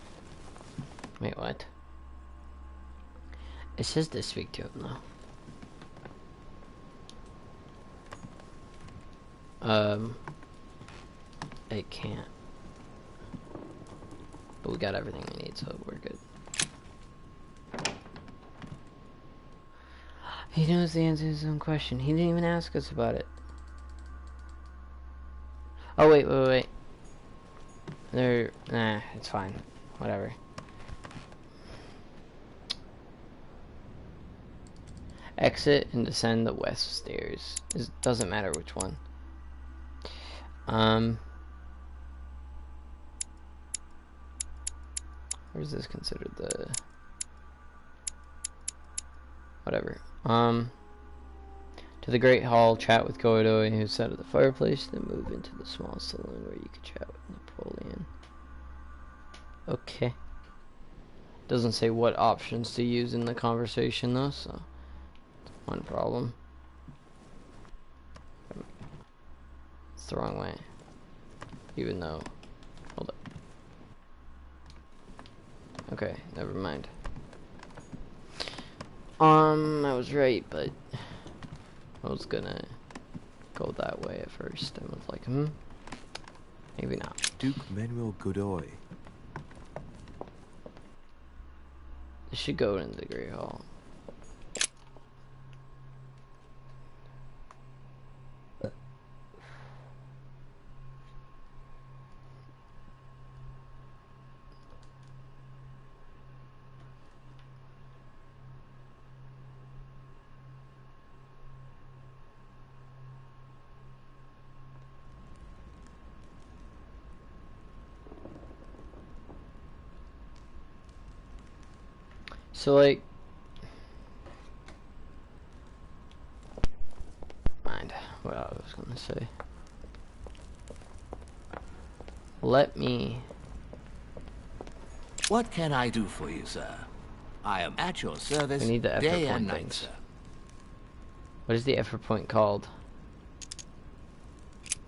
Wait, what? It says to speak to him, though. It can't. But we got everything we need, so we're good. He knows the answer to his own question. He didn't even ask us about it. Oh, wait. Nah, it's fine. Whatever. Exit and descend the west stairs. It doesn't matter which one. Or is this considered the... Whatever. To the Great Hall, chat with Godoy, who sat at the fireplace, then move into the small saloon where you could chat with Napoleon. Okay. Doesn't say what options to use in the conversation, though, so... That's one problem. It's the wrong way. Even though... Hold up. Okay, never mind. I was right, but I was gonna go that way at first. I was like, maybe not. Duke Manuel Godoy. This should go into the Great Hall. So, like, mind what I was gonna say. Let me. What can I do for you, sir? I am at your service We need the effort day point and night, things. sir. What is the effort point called?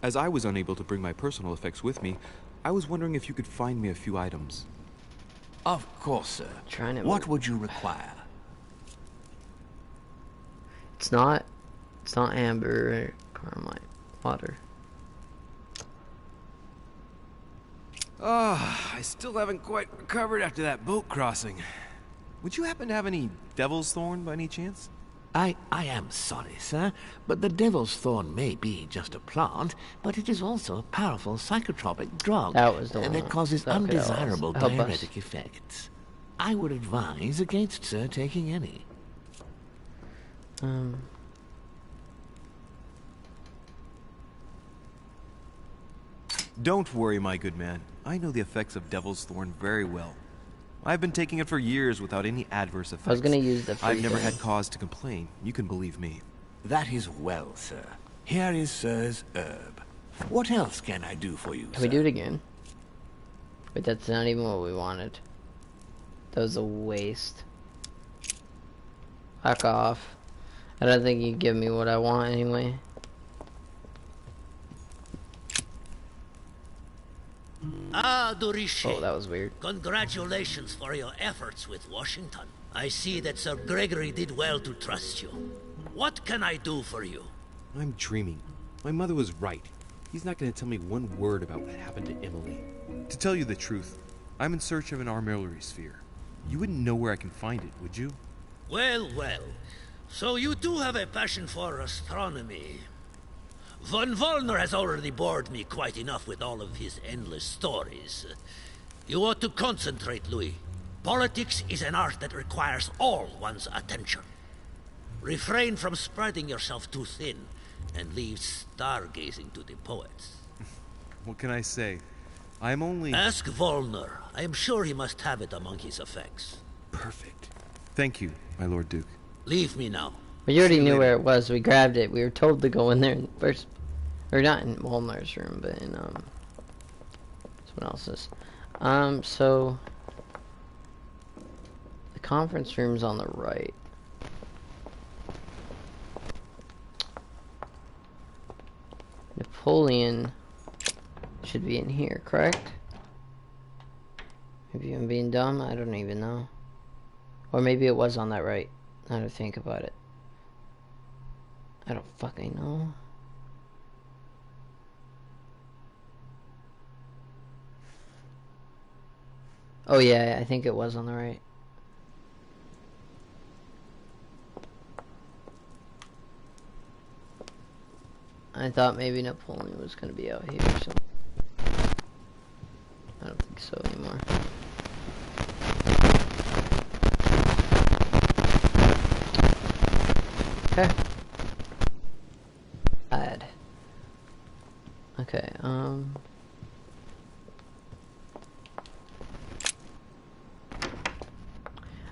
As I was unable to bring my personal effects with me, I was wondering if you could find me a few items. Of course, sir. What would you require? It's not amber or carmine. Water. I still haven't quite recovered after that boat crossing. Would you happen to have any devil's thorn by any chance? I am sorry, sir, but the devil's thorn may be just a plant, but it is also a powerful psychotropic drug That was the one that causes that could undesirable help us. diuretic effects. I would advise against, sir, taking any. Don't worry, my good man. I know the effects of devil's thorn very well. I've been taking it for years without any adverse effects. I was gonna use the I've never freaking- had cause to complain. You can believe me. That is well, sir. Here is sir's herb. What else can I do for you, Can we do it again? But that's not even what we wanted. That was a waste. Fuck off. I don't think you give me what I want anyway. Ah, Durishe. Oh, that was weird. Congratulations for your efforts with Washington. I see that Sir Gregory did well to trust you. What can I do for you? I'm dreaming. My mother was right. He's not going to tell me one word about what happened to Emily. To tell you the truth, I'm in search of an armillary sphere. You wouldn't know where I can find it, would you? Well, well. So you do have a passion for astronomy. Von Wollner has already bored me quite enough with all of his endless stories. You ought to concentrate, Louis. Politics is an art that requires all one's attention. Refrain from spreading yourself too thin, and leave stargazing to the poets. What can I say? I'm only... Ask Wollner. I am sure he must have it among his effects. Perfect. Thank you, my Lord Duke. Leave me now. We already knew where it was. We grabbed it. We were told to go in there first. Or not in Wollner's room, but in, someone else's. So... conference room's on the right. Napoleon should be in here, correct? Maybe I'm being dumb, I don't even know. Or maybe it was on that right, now to think about it. I don't fucking know. Oh yeah, I think it was on the right. I thought maybe Napoleon was gonna be out here or something. I don't think so anymore. Okay. Bad. Okay, I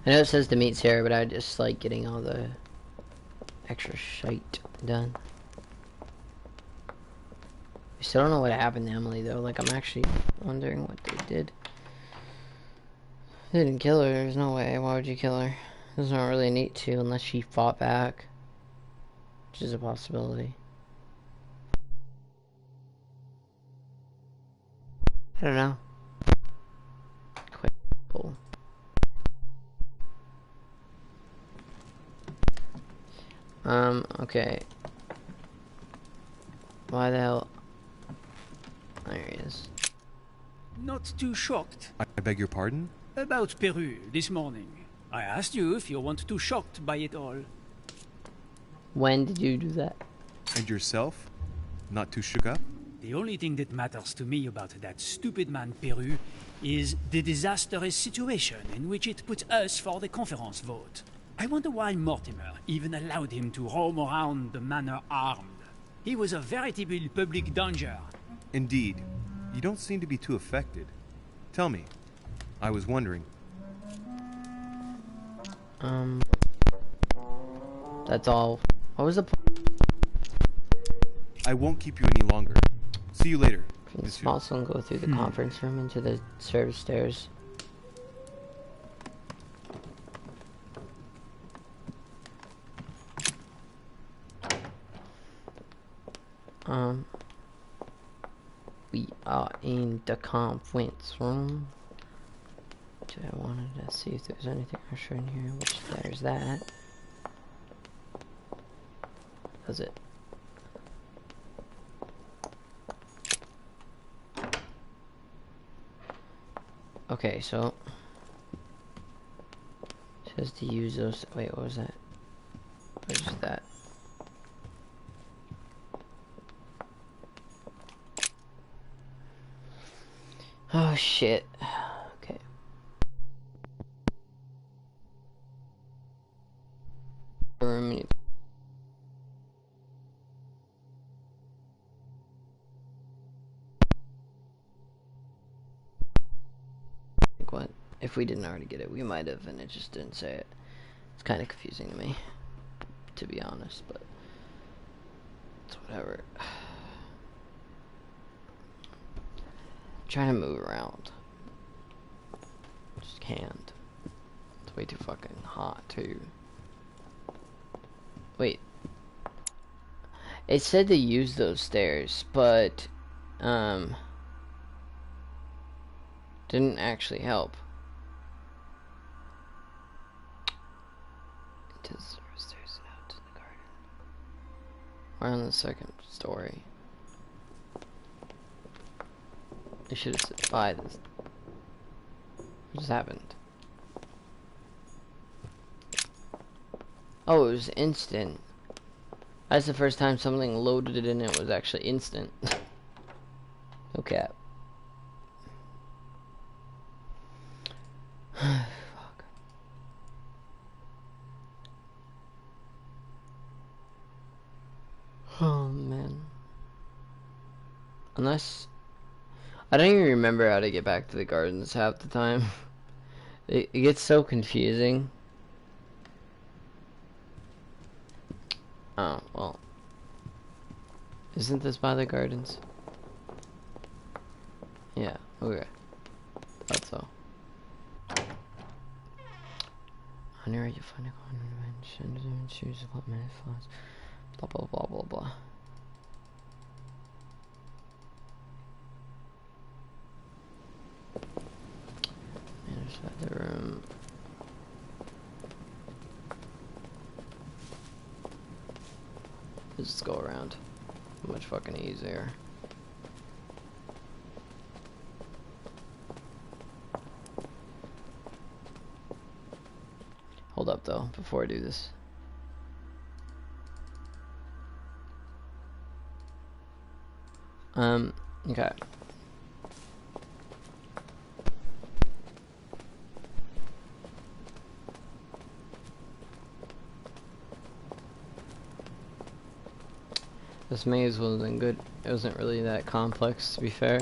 know it says to meet Sarah, but I just like getting all the extra shite done. I still don't know what happened to Emily though, like I'm actually wondering what they did. They didn't kill her, there's no way, why would you kill her? There's not really need to unless she fought back. Which is a possibility. I don't know. Quite cool. Okay. Why the hell? There he is. Not too shocked. I beg your pardon? About Peru this morning. I asked you if you weren't too shocked by it all. When did you do that? And yourself? Not too shook up? The only thing that matters to me about that stupid man Peru is the disastrous situation in which it puts us for the conference vote. I wonder why Mortimer even allowed him to roam around the manor armed. He was a veritable public danger. Indeed. You don't seem to be too affected. Tell me. I was wondering. That's all. What was the I won't keep you any longer. See you later. Can this also go through the conference room into the service stairs? We are in the conference room. I wanted to see if there's anything extra in here, which there's that. That's it. Okay, so it says to use those. Wait, what was that? What is that? Oh shit. Okay. What? If we didn't already get it, we might have, and it just didn't say it. It's kind of confusing to me, to be honest, but it's whatever. Trying to move around. Just can't. It's way too fucking hot too. Wait. It said to use those stairs, but didn't actually help. Into the service stairs and out to the garden. We're on the second story. I should have said by this. What just happened? Oh, it was instant. That's the first time something loaded it and it was actually instant. No cap. Fuck. Oh man. Unless I don't even remember how to get back to the gardens half the time. It gets so confusing. Oh, well. Isn't this by the gardens? Yeah, okay. Thought so. On your right, you'll find a corner bench and choose what minute flaws. Blah blah blah blah blah. Manage the room. Let's just go around. Much fucking easier. Hold up though, before I do this. Okay. This maze wasn't good. It wasn't really that complex, to be fair.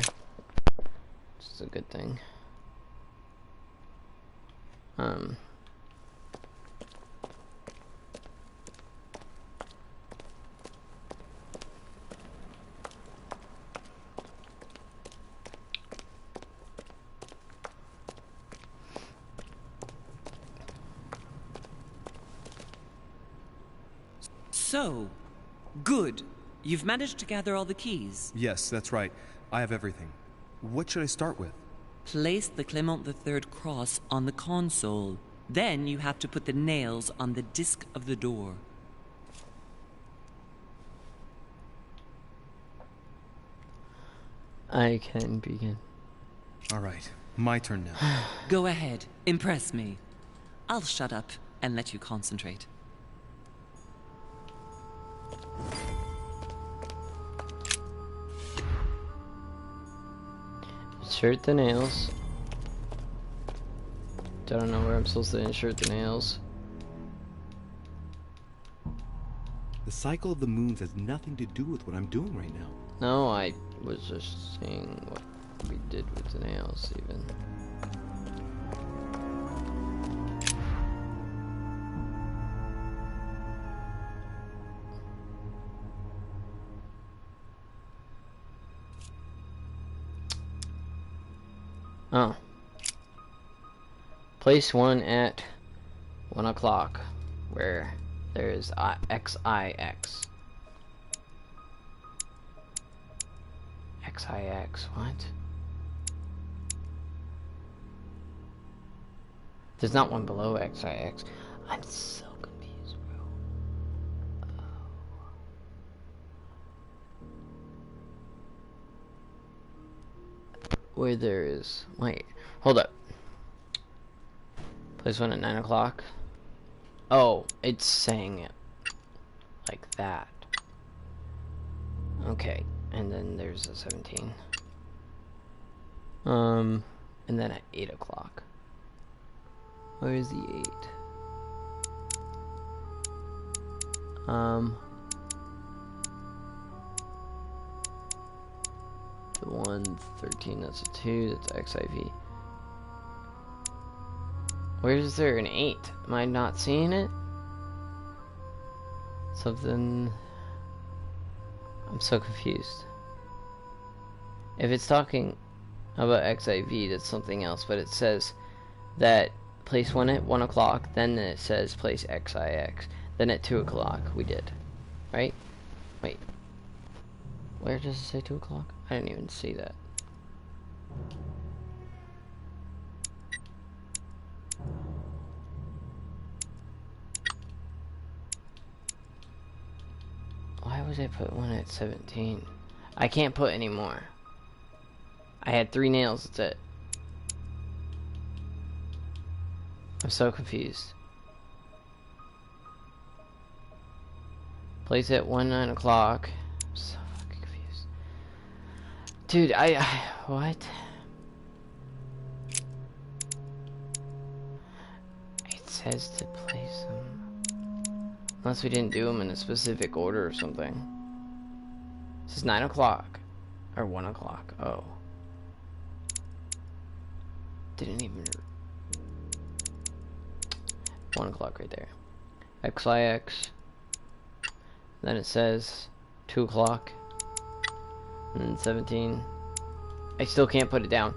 Just a good thing. So, good. You've managed to gather all the keys. Yes, that's right. I have everything. What should I start with? Place the Clement III cross on the console. Then you have to put the nails on the disc of the door. I can begin. All right, my turn now. Go ahead. Impress me. I'll shut up and let you concentrate. Insert the nails. Don't know where I'm supposed to insert the nails. The cycle of the moons has nothing to do with what I'm doing right now. No, I was just seeing what we did with the nails, even. Oh. Place one at 1 o'clock, where there's XIX. XIX, what? There's not one below XIX. I'm so confused, bro. Oh. Where there is... Wait, hold up. Place one at 9 o'clock. Oh, it's saying it like that. Okay, and then there's a 17. And then at 8 o'clock. Where is the 8? The 1, 13, that's a 2, that's XIV. Where is there an 8? Am I not seeing it? Something... I'm so confused. If it's talking about XIV, that's something else, but it says that place one at 1 o'clock, then it says place XIX, then at 2 o'clock we did. Right? Wait. Where does it say 2 o'clock? I didn't even see that. Why was I put one at 17? I can't put any more. I had 3 nails, that's it. I'm so confused. Place it 9 o'clock. I'm so fucking confused. Dude, what? It says to place them. Unless we didn't do them in a specific order or something. This is 9 o'clock. Or 1 o'clock. Oh. Didn't even... 1 o'clock right there. XIX. Then it says 2 o'clock. And then 17. I still can't put it down.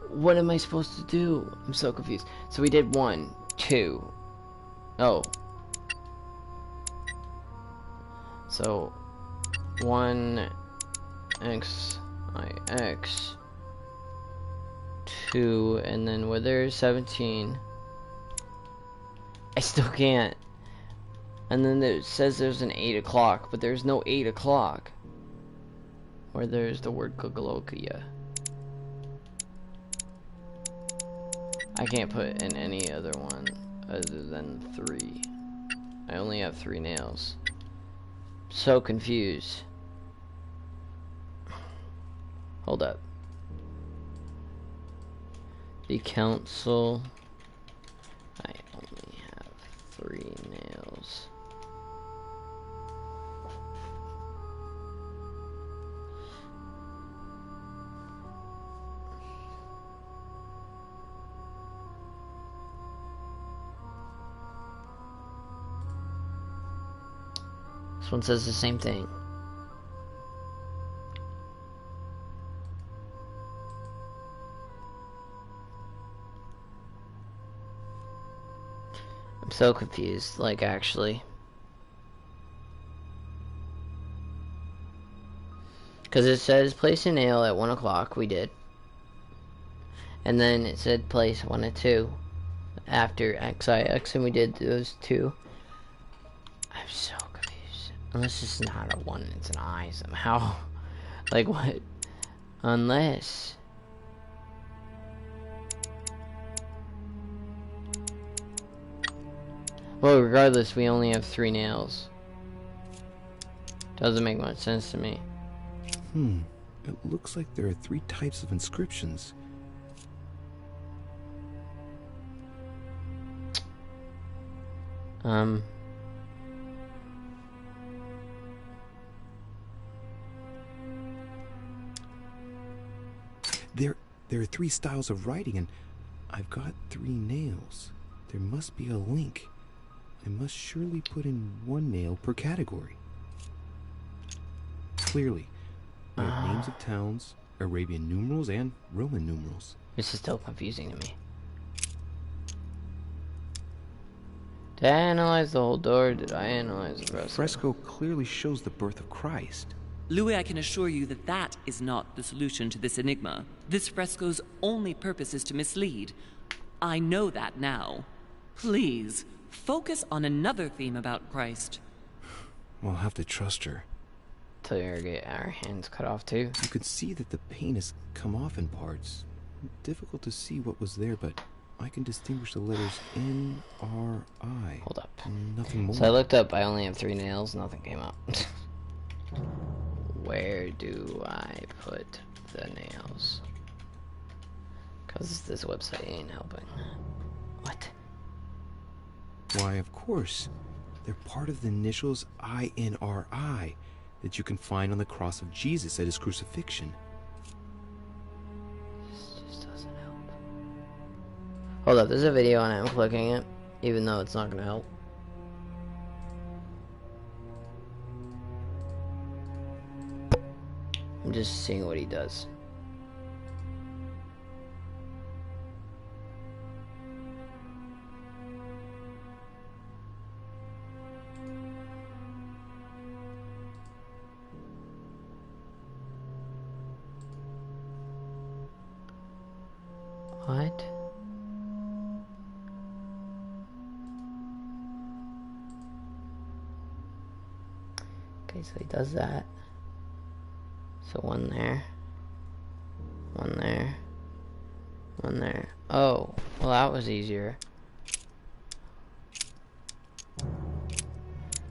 What am I supposed to do? I'm so confused. So we did 1, 2, Oh. So 1 x I x 2, and then where there's 17. I still can't. And then it says there's an 8 o'clock, but there's no 8 o'clock. Where there's the word Gogolokia. I can't put in any other one other than 3. I only have 3 nails. So confused. Hold up. The council. I only have 3 nails. This one says the same thing. I'm so confused, like, actually. Because it says place a nail at 1 o'clock, we did. And then it said place 1 and 2 after XIX, and we did those 2. I'm so confused. Unless it's not a 1, it's an I somehow. Like, what? Unless... Well, regardless, we only have 3 nails. Doesn't make much sense to me. It looks like there are 3 types of inscriptions. There are 3 styles of writing, and I've got 3 nails. There must be a link. I must surely put in 1 nail per category. Clearly, there are names of towns, Arabian numerals, and Roman numerals. This is still confusing to me. Did I analyze the whole door? Did I analyze the fresco? The fresco clearly shows the birth of Christ. Louis, I can assure you that that is not the solution to this enigma. This fresco's only purpose is to mislead. I know that now. Please, focus on another theme about Christ. We'll have to trust her. Till you get our hands cut off too. You can see that the paint has come off in parts. Difficult to see what was there, but I can distinguish the letters N-R-I. Hold up. Nothing more. So I looked up, I only have 3 nails, nothing came up. Where do I put the nails? Because this website ain't helping. What? Why, of course. They're part of the initials I-N-R-I that you can find on the cross of Jesus at his crucifixion. This just doesn't help. Hold up, there's a video and I'm clicking it, even though it's not gonna help. I'm just seeing what he does. What? Okay, so he does that. So 1 there. 1 there. 1 there. Oh, well that was easier.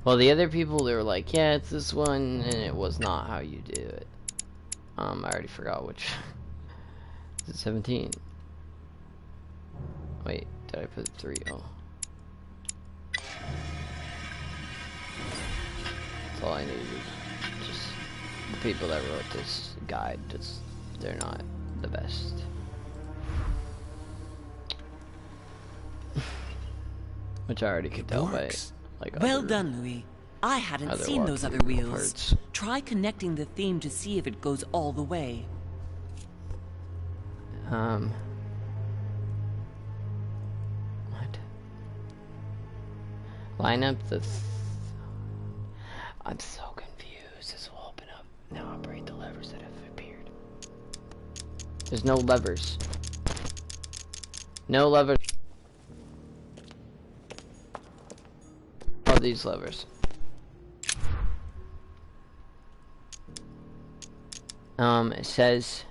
Well, the other people, they were like, yeah, it's this one, and it was not how you do it. I already forgot which. Is it 17? Wait, did I put 3? Oh. That's all I needed. Just the people that wrote this guide, just they're not the best. Which I already could tell by like. Well done, Louis. I hadn't seen those other wheels. Parts. Try connecting the theme to see if it goes all the way. What? Line up the... I'm so confused. This will open up. Now operate the levers that have appeared. There's no levers. No levers. All these levers. It says,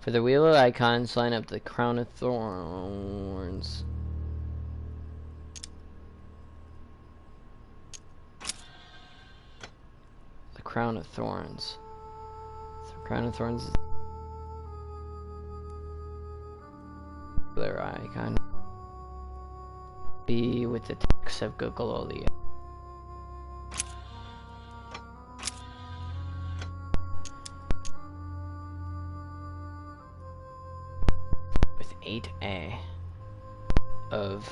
for the wheel of icons, line up the crown of thorns. The crown of thorns. The crown of thorns is their icon. B with the text of Gogololia. With 8A of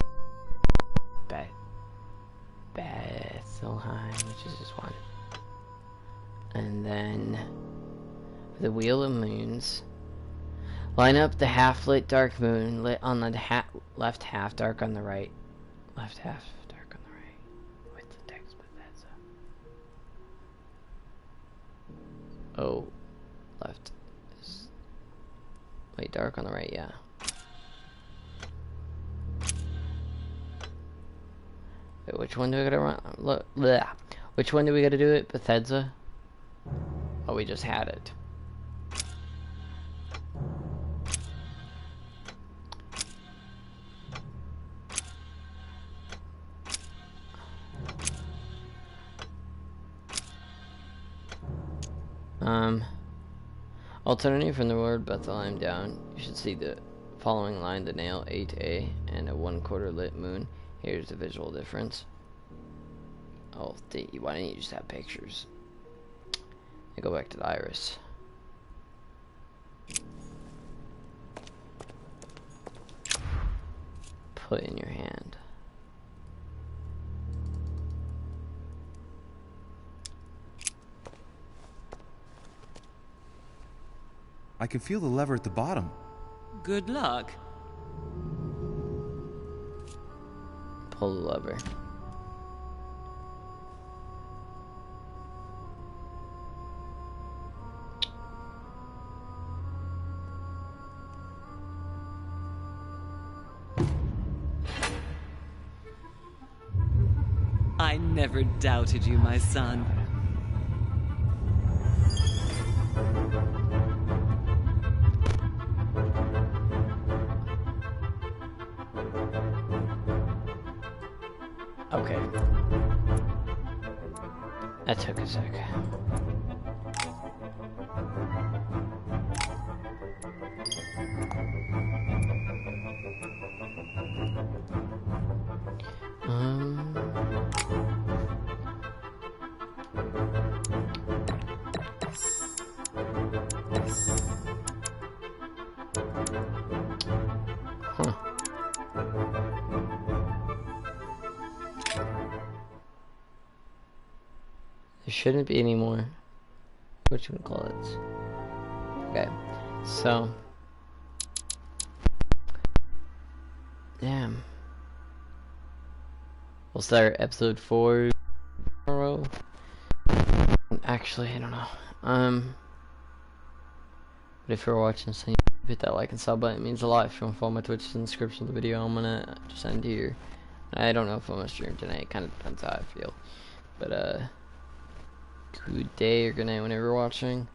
Bethelheim, which is just one. And then for the Wheel of Moons, line up the half-lit dark moon lit on the left half, dark on the right. Left half, dark on the right. With the text Bethesda. Oh, left is... Wait, dark on the right, yeah. Wait, which one do we gotta run? Look, bleh. Which one do we gotta do it? Bethesda? Oh, we just had it. Alternating from the word Bethlehem down, you should see the following line, the nail 8A and a 1/4 lit moon. Here's the visual difference. Oh, why didn't you just have pictures? I go back to the iris. Put in your hand. I can feel the lever at the bottom. Good luck. Pull the lever. I never doubted you, my son. Okay. That took a sec. There shouldn't be any more. What you would call it? Okay, so damn. We'll start episode 4 tomorrow. Actually, I don't know. But if you're watching, so hit that like and sub button. It means a lot. If you want to follow my Twitch, it's in the description of the video. I'm gonna just end here. I don't know if I'm gonna stream tonight. It kind of depends how I feel. But good day or good night whenever you're watching.